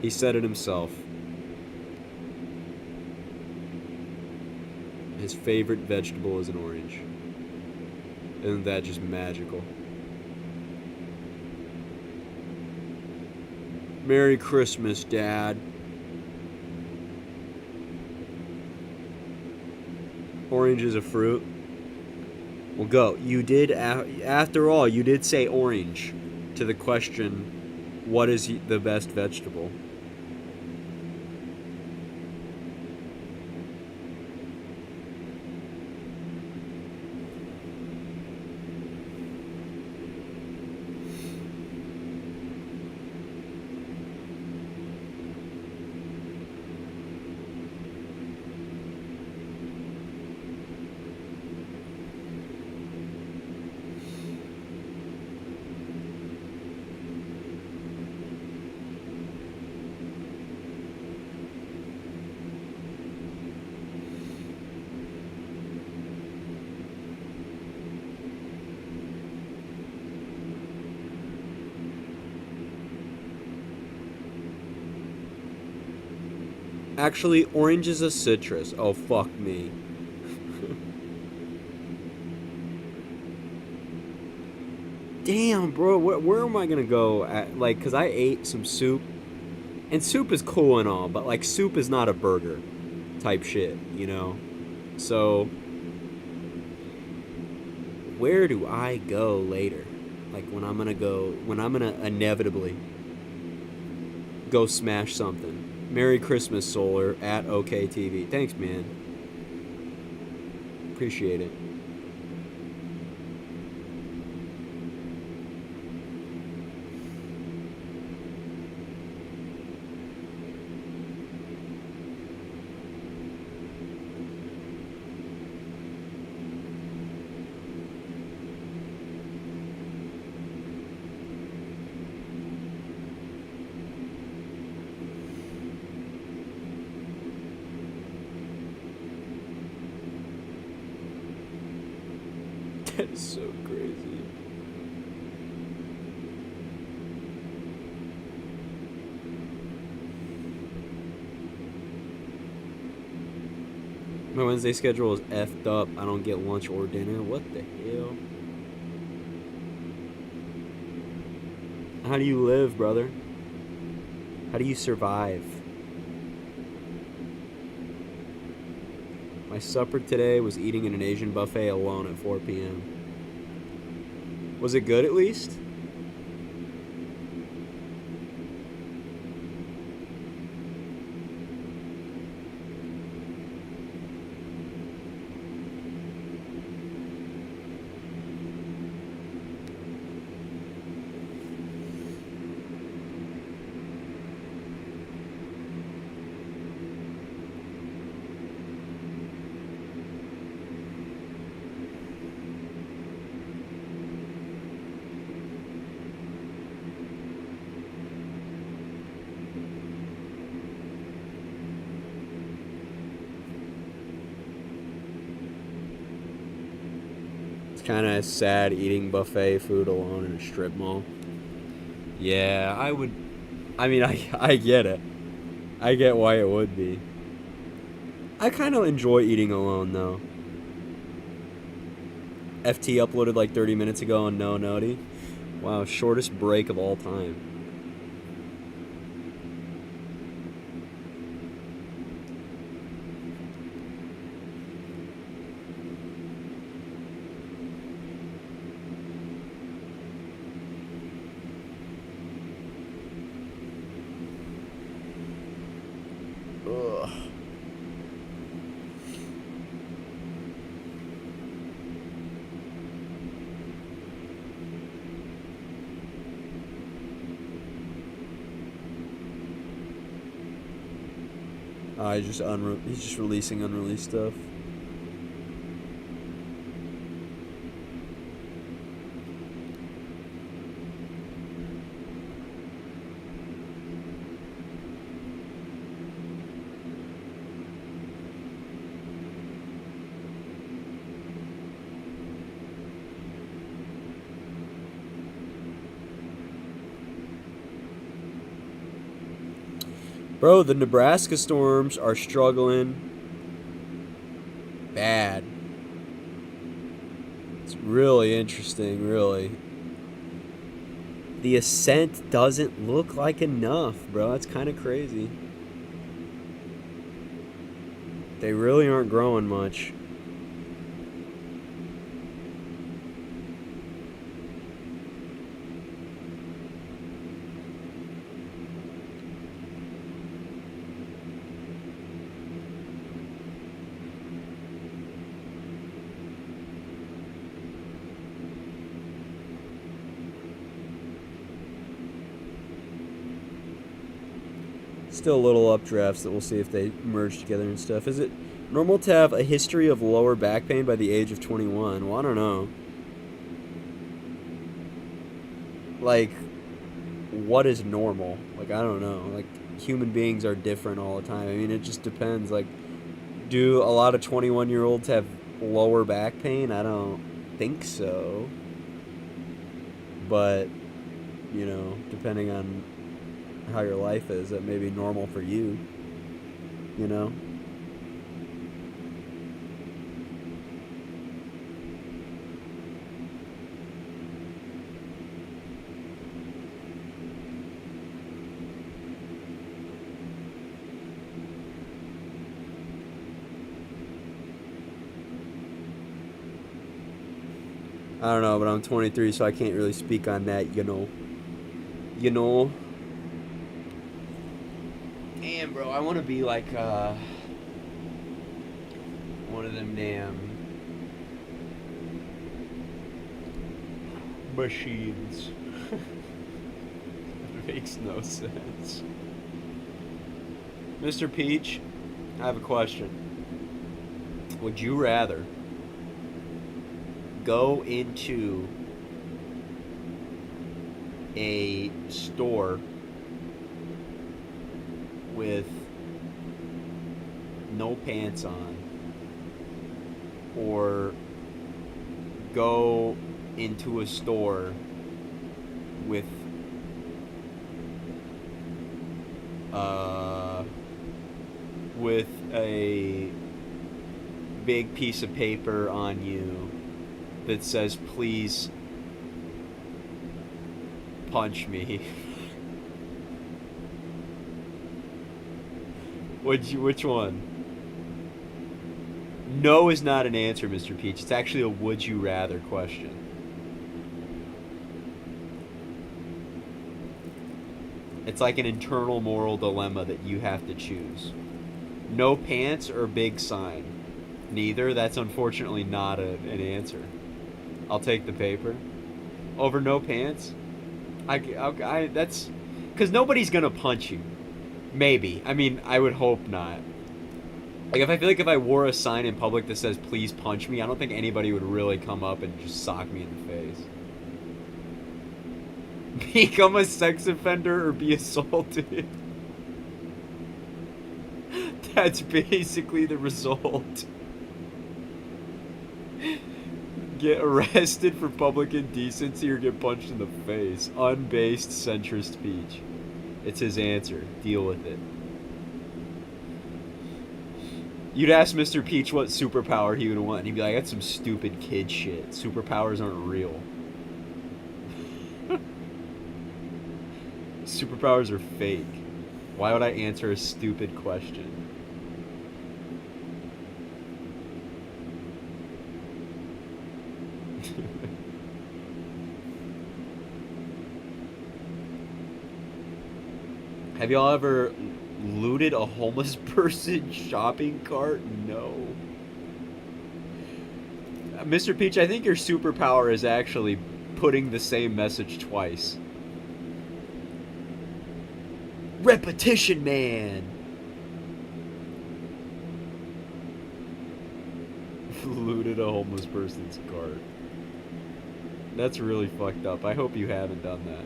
He said it himself. His favorite vegetable is an orange. Isn't that just magical? Merry Christmas, Dad. Orange is a fruit. Well, Go. You did, after all, you did say orange to the question, what is the best vegetable? Actually, orange is a citrus. Oh, fuck me. Damn, bro. Where am I gonna go? Like, because I ate some soup. And soup is cool and all, but, like, soup is not a burger type shit, you know? So, where do I go later? Like, when I'm gonna inevitably go smash something. Merry Christmas, Solar, at OKTV. Thanks, man. Appreciate it. That is so crazy. My Wednesday schedule is effed up. I don't get lunch or dinner. What the hell? How do you live, brother? How do you survive? My supper today was eating in an Asian buffet alone at 4 p.m. Was it good at least? kind of sad eating buffet food alone in a strip mall. Yeah, I would. I mean, I get it. I get why it would be. I kind of enjoy eating alone, though. FT uploaded like 30 minutes ago on No Nutty. Wow, shortest break of all time. Ugh. He's just releasing unreleased stuff. Bro, the Nebraska Storms are struggling bad. It's really interesting, really. The ascent doesn't look like enough, bro. That's kind of crazy. They really aren't growing much. Still little updrafts that we'll see if they merge together and stuff. Is it normal to have a history of lower back pain by the age of 21? Well, I don't know. Like, what is normal? Like, I don't know. Like, human beings are different all the time. I mean, it just depends. Like, do a lot of 21-year-olds have lower back pain? I don't think so. But, you know, depending on how your life is, that may be normal for you, you know? I don't know, but I'm 23, so I can't really speak on that, you know. You know? Damn, bro, I want to be like one of them damn machines. It makes no sense. Mr. Peach, I have a question. Would you rather go into a store with no pants on, or go into a store with a big piece of paper on you that says, please punch me? Which one? No is not an answer, Mr. Peach. It's actually a would you rather question. It's like an internal moral dilemma that you have to choose. No pants or big sign? Neither. That's unfortunately not an answer. I'll take the paper. Over no pants? That's... Because nobody's going to punch you. Maybe. I mean, I would hope not. Like, I feel like if I wore a sign in public that says, please punch me, I don't think anybody would really come up and just sock me in the face. Become a sex offender or be assaulted. That's basically the result. Get arrested for public indecency or get punched in the face. Unbased centrist speech. It's his answer. Deal with it. You'd ask Mr. Peach what superpower he would want, and he'd be like, that's some stupid kid shit. Superpowers aren't real. Superpowers are fake. Why would I answer a stupid question? Have y'all ever looted a homeless person shopping cart? No. Mr. Peach, I think your superpower is actually putting the same message twice. Repetition man! Looted a homeless person's cart. That's really fucked up. I hope you haven't done that.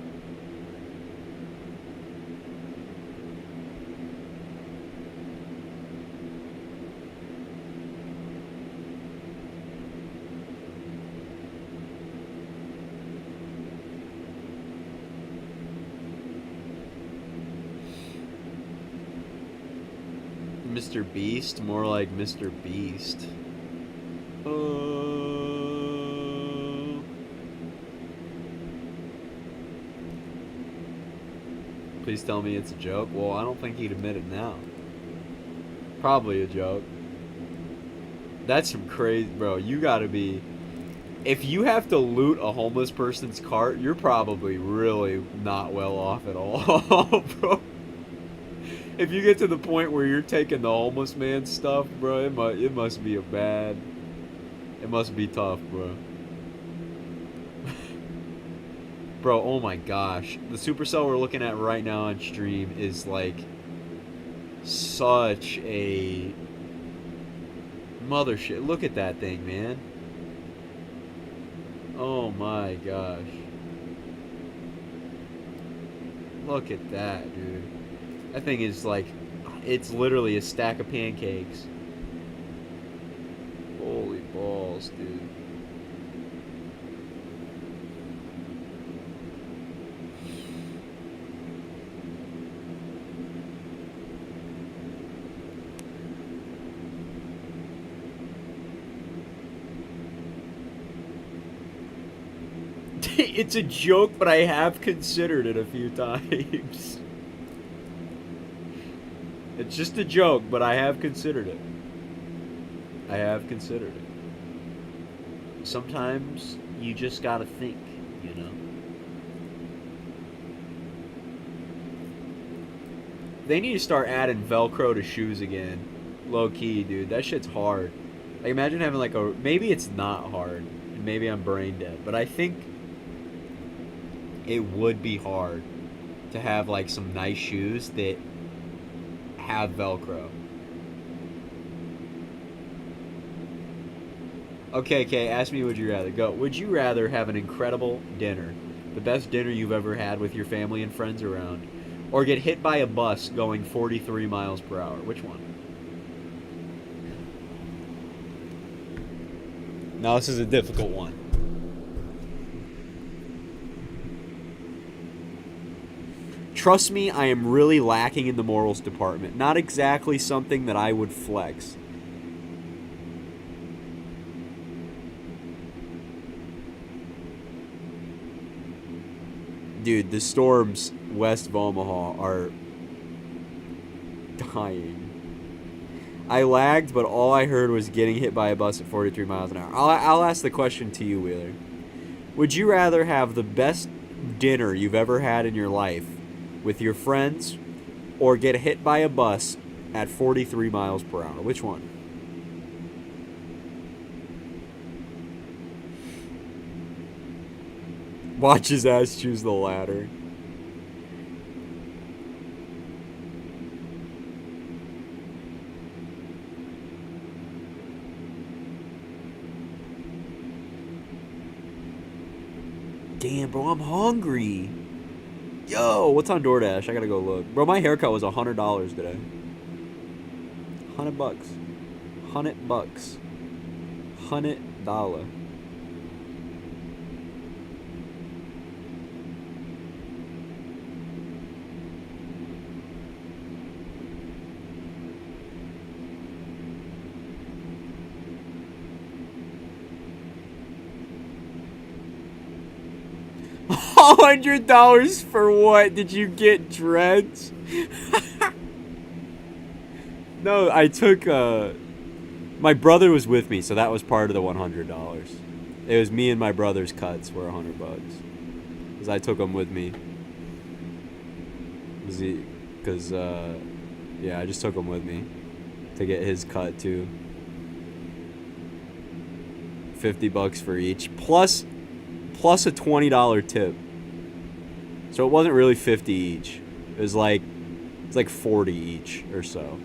Mr. Beast? More like Mr. Beast. Please tell me it's a joke. Well, I don't think he'd admit it now. Probably a joke. That's some crazy... Bro, you gotta be... If you have to loot a homeless person's cart, you're probably really not well off at all, bro. If you get to the point where you're taking the homeless man's stuff, bro, it must be a bad... It must be tough, bro. Bro, oh my gosh. The supercell we're looking at right now on stream is like such a mothership. Look at that thing, man. Oh my gosh. Look at that, dude. That thing is like, it's literally a stack of pancakes. Holy balls, dude. It's a joke, but I have considered it a few times. It's just a joke, but I have considered it. I have considered it. Sometimes you just gotta think, you know? They need to start adding Velcro to shoes again. Low key, dude. That shit's hard. Like, imagine having like a... Maybe it's not hard. And maybe I'm brain dead. But I think it would be hard to have like some nice shoes that have Velcro. Okay, ask me, would you rather? Go. Would you rather have an incredible dinner, the best dinner you've ever had with your family and friends around, or get hit by a bus going 43 miles per hour? Which one? Now this is a difficult one. Trust me, I am really lacking in the morals department. Not exactly something that I would flex. Dude, the storms west of Omaha are dying. I lagged, but all I heard was getting hit by a bus at 43 miles an hour. I'll ask the question to you, Wheeler. Would you rather have the best dinner you've ever had in your life with your friends, or get hit by a bus at 43 miles per hour? Which one? Watch his ass choose the latter. Damn, bro, I'm hungry. Yo, what's on DoorDash? I gotta go look. Bro, my haircut was $100 today. $100. $100. $100. $100 for what? Did you get dreads? No, I took, my brother was with me, so that was part of the $100. It was me and my brother's cuts were $100. Because I took them with me. Because, yeah, I just took him with me to get his cut too. $50 for each, plus a $20 tip. So it wasn't really 50 each. It's like 40 each or so.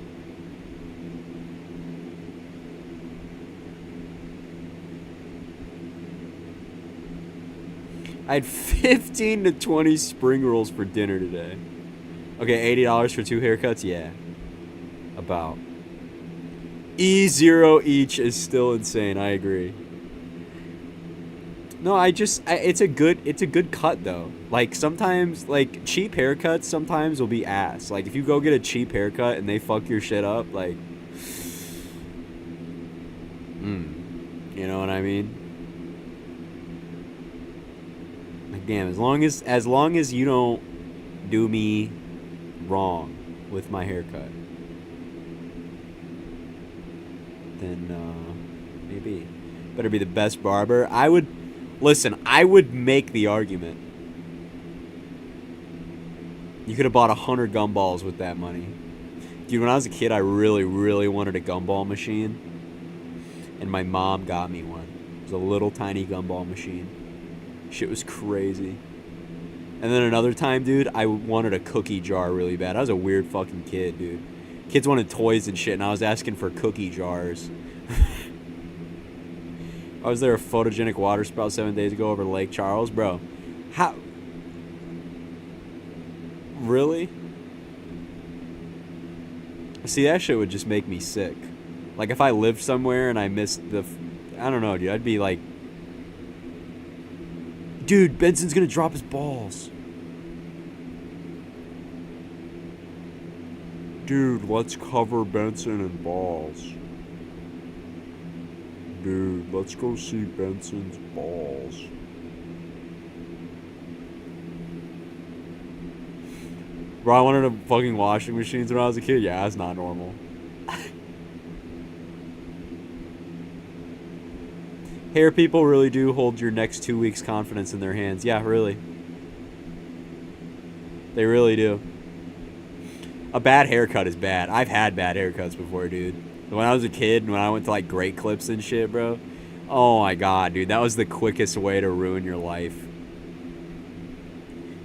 I had 15 to 20 spring rolls for dinner today. Okay, $80 for 2 haircuts? Yeah. About. E0 each is still insane, I agree. No, it's a good cut though. Like sometimes, like cheap haircuts sometimes will be ass. Like if you go get a cheap haircut and they fuck your shit up, like, you know what I mean? Like damn, as long as you don't do me wrong with my haircut, then maybe better be the best barber. I would make the argument you could have bought 100 gumballs with that money. Dude, when I was a kid, I really wanted a gumball machine, and my mom got me one. It was a little tiny gumball machine. Shit was crazy. And then another time, dude, I wanted a cookie jar really bad. I was a weird fucking kid, dude. Kids wanted toys and shit, and I was asking for cookie jars. I was there a photogenic water spout 7 days ago over Lake Charles. Bro, how? Really? See, that shit would just make me sick. Like, if I lived somewhere and I missed I don't know, dude. I'd be like, dude, Benson's gonna drop his balls. Dude, let's cover Benson in balls. Dude, let's go see Benson's balls. Bro, I wanted a fucking washing machines when I was a kid. Yeah, that's not normal. Hair people really do hold your next 2 weeks' confidence in their hands. Yeah, really. They really do. A bad haircut is bad. I've had bad haircuts before, dude. When I was a kid, when I went to like Great Clips and shit, bro. Oh my god, dude. That was the quickest way to ruin your life.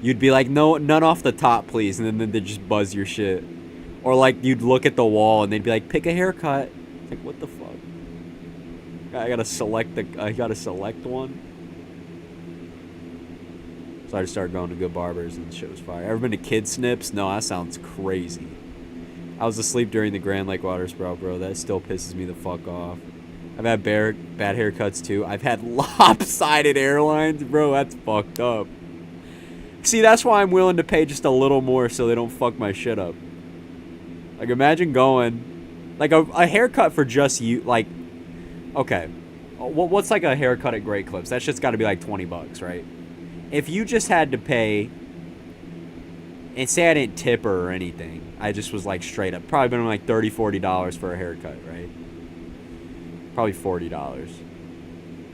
You'd be like, no, none off the top, please. And then they'd just buzz your shit. Or like, you'd look at the wall and they'd be like, pick a haircut. It's like, what the fuck? I gotta select one. So I just started going to good barbers and shit was fire. Ever been to Kid Snips? No, that sounds crazy. I was asleep during the Grand Lake water spout, bro. That still pisses me the fuck off. I've had bad haircuts too. I've had lopsided airlines, bro. That's fucked up. See, that's why I'm willing to pay just a little more so they don't fuck my shit up. Like, imagine going, like, a haircut for just you, like, okay. What's like a haircut at Great Clips? That shit's got to be like $20, right? If you just had to pay, and say I didn't tip her or anything, I just was like straight up, probably been like $30, $40 for a haircut, right? Probably $40.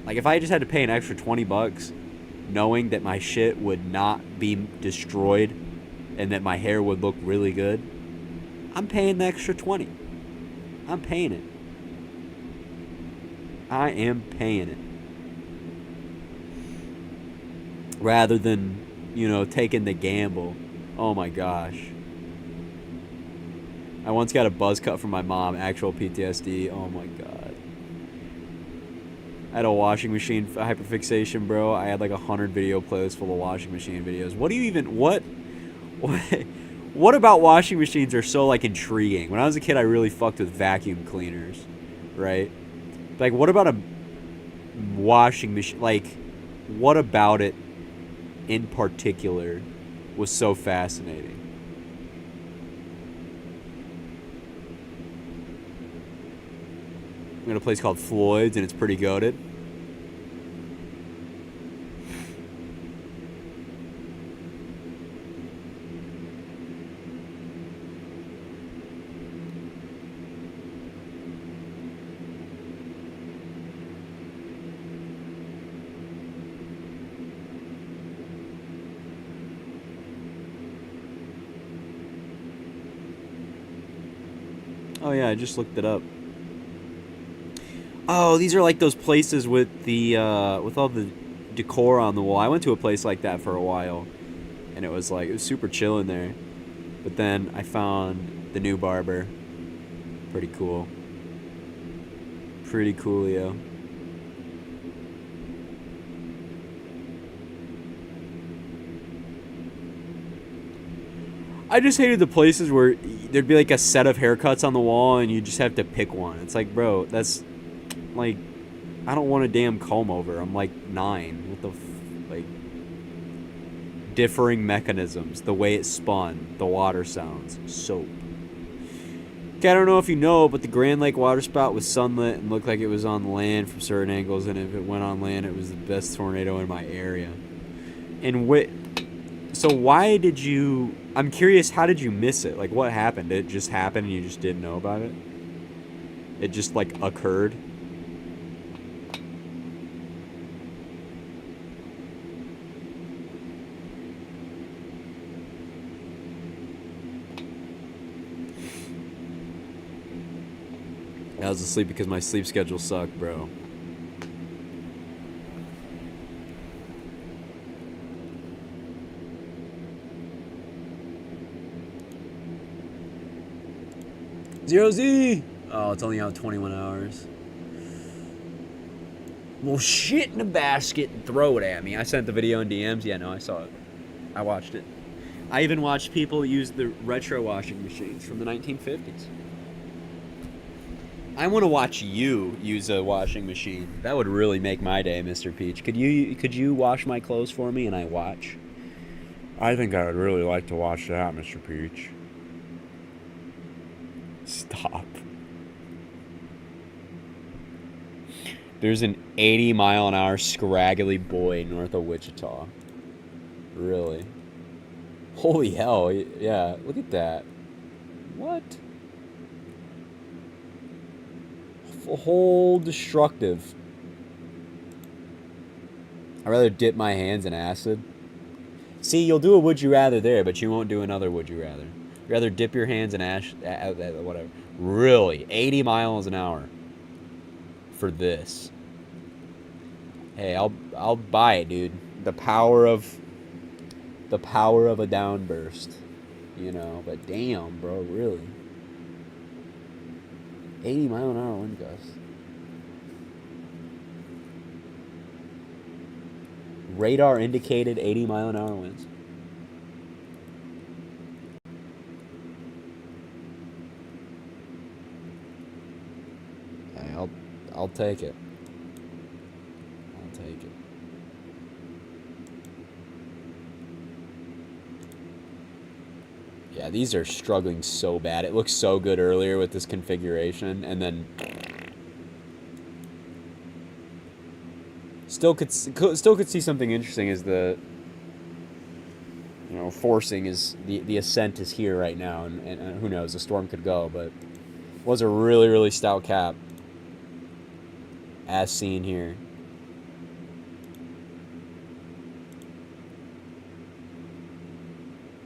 Like, if I just had to pay an extra $20, knowing that my shit would not be destroyed and that my hair would look really good, I'm paying the extra $20. I'm paying it. I am paying it. Rather than, you know, taking the gamble. Oh my gosh. I once got a buzz cut from my mom, actual PTSD. Oh my god. I had a washing machine hyperfixation, bro. I had like 100 video playlists full of washing machine videos. What do you even, what about washing machines are so like intriguing? When I was a kid, I really fucked with vacuum cleaners, right? Like, what about a washing machine? Like, what about it in particular was so fascinating? I'm in a place called Floyd's, and it's pretty goated. Oh yeah, I just looked it up. Oh, these are like those places with the with all the decor on the wall. I went to a place like that for a while, and it was super chill in there. But then I found the new barber. Pretty cool. Pretty coolio. I just hated the places where there'd be like a set of haircuts on the wall and you just have to pick one. It's like, bro, that's like, I don't want a damn comb over. I'm like 9. What the like, differing mechanisms, the way it spun, the water sounds, soap. Okay, I don't know if you know, but the Grand Lake water spout was sunlit and looked like it was on land from certain angles, and if it went on land, it was the best tornado in my area. And so why did you... I'm curious, how did you miss it? Like, what happened? Did it just happen and you just didn't know about it? It just, like, occurred? I was asleep because my sleep schedule sucked, bro. Zero Z! Oh, it's only out 21 hours. Well, shit in a basket and throw it at me. I sent the video in DMs. Yeah, no, I saw it. I watched it. I even watched people use the retro washing machines from the 1950s. I want to watch you use a washing machine. That would really make my day, Mr. Peach. Could you wash my clothes for me and I watch? I think I would really like to watch that, Mr. Peach. Stop. There's an 80-mile-an-hour scraggly boy north of Wichita. Really? Holy hell, yeah, look at that. What? Whole destructive. I'd rather dip my hands in acid. See, you'll do a would you rather there, but you won't do another would you rather. You'd rather dip your hands in whatever. Really? 80 miles an hour for this. Hey, I'll buy it, dude. The power of a downburst. You know, but damn, bro, really. 80-mile-an-hour wind gusts. Radar indicated 80-mile-an-hour winds. Hey, I'll take it. I'll take it. Yeah, these are struggling so bad. It looked so good earlier with this configuration, and then still could see something interesting as the forcing is the ascent is here right now, and who knows, the storm could go, but it was a really, really stout cap as seen here.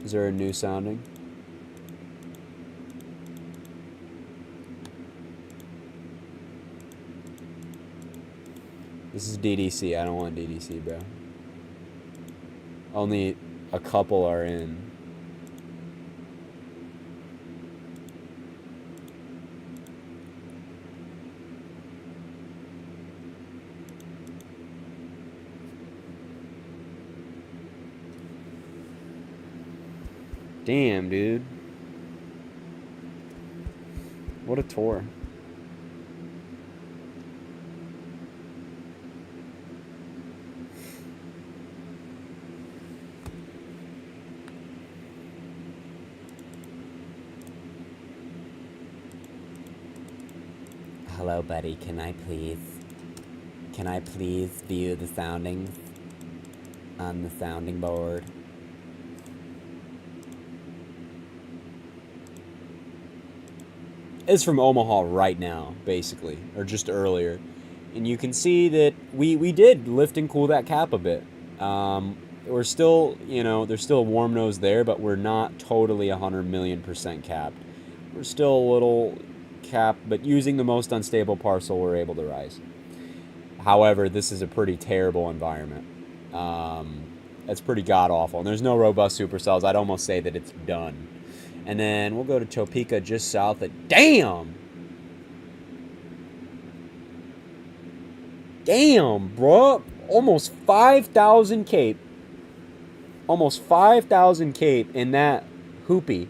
Is there a new sounding? This is DDC. I don't want DDC, bro. Only a couple are in. Damn, dude. What a tour. Hello, buddy. Can I please view the soundings on the sounding board? It's from Omaha right now, basically, or just earlier. And you can see that we did lift and cool that cap a bit. We're still, there's still a warm nose there, but we're not totally 100 million% capped. We're still a little, cap, but using the most unstable parcel, we're able to rise. However, this is a pretty terrible environment. It's pretty god-awful. And there's no robust supercells. I'd almost say that it's done. And then we'll go to Topeka just south of... Damn! Damn, bro. Almost 5,000 cape. Almost 5,000 cape in that hoopy.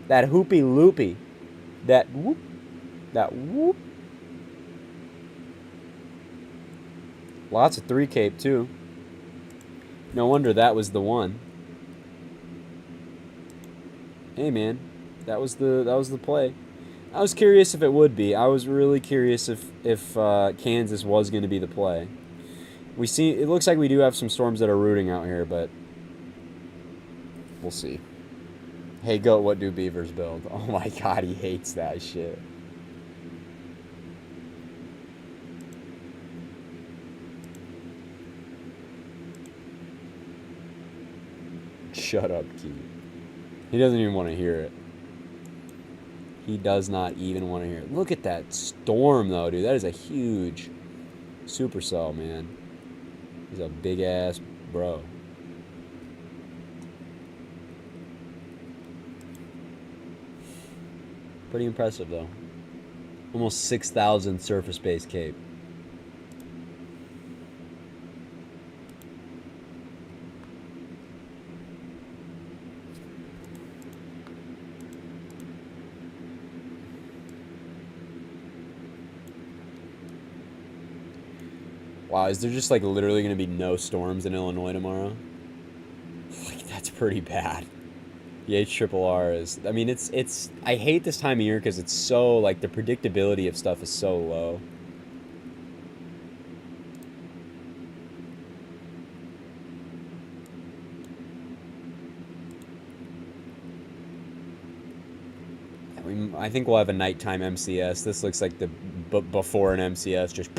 That hoopy loopy. That whoop. That whoop. Lots of 3 cape too. No wonder that was the one. Hey man, that was the play. I was curious if it would be. I was really curious if Kansas was going to be the play. It looks like we do have some storms that are rooting out here, but we'll see. Hey goat, what do beavers build? Oh my god, he hates that shit. Shut up, Keith. He doesn't even want to hear it. He does not even want to hear it. Look at that storm, though, dude. That is a huge supercell, man. He's a big-ass bro. Pretty impressive, though. Almost 6,000 surface-based cape. Wow, is there just like literally going to be no storms in Illinois tomorrow? Like, that's pretty bad. The HRRR is, I mean, it's, I hate this time of year because it's so, like, the predictability of stuff is so low. I think we'll have a nighttime MCS. This looks like the before an MCS, just,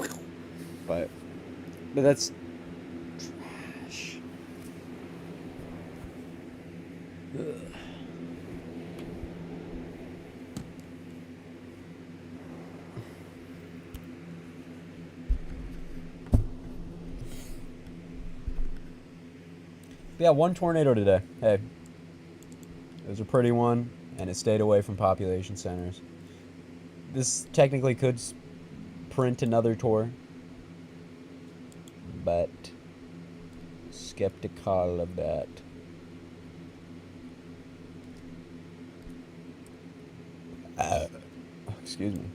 but that's trash. Ugh. Yeah, one tornado today. Hey, it was a pretty one, and it stayed away from population centers. This technically could print another tour, but skeptical of that. Excuse me.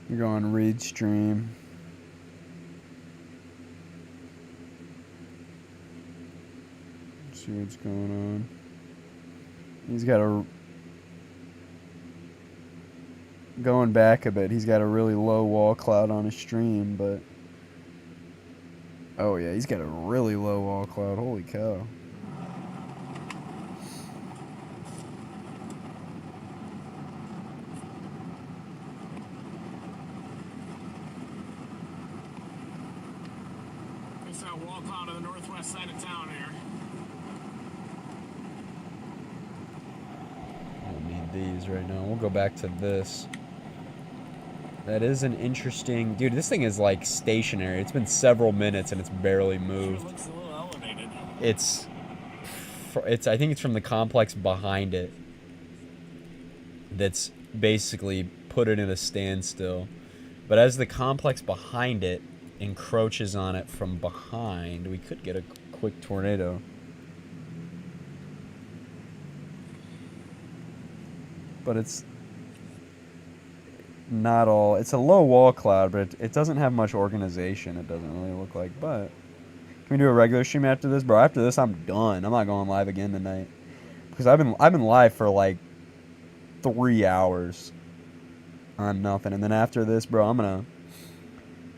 You're going read stream. Let's see what's going on. He's got a... Going back a bit, he's got a really low wall cloud on his stream, but... Oh yeah, he's got a really low wall cloud. Holy cow. Wall cloud on the northwest side of town here. I don't need these right now. We'll go back to this. That is an interesting... Dude, this thing is like stationary. It's been several minutes and it's barely moved. It looks a little elevated. It's I think it's from the complex behind it that's basically put it in a standstill. But as the complex behind it encroaches on it from behind, we could get a quick tornado. But it's not all... It's a low wall cloud, but it doesn't have much organization, it doesn't really look like. But can we do a regular stream after this? Bro, after this I'm done. I'm not going live again tonight. Because I've been live for like 3 hours on nothing. And then after this, bro, I'm gonna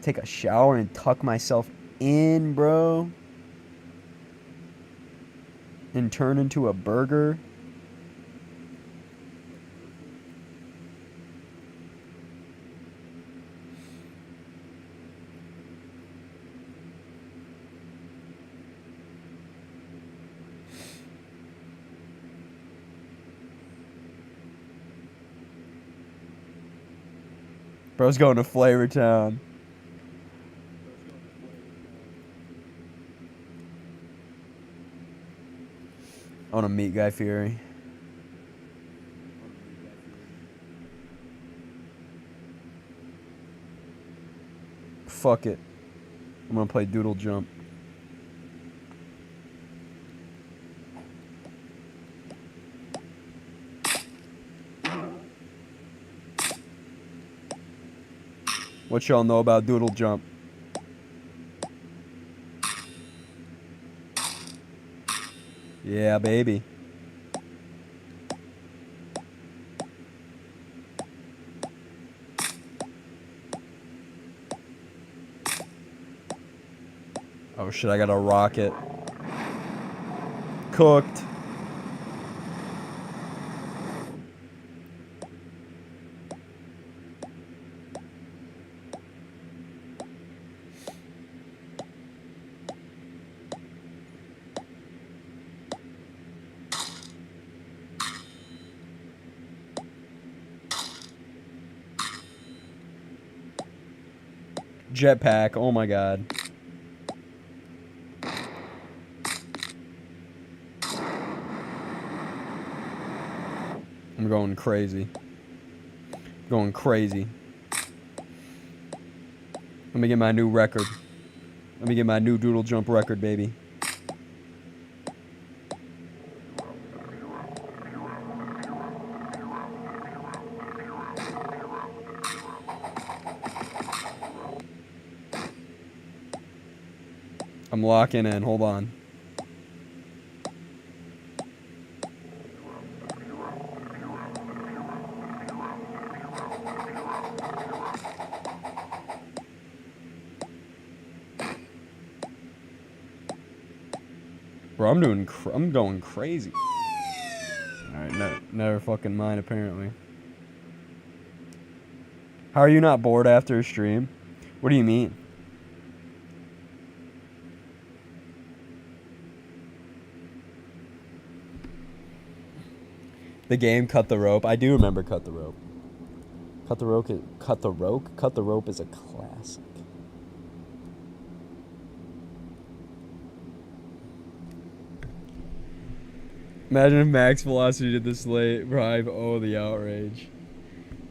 take a shower and tuck myself in, bro, and turn into a burger. Bro's going to Flavor Town. I want to meet Guy Fieri. Fuck it. I'm gonna play Doodle Jump. What y'all know about Doodle Jump? Yeah, baby. Oh shit, I got a rocket. Cooked. Jetpack, oh my god. I'm going crazy. Going crazy. Let me get my new record. Let me get my new Doodle Jump record, baby. I'm locking in. Hold on. Bro, I'm going crazy. Alright, never fucking mind, apparently. How are you not bored after a stream? What do you mean? The game Cut the Rope. I do remember Cut the Rope. Cut the Rope is a classic. Imagine if Max Velocity did this late drive. Oh, the outrage.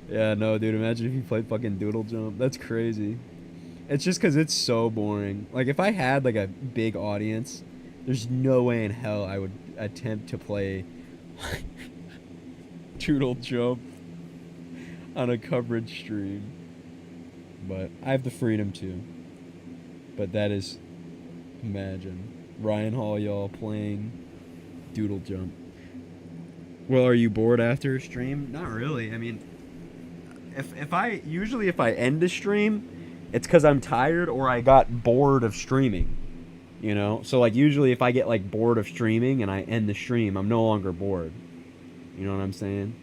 Yeah, no, dude. Imagine if you played fucking Doodle Jump. That's crazy. It's just because it's so boring. Like, if I had, like, a big audience, there's no way in hell I would attempt to play Doodle Jump on a coverage stream. But I have the freedom to. But that is... Imagine. Ryan Hall, y'all, playing Doodle Jump. Well, are you bored after a stream? Not really. I mean, if I end a stream, it's because I'm tired or I got bored of streaming. You know? So, like, usually if I get, like, bored of streaming and I end the stream, I'm no longer bored. You know what I'm saying?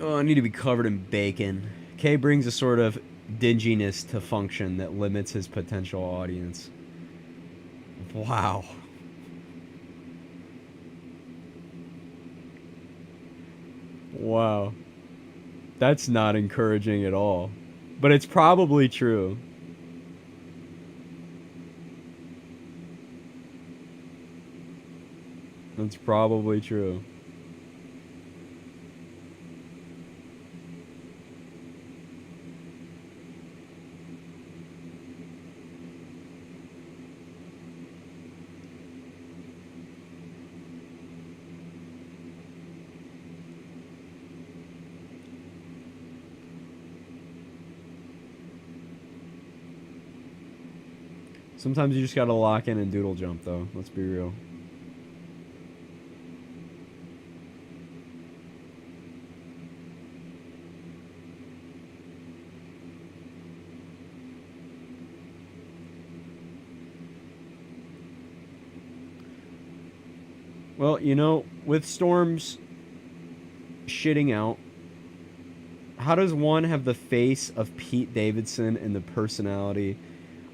Oh, I need to be covered in bacon. Kay brings a sort of dinginess to function that limits his potential audience. Wow. Wow. That's not encouraging at all. But it's probably true. That's probably true. Sometimes you just gotta lock in and doodle jump, though. Let's be real. Well, you know, with storms shitting out, how does one have the face of Pete Davidson and the personality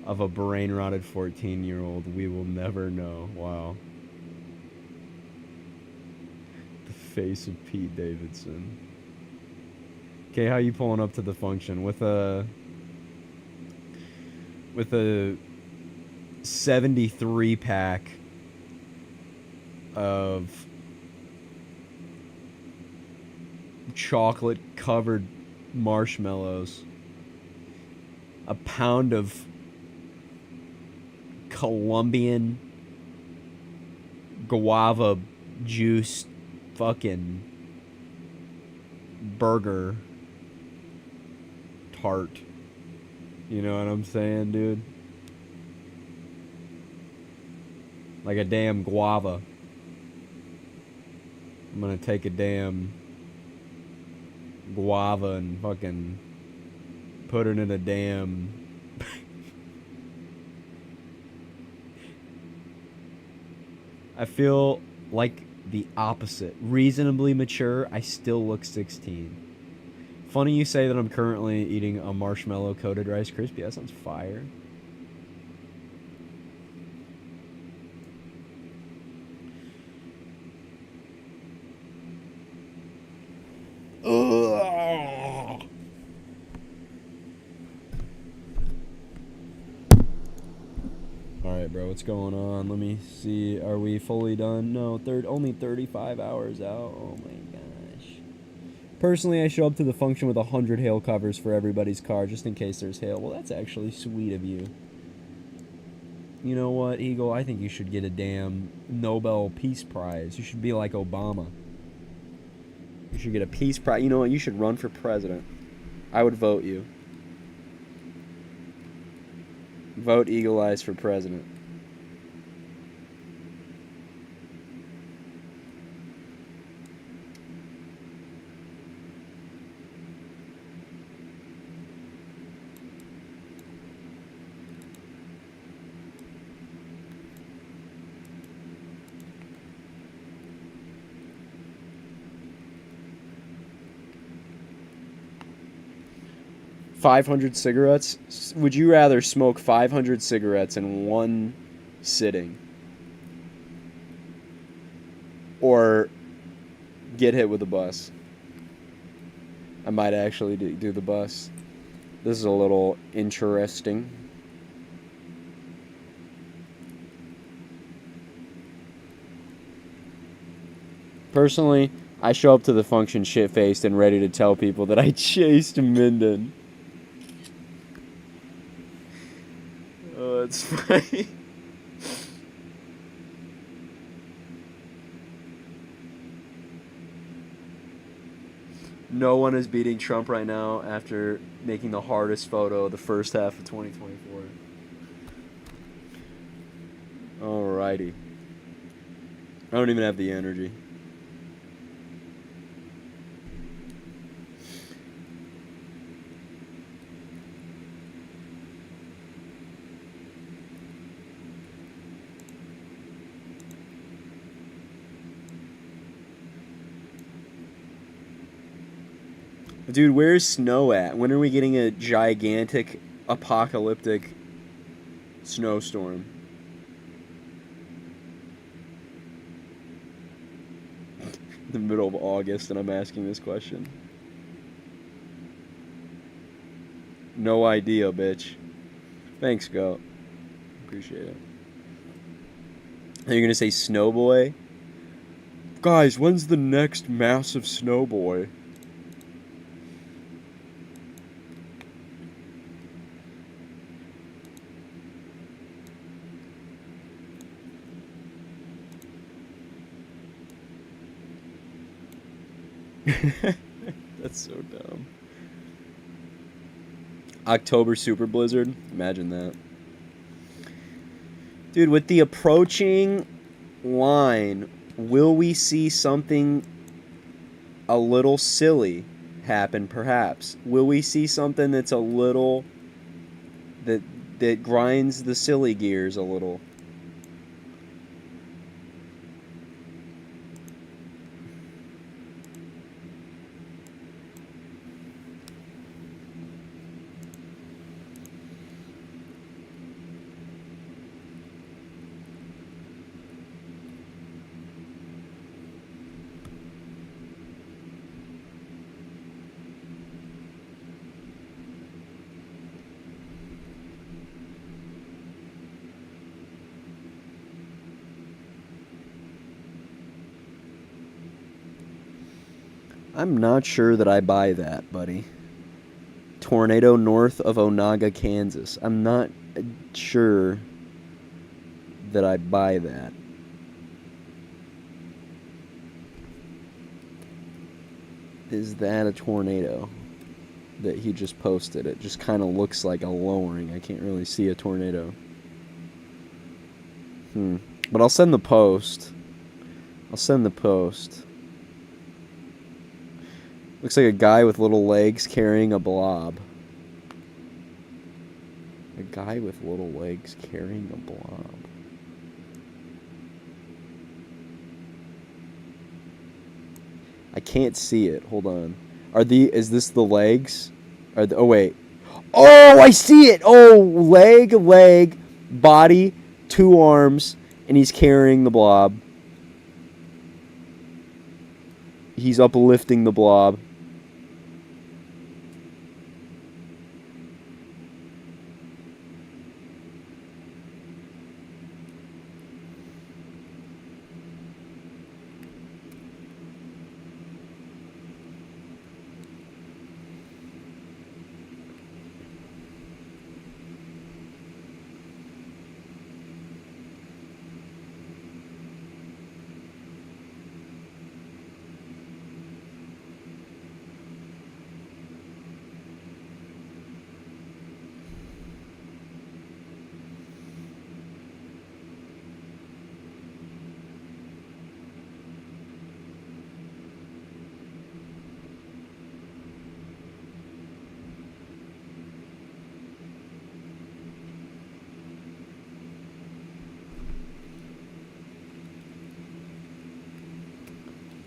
of a brain-rotted 14-year-old? We will never know. Wow. The face of Pete Davidson. Okay, how you pulling up to the function? With a 73 pack of chocolate covered marshmallows, a pound of Colombian guava juice fucking burger tart. You know what I'm saying, dude? Like a damn guava. I'm gonna take a damn guava and fucking put it in a damn I feel like the opposite. Reasonably mature, I still look 16. Funny you say that I'm currently eating a marshmallow coated Rice Krispie. That sounds fire. Ugh. Alright, bro, what's going on? Let me see. Are we fully done? No, only 35 hours out. Oh my gosh. Personally, I show up to the function with 100 hail covers for everybody's car, just in case there's hail. Well, that's actually sweet of you. You know what, Eagle? I think you should get a damn Nobel Peace Prize. You should be like Obama. You should get a Peace Prize. You know what? You should run for president. I would vote you. Vote Eagle Eyes for president. $500 cigarettes? Would you rather smoke 500 cigarettes in one sitting? Or get hit with a bus? I might actually do the bus. This is a little interesting. Personally, I show up to the function shit-faced and ready to tell people that I chased Minden. Oh, that's funny. No one is beating Trump right now after making the hardest photo of the first half of 2024. Alrighty. I don't even have the energy. Dude, where's snow at? When are we getting a gigantic apocalyptic snowstorm? The middle of August, and I'm asking this question. No idea, bitch. Thanks, Goat. Appreciate it. Are you gonna say Snowboy? Guys, when's the next massive Snowboy? That's so dumb. October Super Blizzard. Imagine that. Dude, with the approaching line, will we see something a little silly happen, perhaps? Will we see something that's a little... that grinds the silly gears a little? I'm not sure that I buy that, buddy. Tornado north of Onaga, Kansas. I'm not sure that I buy that. Is that a tornado that he just posted? It just kind of looks like a lowering. I can't really see a tornado. But I'll send the post. Looks like a guy with little legs carrying a blob. A guy with little legs carrying a blob. I can't see it. Hold on. Is this the legs? Oh wait. Oh, I see it. Oh, leg, body, 2 arms, and he's carrying the blob. He's uplifting the blob.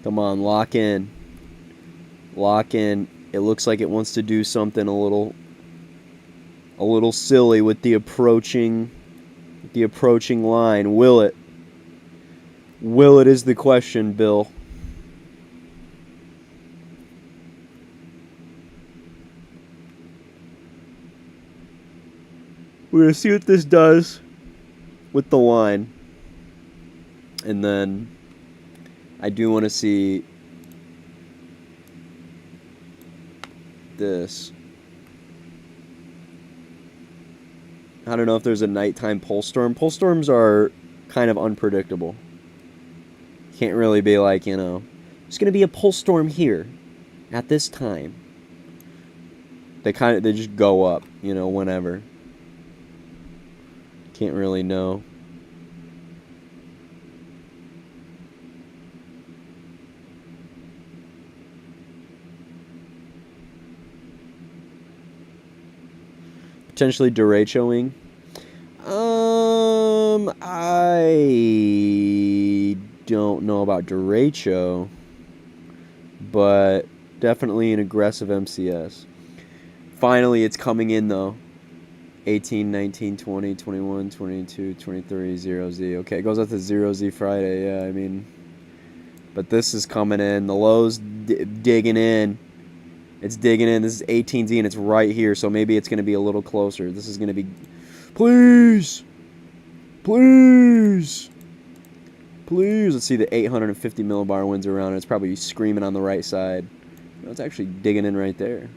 Come on, lock in. Lock in. It looks like it wants to do something a little silly with the approaching line. Will it? Will it is the question, Bill. We're going to see what this does with the line. And then I do want to see this. I don't know if there's a nighttime pole storm. Pole storms are kind of unpredictable. Can't really be like, there's going to be a pole storm here at this time. They just go up, whenever. Can't really know. Potentially derechoing. I don't know about derecho, but definitely an aggressive MCS. Finally, it's coming in though. 18, 19, 20, 21, 22, 23, 0Z. Okay, it goes out to 0Z Friday. Yeah, but this is coming in. The low's digging in. It's digging in. This is 18Z and it's right here, so maybe it's going to be a little closer. This is going to be... Please! Please! Please! Let's see the 850 millibar winds around it. It's probably screaming on the right side. No, it's actually digging in right there.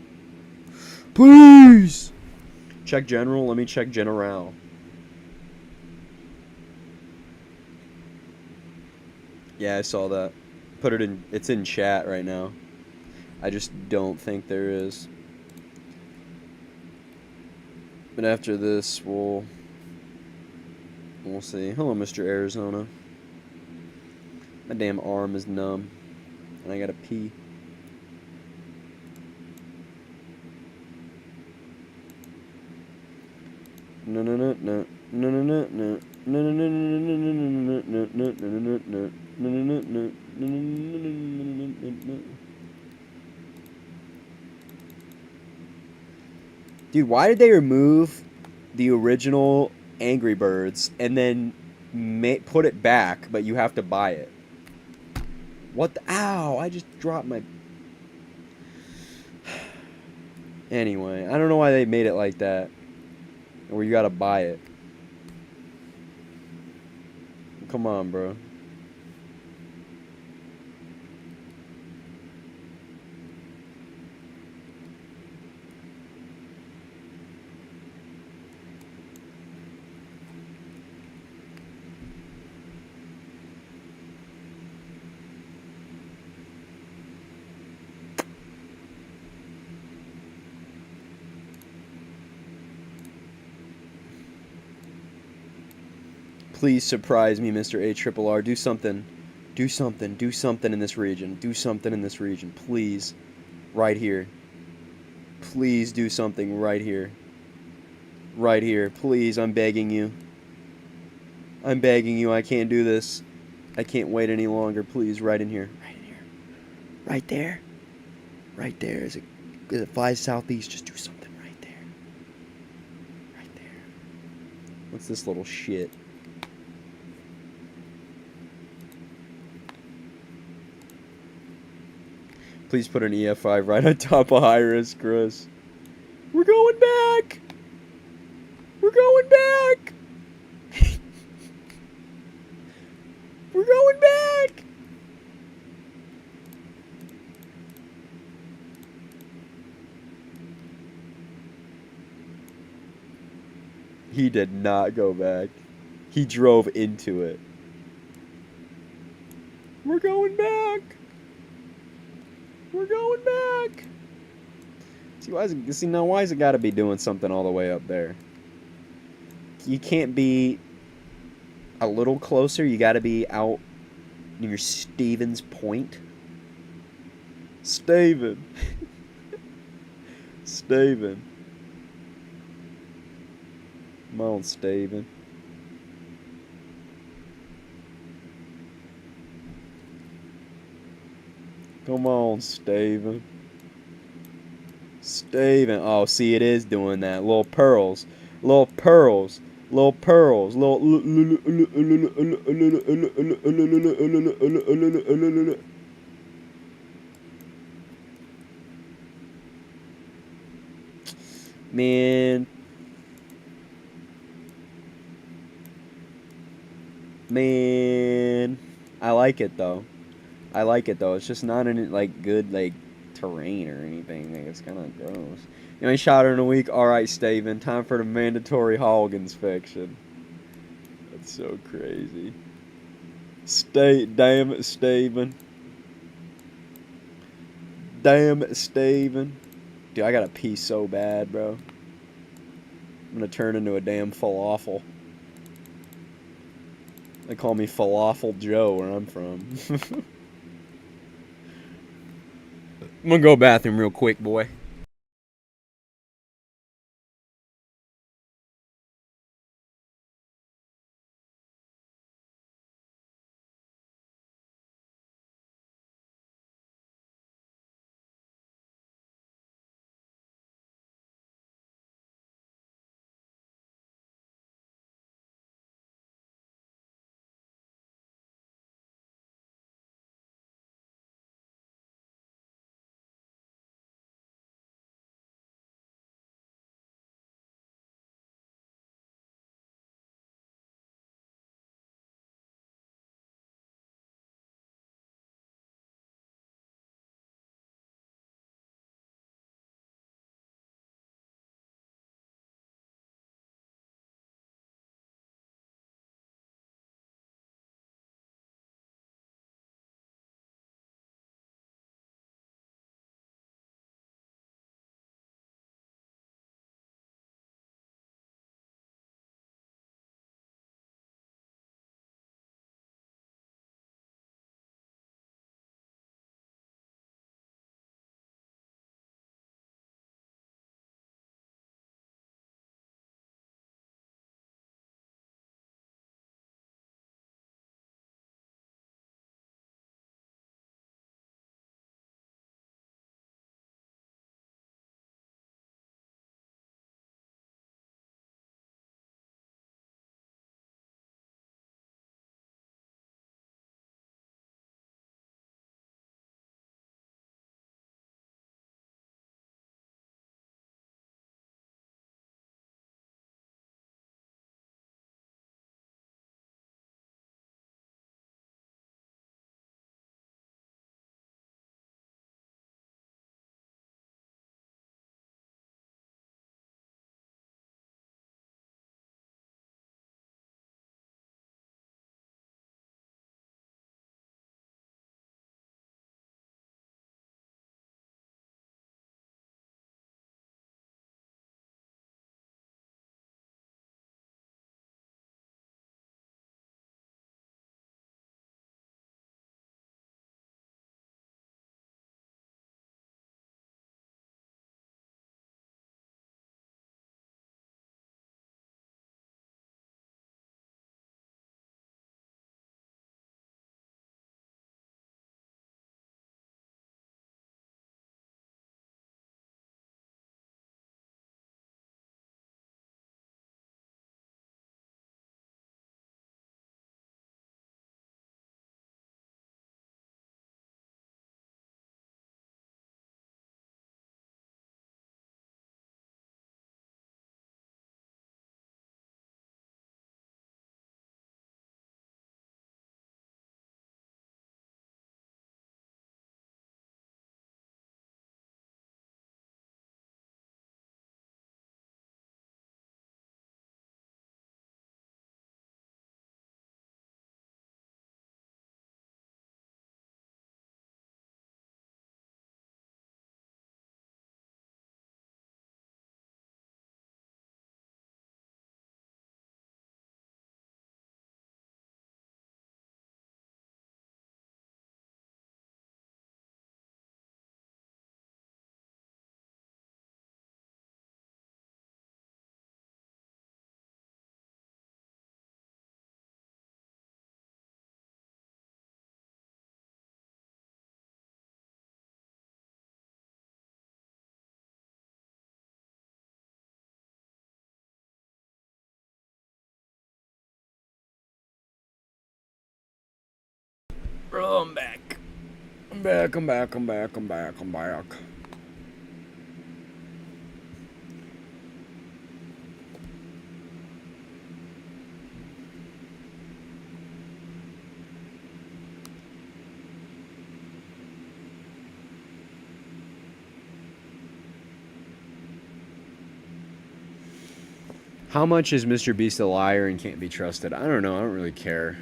Please! Check general. Let me check general. Yeah, I saw that. Put it in... It's in chat right now. I just don't think there is. But after this, we'll see. Hello, Mr. Arizona. My damn arm is numb, and I gotta pee. No no no no no no no no no no no no no no no no. Dude, why did they remove the original Angry Birds and then put it back, but you have to buy it? What the... Ow! I just dropped my... Anyway, I don't know why they made it like that. Where you gotta buy it. Come on, bro. Please surprise me, Mr. ARRR. Do something. Do something. Do something in this region. Do something in this region. Please. Right here. Please do something right here. Right here. Please, I'm begging you. I'm begging you. I can't do this. I can't wait any longer. Please, right in here. Right in here. Right there. Right there. As it flies southeast, just do something right there. Right there. What's this little shit? Please put an EF5 right on top of high risk, Chris. We're going back! We're going back! We're going back! He did not go back. He drove into it. We're going back! We're going back! See, now why is it gotta be doing something all the way up there? You can't be a little closer. You gotta be out near Stevens Point. Staven. Staven. Come on, Staven. Come on, Staven. Staven. Oh, see, it is doing that. Little pearls. Little pearls. Little pearls. Little... Man. Man. I like it, though. I like it, though. It's just not in, like, good, like, terrain or anything. Like, it's kind of gross. You ain't shot her in a week? Alright, Staven. Time for the mandatory hog inspection. That's so crazy. Damn it, Staven. Damn it, Staven. Dude, I gotta pee so bad, bro. I'm gonna turn into a damn falafel. They call me Falafel Joe where I'm from. I'm gonna go bathroom real quick, boy. Bro, I'm back. I'm back. How much is Mr. Beast a liar and can't be trusted? I don't know. I don't really care.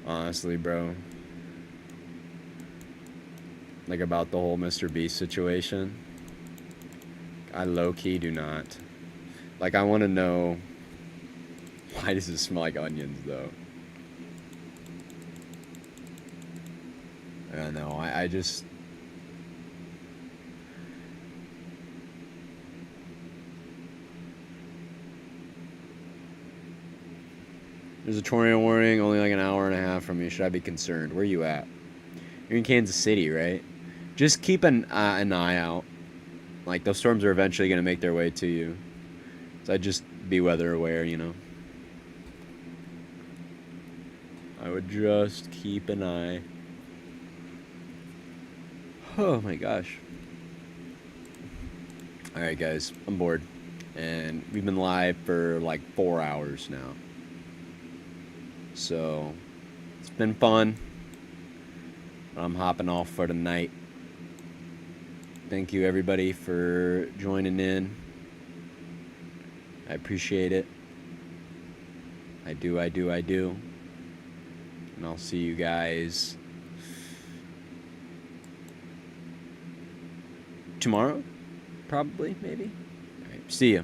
Honestly, bro. Like about the whole Mr. Beast situation. I low-key do not. Like, I want to know... Why does it smell like onions, though? I don't know. I just... There's a tornado warning only like an hour and a half from you. Should I be concerned? Where are you at? You're in Kansas City, right? Just keep an eye out. Like, those storms are eventually going to make their way to you. So I'd just be weather aware, you know? I would just keep an eye. Oh my gosh. Alright, guys. I'm bored. And we've been live for like 4 hours now. So, it's been fun. I'm hopping off for tonight. Thank you, everybody, for joining in. I appreciate it. I do. And I'll see you guys tomorrow, probably, maybe. All right, see ya.